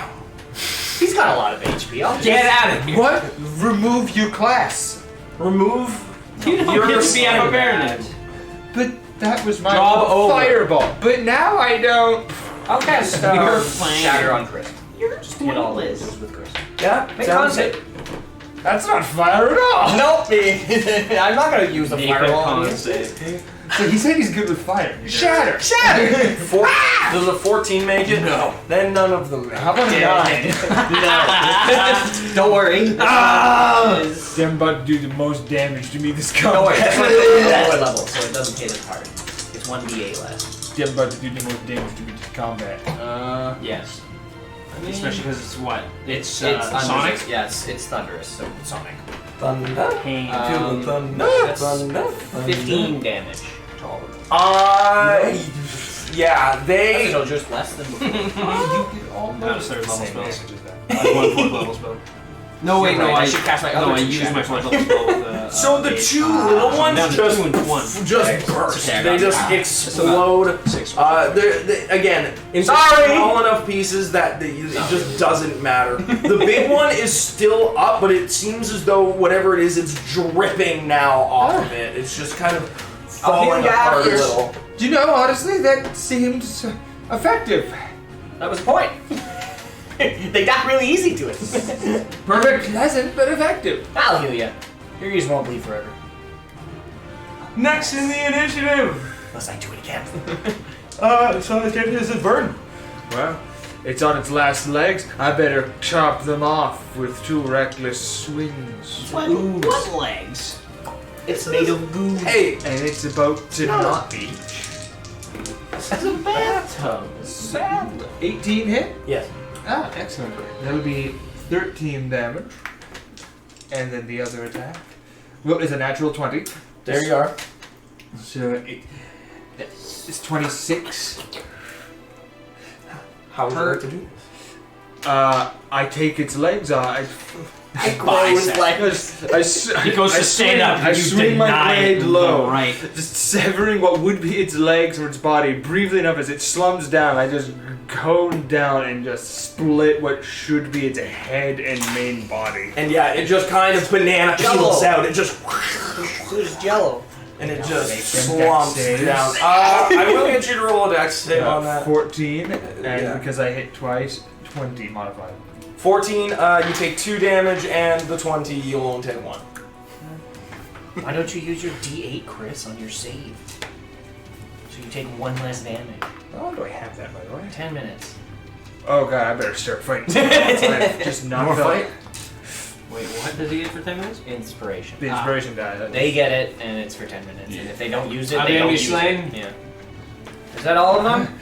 He's got a lot of HP. I'll Get out of here. What? Remove your class. Remove. You don't your get to be out of assignment. Baronet. But that was my Job over. fireball. But now I don't. I'll cast You're playing. Shatter on Chris. You're just Get all this with Chris. Yeah. Make sounds contact. That's not fire at all. Nope. I'm not gonna use the Make a fireball. con save. So he said he's good with fire. Shatter. Shatter. Does a 14 make it? No. Then none of them make it. How about a 9? No. Don't worry. I'm about to do the most damage to me this No worry. combat. That's lower level, so it doesn't hit as hard. It's 1d8 less. I'm about to do the most damage to me this combat. Yes. Especially because it's what? It's Sonic. Sonic. Yes, it's thunderous, so it's Sonic. Thunder. Pain. Feel the thunder. That's Thunder. 15 damage to all of them. Yeah, they. So just less than before. Not a third level Same spells. there. One fourth level spell. No, wait, You're no, right, I should cast my no, other I two used shatters. my fourth level spell with So the eight. two little ones Down to just 2 and 1. just burst. Okay, I They got just that. explode. 6. Again, in Sorry! small enough pieces that it just doesn't matter. The big one is still up, but it seems as though whatever it is, it's dripping now off of it. It's just kind of falling apart a little. Do you know, honestly, that seems effective. That was the point. They got really easy to it. Perfect, pleasant, but effective. I'll heal you. Your ears won't bleed forever. Next in the initiative. Unless I do it again. So I get this is burn. Well, it's on its last legs. I better chop them off with 2 reckless swings. What legs? It's made of goo. Hey, And it's about to not be. It's a bathtub. 18 hit? Yes. Ah, excellent. That'll be 13 damage. And then the other attack. Well, it's a natural 20. there you are. So it's 26. How would you like to do this? I take its legs off. He goes to stand up. I and you swing my deny blade it. low, Right. just severing what would be its legs or its body briefly enough as it slumps down. I just go down and just split what should be its head and main body. And yeah, it just kind of banana peels out. It just There's Jello. and it just Make them slumps dex saves. down. I will get you to roll a dex save on that. 14, and Yeah. because I hit twice, 20 modified. 14, you take 2 damage, and the 20, you'll only take 1. Why don't you use your D8, Chris, on your save? So you take 1 less damage. Oh, do I have that, by the way? 10 minutes. Oh god, I better start fighting. Just not More fight. Wait, what does he get for 10 minutes? Inspiration. The inspiration die. They get it, and it's for 10 minutes. And if they don't use it, Are they they don't gonna be use slain? it. Yeah. Is that all of them?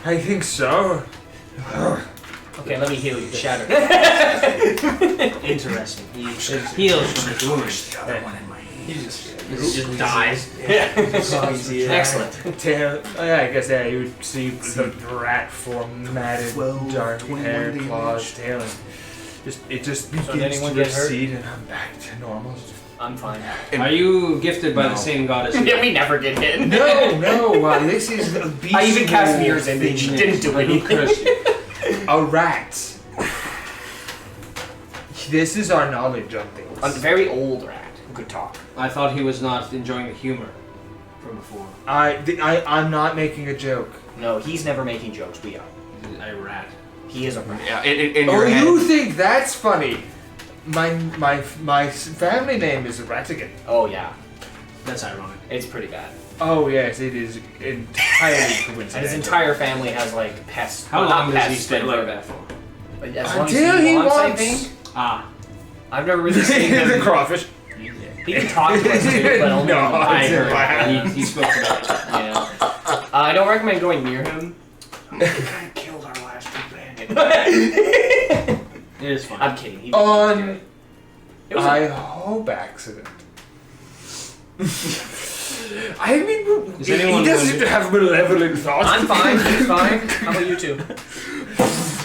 I think so. Okay, let me heal you. Shatter. Interesting. He heals from his wounds. He just He just dies. Excellent. Tail. Yeah, I guess you would see the rat form, matted, 12, dark 21 hair, damage. claws, tail, and it just did begins anyone to get hurt? recede, and I'm back to normal. I'm fine. Are you gifted by No. the same goddess? Yeah, we never get hit. No, this is a beast. I even cast mirrors and they didn't do Like, who anything. cursed you? A rat. This is our knowledge on things. A very old rat who could talk. I thought he was not enjoying the humor from before. I'm not making a joke. No, he's never making jokes. We are. A rat. He is a rat. Yeah, in Oh, your head. you think that's funny? My family name is Ratigan. Oh yeah, That's ironic. it's pretty bad. Oh yes, it is entirely coincidental. And his entire family has like pests. How well, long not does he pests, stay but like for- that for? As long Until as he I wants. think. Ah. I've never really seen the him. crawfish. He can talk to us too, but only No. when I It's heard. bad. He spoke about it. Yeah. I don't recommend going near him. killed our last companion. It is fun. I'm kidding. He On It was I hope accident. I mean, Is he anyone doesn't wounded? have malevolent thoughts. I'm fine. He's fine. How about you two?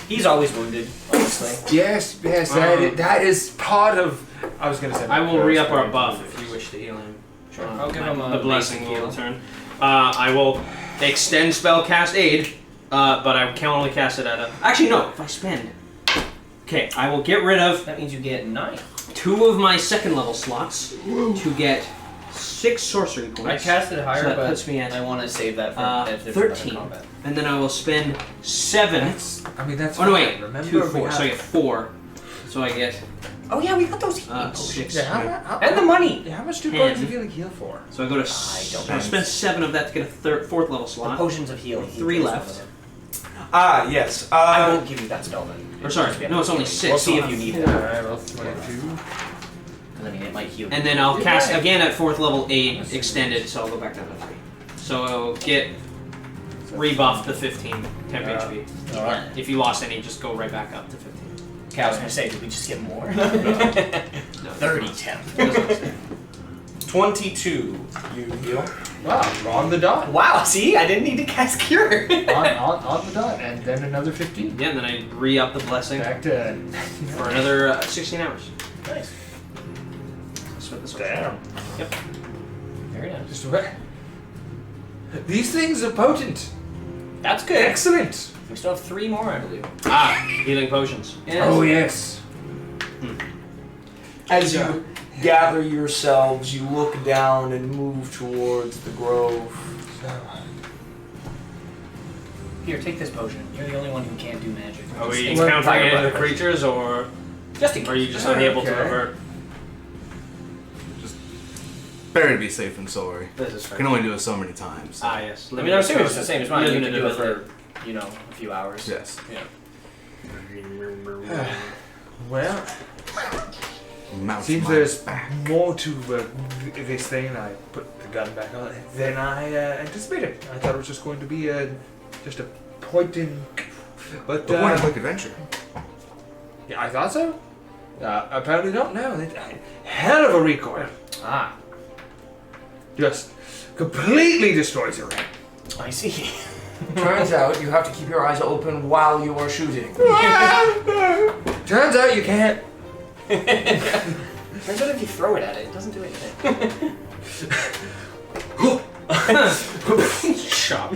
He's always wounded, honestly. Yes, that is part of. I was gonna say. I will re-up our buff if you wish to heal him. Sure. I'll give him the a blessing basic will heal. turn. I will extend spell cast aid, but I can only cast it at a. Actually, no. If I spend. Okay, I will get rid of That means you get 9. 2 of my second level slots to get 6 sorcery points. I cast it higher, So that but puts me at I want to save that for if there's 13. another combat. And then I will spend 7. I mean that's. Oh no, wait. Remember 2, we 4. So I have- get 4. So I get Oh yeah, we got those heals. 6. Yeah, And the money. how much do 10. points of healing heal for? So I go to. I spend 7 of that to get a 4th level The slot. potions of healing. 3 left. Yes. I won't give you that spell then. Or sorry, no, it's only 6. We'll see so if you need it. Alright, well, 22. I mean, it might heal. And then I'll cast again at 4th level 8 extended, so I'll go back down to 3. So I'll get rebuff the 15 temp HP. Alright. If you lost any, just go right back up to 15. Okay, I was gonna say, did we just get more? No. 30 temp. 22. You heal. Wow, on the dot. Wow, see? I didn't need to cast Cure. on the dot, and then another 15. Yeah, and then I re-up the blessing Back to. for another 16 hours. Nice. That's what this Damn. Yep. Very nice. Just what? These things are potent. That's good. Excellent. We still have 3 more, I believe. Healing potions. Yes. Oh yes. As you gather yourselves, you look down and move towards the grove. Here, take this potion. You're the only one who can't do magic. Are we Just encountering fire any other breath. creatures, or Just in are you case. just unable to Okay. revert? Better to be safe than sorry. This is fair. Can only do it so many times. Yes. I mean, I'm assuming it's the same as mine. You Limited can do it ability. for, a few hours. Yes. Well, Mouse seems my there's back. more to this thing. I put the gun back on than I anticipated. I thought it was just going to be just a point in, but The point of quick adventure. yeah, I thought so. Apparently not. No, hell of a recoil. Ah, Just completely destroys your rank. I see. Turns out you have to keep your eyes open while you are shooting. Turns out you can't. Turns out if you throw it at it, it doesn't do anything. Shop.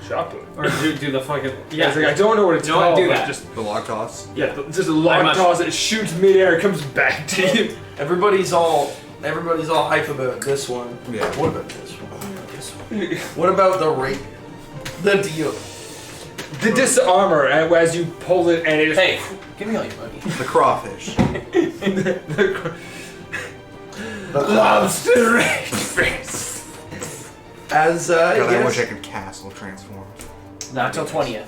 Shop it. Or do the fucking Yeah, it's like, I don't know what it's Don't called. do but that. Just The log toss. just a log must- toss that shoots midair, comes back to you. Everybody's all hype about this one. Yeah. What about this one? What about the rate? The deal. The disarmor as you pull it and it just Hey, give me all your money. The crawfish. The lobster face. As God, I yes. wish I could castle transform. Not till 20th.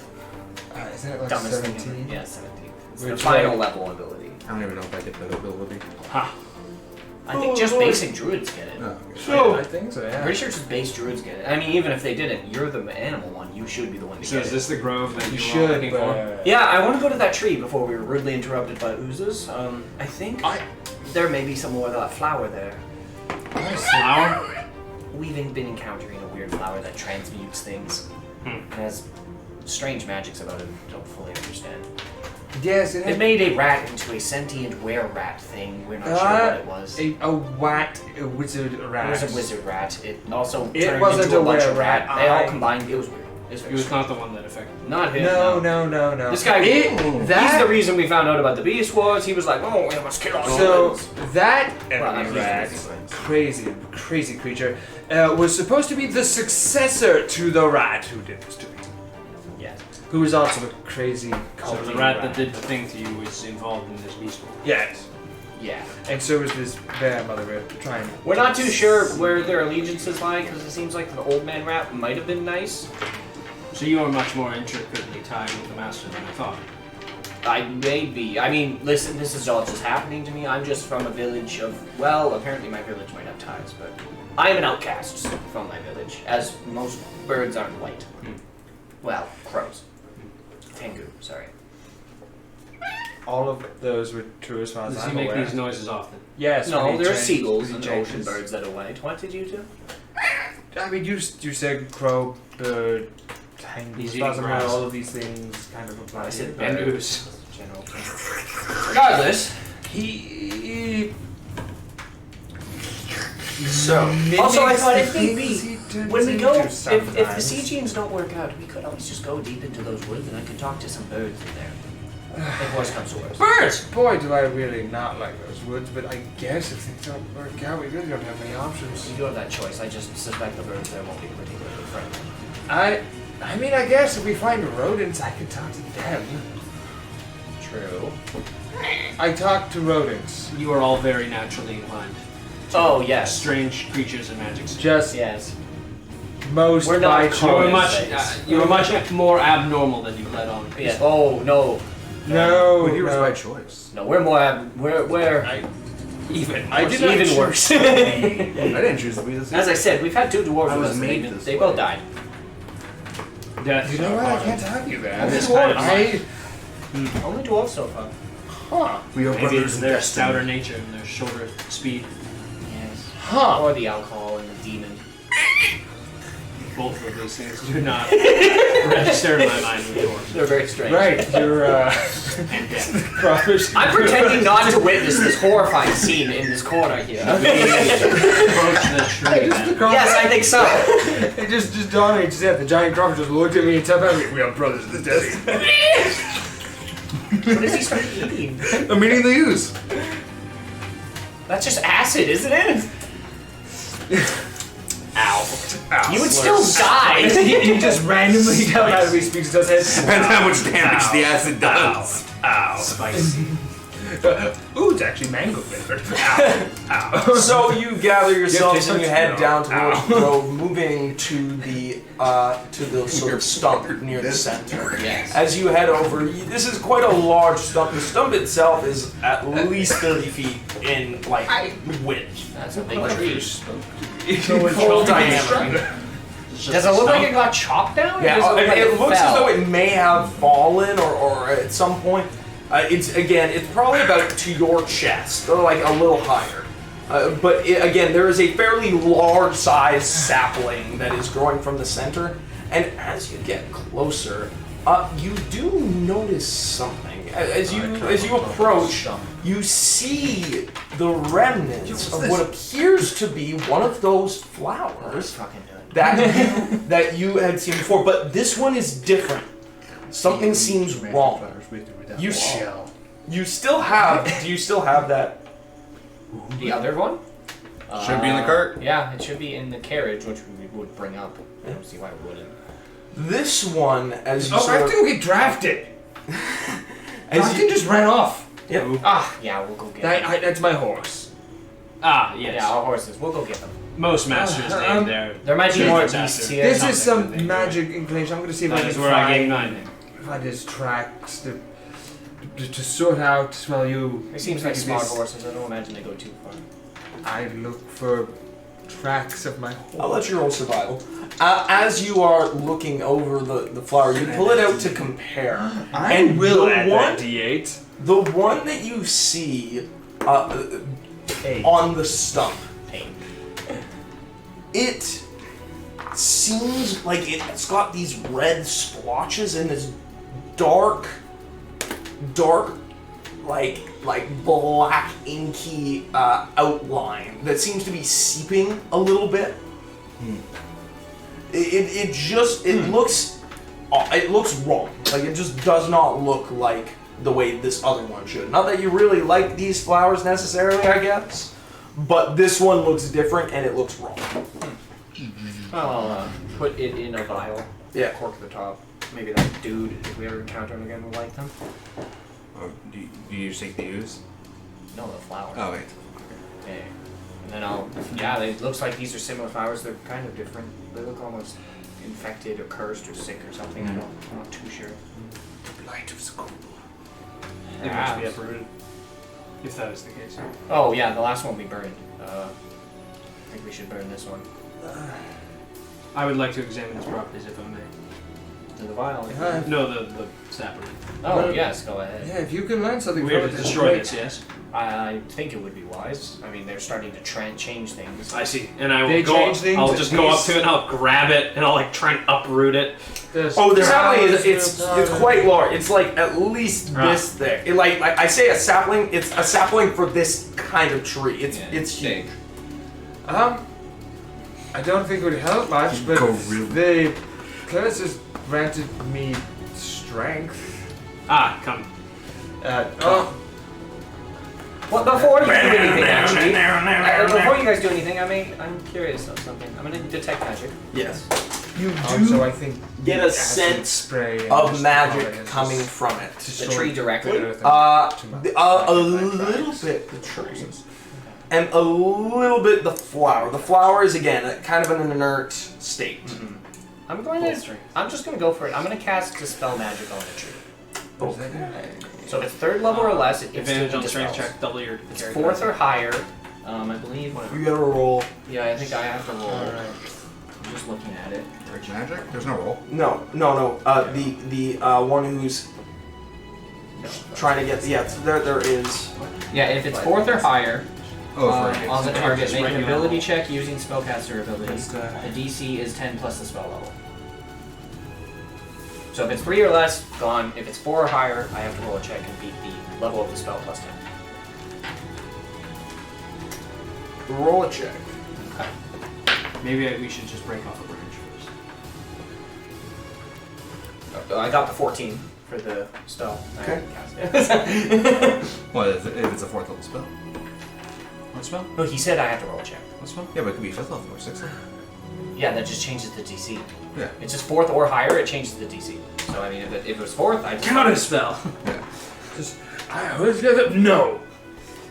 Isn't it like Dumbest thing 17? ever. Yeah, 17th. It's the Which final way? level ability. I don't even know if I get that ability. I think just basic druids get it. Oh, okay. So I think so. I'm Yeah. pretty sure just base druids get it. I mean, even if they didn't, you're the animal one. You should be the one to So get is it. this the grove that You you should. were looking for? Yeah, I want to go to that tree before we were rudely interrupted by oozes. I think there may be some more of that flower there. Flower? We've been encountering a weird flower that transmutes things. It has strange magics about it. Don't fully understand. Yes, It made a rat into a sentient were-rat thing. We're not sure what it was. a wizard rat. It was a wizard rat. It also It turned wasn't into a a bunch of were-rat. rat. They all I- combined. It was weird. It was It very was strange. not the one that affected. Not him. No. This guy. He's He's the reason we found out about the Beast Wars. He was like, "Oh, we must kill all So humans." that Well, I mean, rat, he's the reason. crazy creature, was supposed to be the successor to the rat who did this to me. Yeah. Who was also a crazy So cult the rat that did the thing to you was involved in this beast war. Yes. Yeah. And so was this bear mother rat trying. We're not too sure where their allegiances lie because it seems like the old man rat might have been nice. So you are much more intricately tied with the master than I thought. I may be. I mean, listen, this is all just happening to me. I'm just from a village of, well, apparently my village might have ties, but I am an outcast from my village, as most birds aren't white. Well, crows. Tengu, sorry. All of those were true as far as Does I'm he make aware. these noises often? Yes. No, when he there are changes- seagulls when and he ocean changes. birds that are white. What did you do? I mean, you said crow, bird, tangle, He's as far as eating I'm aware, grass. all of these things kind of apply. I said here, And but- ooze. General term. Regardless, He. So, Also, I thought if mimics need the be, things he turns when we go, into if the sometimes. siegings don't work out, we could always just go deep into those woods and I could talk to some birds in there. If worse comes to worse. Birds! Boy, do I really not like those woods, but I guess if things don't work out, we really don't have many options. You do have that choice. I just suspect the birds there won't be particularly friendly. I mean, I guess if we find rodents, I could talk to them. True. I talk to rodents. You are all very naturally inclined. Oh, yes. Strange creatures and magics. Just Yes. most We're by not choice. You were much more abnormal than you let on. Yes. Oh, no. No, But he was no. by choice. No, we're more, we're Even. I did not even choose worse. I didn't choose to be this. As I said, we've had 2 dwarves I with was us. made and this they way. both died. Death. You know what? I can't tell you that. This kind of Only dwarves so far. Huh. We are Maybe brothers it's in their destiny. stouter nature and their shorter speed. Yes. Huh. Or the alcohol and the demon. Both of those things do not register in my mind with yours. They're very strange. Right, you're And death. crossers. I'm pretending not to witness this horrifying scene in this corner here. Approach the tree. then. Yes, I think so. It just dawned on me. Just the giant crawfish just looked at me and tapped at me. We are brothers in the desert. What does he start eating? I'm eating the ooze. That's just acid, isn't it? Ow. You would still die. he just randomly automatically speaks to us. And how much damage the acid does. Ow. Spicy. Ooh, it's actually mango flavored. Ow. Ow. So you gather yourselves and you head No. down towards the grove, moving to the sort of stump near the center. Yes. As you head over, this is quite a large stump. The stump itself is at least 30 feet in width. That's a big tree. Full diameter. Does it look like it got chopped down? or Yeah, does it look like it looks as fell? though it may have fallen or at some point. It's probably about to your chest, or like a little higher. But again, there is a fairly large sized sapling that is growing from the center, and as you get closer, you do notice something. As you approach, you see the remnants of what appears to be one of those flowers Fucking good. that you had seen before, but this one is different. Something seems wrong. You still have. Do you still have that? The other one? Should be in the cart. Yeah, it should be in the carriage, which we would bring up. I don't see why we wouldn't. This one, as you Oh, I sort have of, to go get drafted. as Drafted you, just ran off. Yeah, we'll go get them. That's my horse. Ah, yes. Yeah, our horses. We'll go get them. Most masters name their. There might be Yeah, more it's beasts after. here. This is something that some they magic inclination. I'm gonna see if I That can is where I gained find, mine. find his tracks to sort out. Well, you. It seems like think smart this- horses. I don't imagine they go too far. I look for tracks of my horse. I'll let you roll survival. As you are looking over the flower, you pull it out to compare. I And will the add one- that D8. The one that you see on the stump, Pain. it seems like it's got these red splotches and this dark, like black inky outline that seems to be seeping a little bit. It looks wrong. Like it just does not look like the way this other one should. Not that you really like these flowers necessarily, I guess, but this one looks different and it looks wrong. I'll put it in a vial. Yeah. Cork at the top. Maybe that dude, if we ever encounter him again, will like them. Oh, do you just take the ooze? No, the flower. Oh, wait. Okay. And then it looks like these are similar flowers. They're kind of different. They look almost infected or cursed or sick or something. I'm not too sure. The blight of school. They must be uprooted. If that is the case. Oh yeah, the last one we burned. I think we should burn this one. I would like to examine its properties if I may. To the vial. No, the sapling. Oh yes, go ahead. Yeah, if you can learn something We from have it, to that's destroy great. this, yes? I think it would be wise. I mean, they're starting to change things. I see. And I will They go. change things, I'll just go up these- to it and I'll grab it and I'll like try and uproot it. Oh, the sapling it's quite large. It's like at least this thick. It, like I say, a sapling. It's a sapling for this kind of tree. It's huge. I don't think it would help much, but the curse has granted me strength. Come. Well, before you do anything, actually, before you guys do anything, I'm curious of something. I'm gonna detect magic. Yes. You So I think get a acid sense spray and of just magic apply it coming just from it. The tree directly. to A my little bit the tree, and a little bit the flower. The flower is again kind of in an inert state. I'm just gonna go for it. I'm gonna cast Dispel Magic on the tree. What does that do? So if it's 3rd level or less, it Advantage on instantly strength dispels. check. Double your. It's character 4th or dice. higher. I believe. You gotta roll. Yeah, I think I have to roll. Alright. I'm just looking at it. Rage magic? There's no roll. No. The one who's trying to get there is. Yeah, if it's 4th or higher, Oh, on the target, Just make an regular ability level. check using spellcaster ability. That's The DC is 10 plus the spell level. So if it's 3 or less, gone. If it's 4 or higher, I have to roll a check and beat the level of the spell plus 10. Roll a check. Maybe we should just break off a branch first. I got the 14 for the spell. Okay. What if it's a 4th level spell? What spell? No, he said I have to roll a check. What spell? Yeah, but it could be 5th level or 6th level. Yeah, that just changes the DC. Yeah. It's just 4th or higher, it changes the DC. So I mean, if it was 4th, I'd Counter spell. Yeah. I was gonna no.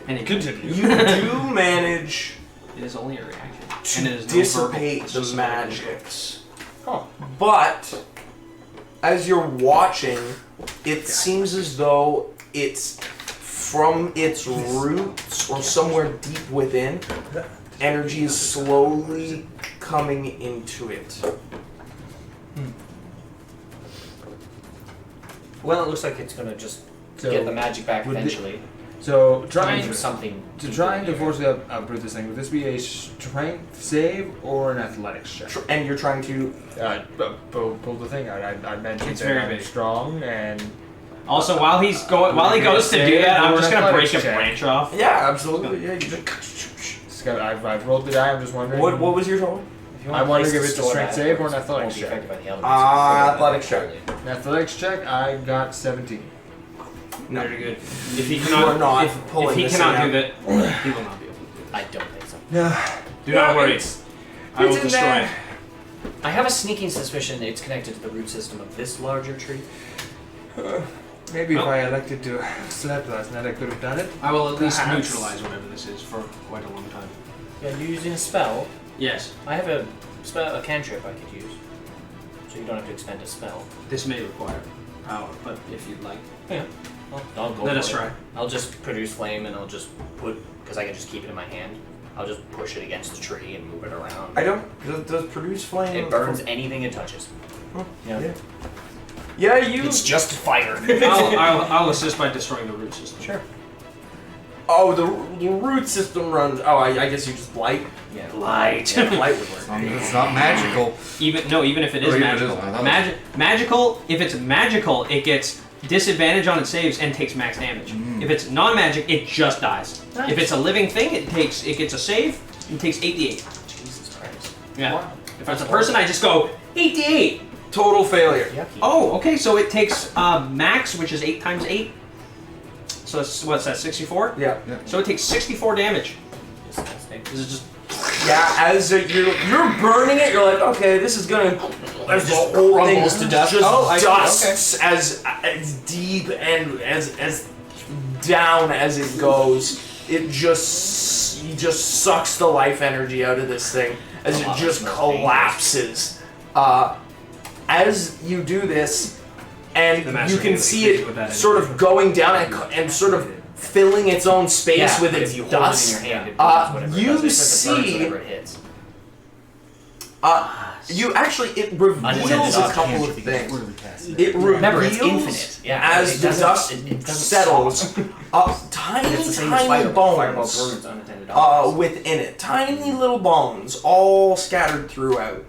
And it continue. You do manage It is only a reaction. to And it is no dissipate verbal. It's the just magics. Huh. But as you're watching, it seems as though it's from its roots or somewhere deep within, energy is slowly coming into it. Well, it looks like it's gonna just So get the magic back would eventually. So Coming trying from something. to try and unfortunately uproot this thing. Would this be a strength save or an athletics check? And you're trying to. Pull the thing out. I mentioned It's that very I'm big. strong and Also, while he goes to do that, I'm just gonna break a branch off. Yeah, absolutely. Yeah, you just. it's got- I've rolled the die. I'm just wondering. What was your total? If you I wonder place if the it's a store strength that, save or an it athletics won't be check. affected by the elements. Athletics check. An athletics check. I got 17. No. Very good. If he You cannot, are not if pulling he this cannot thing do that, he will not be able to do I don't think so. No. it. Do not worry. I will it's in destroy there. it. I have a sneaking suspicion it's connected to the root system of this larger tree. Maybe if Oh. I elected to slept last night, I could have done it. I will at least Perhaps. neutralize whatever this is for quite a long time. Yeah, you're using a spell. Yes, I have a cantrip I could use. So you don't have to expend a spell. this may require power, but if you'd like, Yeah. I'll go let for us it. try. I'll just produce flame and I'll just because I can just keep it in my hand, I'll just push it against the tree and move it around. I don't. Does produce flame? It burns anything it touches. Huh. Yeah. Yeah, you. It's just fire. I'll assist by destroying the root system. Sure. Oh, the root system runs. Oh, I guess you just light. Yeah. Light. Yeah, light would work. It's not magical. Even if it Or is even if it magical, is, I thought it magical. If it's magical, it gets disadvantage on its saves and takes max damage. If it's non-magic, it just dies. Nice. If it's a living thing, it gets a save and takes 8d8. Jesus Christ. Yeah. Wow. If it's a person, I just go 8d8. Total failure. Yucky. Oh, okay. So it takes max, which is 8 times 8. So it's, what's that? 64. Yeah. So it takes 64 damage. Disgusting. This is just Yeah, as you're burning it, you're like, okay, this is gonna. As the just whole thing crumbles to dust. Just Oh, I see, dusts as deep and as down as it goes. It just sucks the life energy out of this thing as it just collapses. As you do this, The and master you can really see agrees with that it sort of going down and sort of filling its own space Yeah, with but its if you dust. hold it in your hand, it burns whatever you it does. It says it burns see- whatever it hits. You actually, it reveals a couple of things. It Remember, it's reveals infinite. Yeah. as the dust settles, tiny, It's the same tiny as fireball bones burns unattended objects. within it. Tiny little bones, all scattered throughout.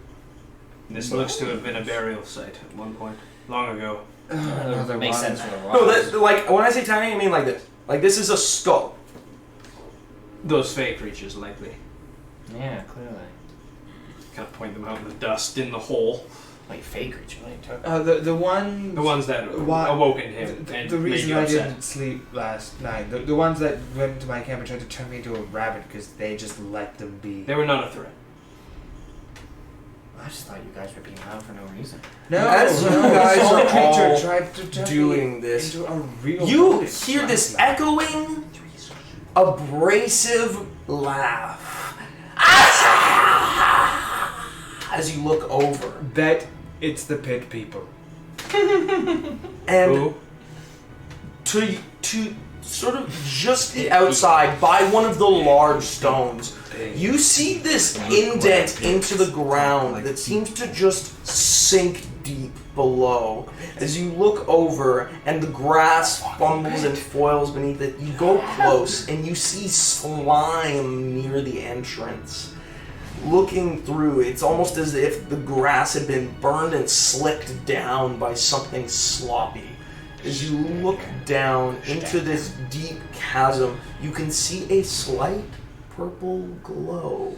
This looks to have been a burial site at one point, long ago. Another Makes one. sense for the No, rocks. like when I say tiny, I mean like this. Like this is a skull. Those fake creatures, likely. Yeah, clearly. Kind of point them out in the dust in the hole. Like fake creature. What are you talking The one. The ones that Why- awoken him and The made reason you I upset. didn't sleep last night, the ones that went to my camp and tried to turn me into a rabbit because they just let them be. They were not a threat. I just thought you guys were being loud for no reason. No, As you no, guys this are creature all tried to turn doing me this, into a real you rabbit hear this last night. echoing, abrasive laugh. As you look over. Bet it's the pit people. And Who? to sort of just outside by one of the large stones, you see this indent into the ground that seems to just sink deep below. As you look over and the grass fumbles and foils beneath it, you go close and you see slime near the entrance. Looking through, it's almost as if the grass had been burned and slicked down by something sloppy. As you look down into this deep chasm, you can see a slight purple glow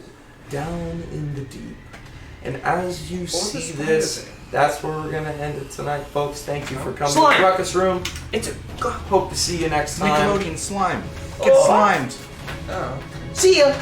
down in the deep. And as you see this, that's where we're going to end it tonight, folks. Thank you for coming to the Ruckus Room. Hope to see you next time. Nickelodeon slime. Get slimed. Oh. See ya!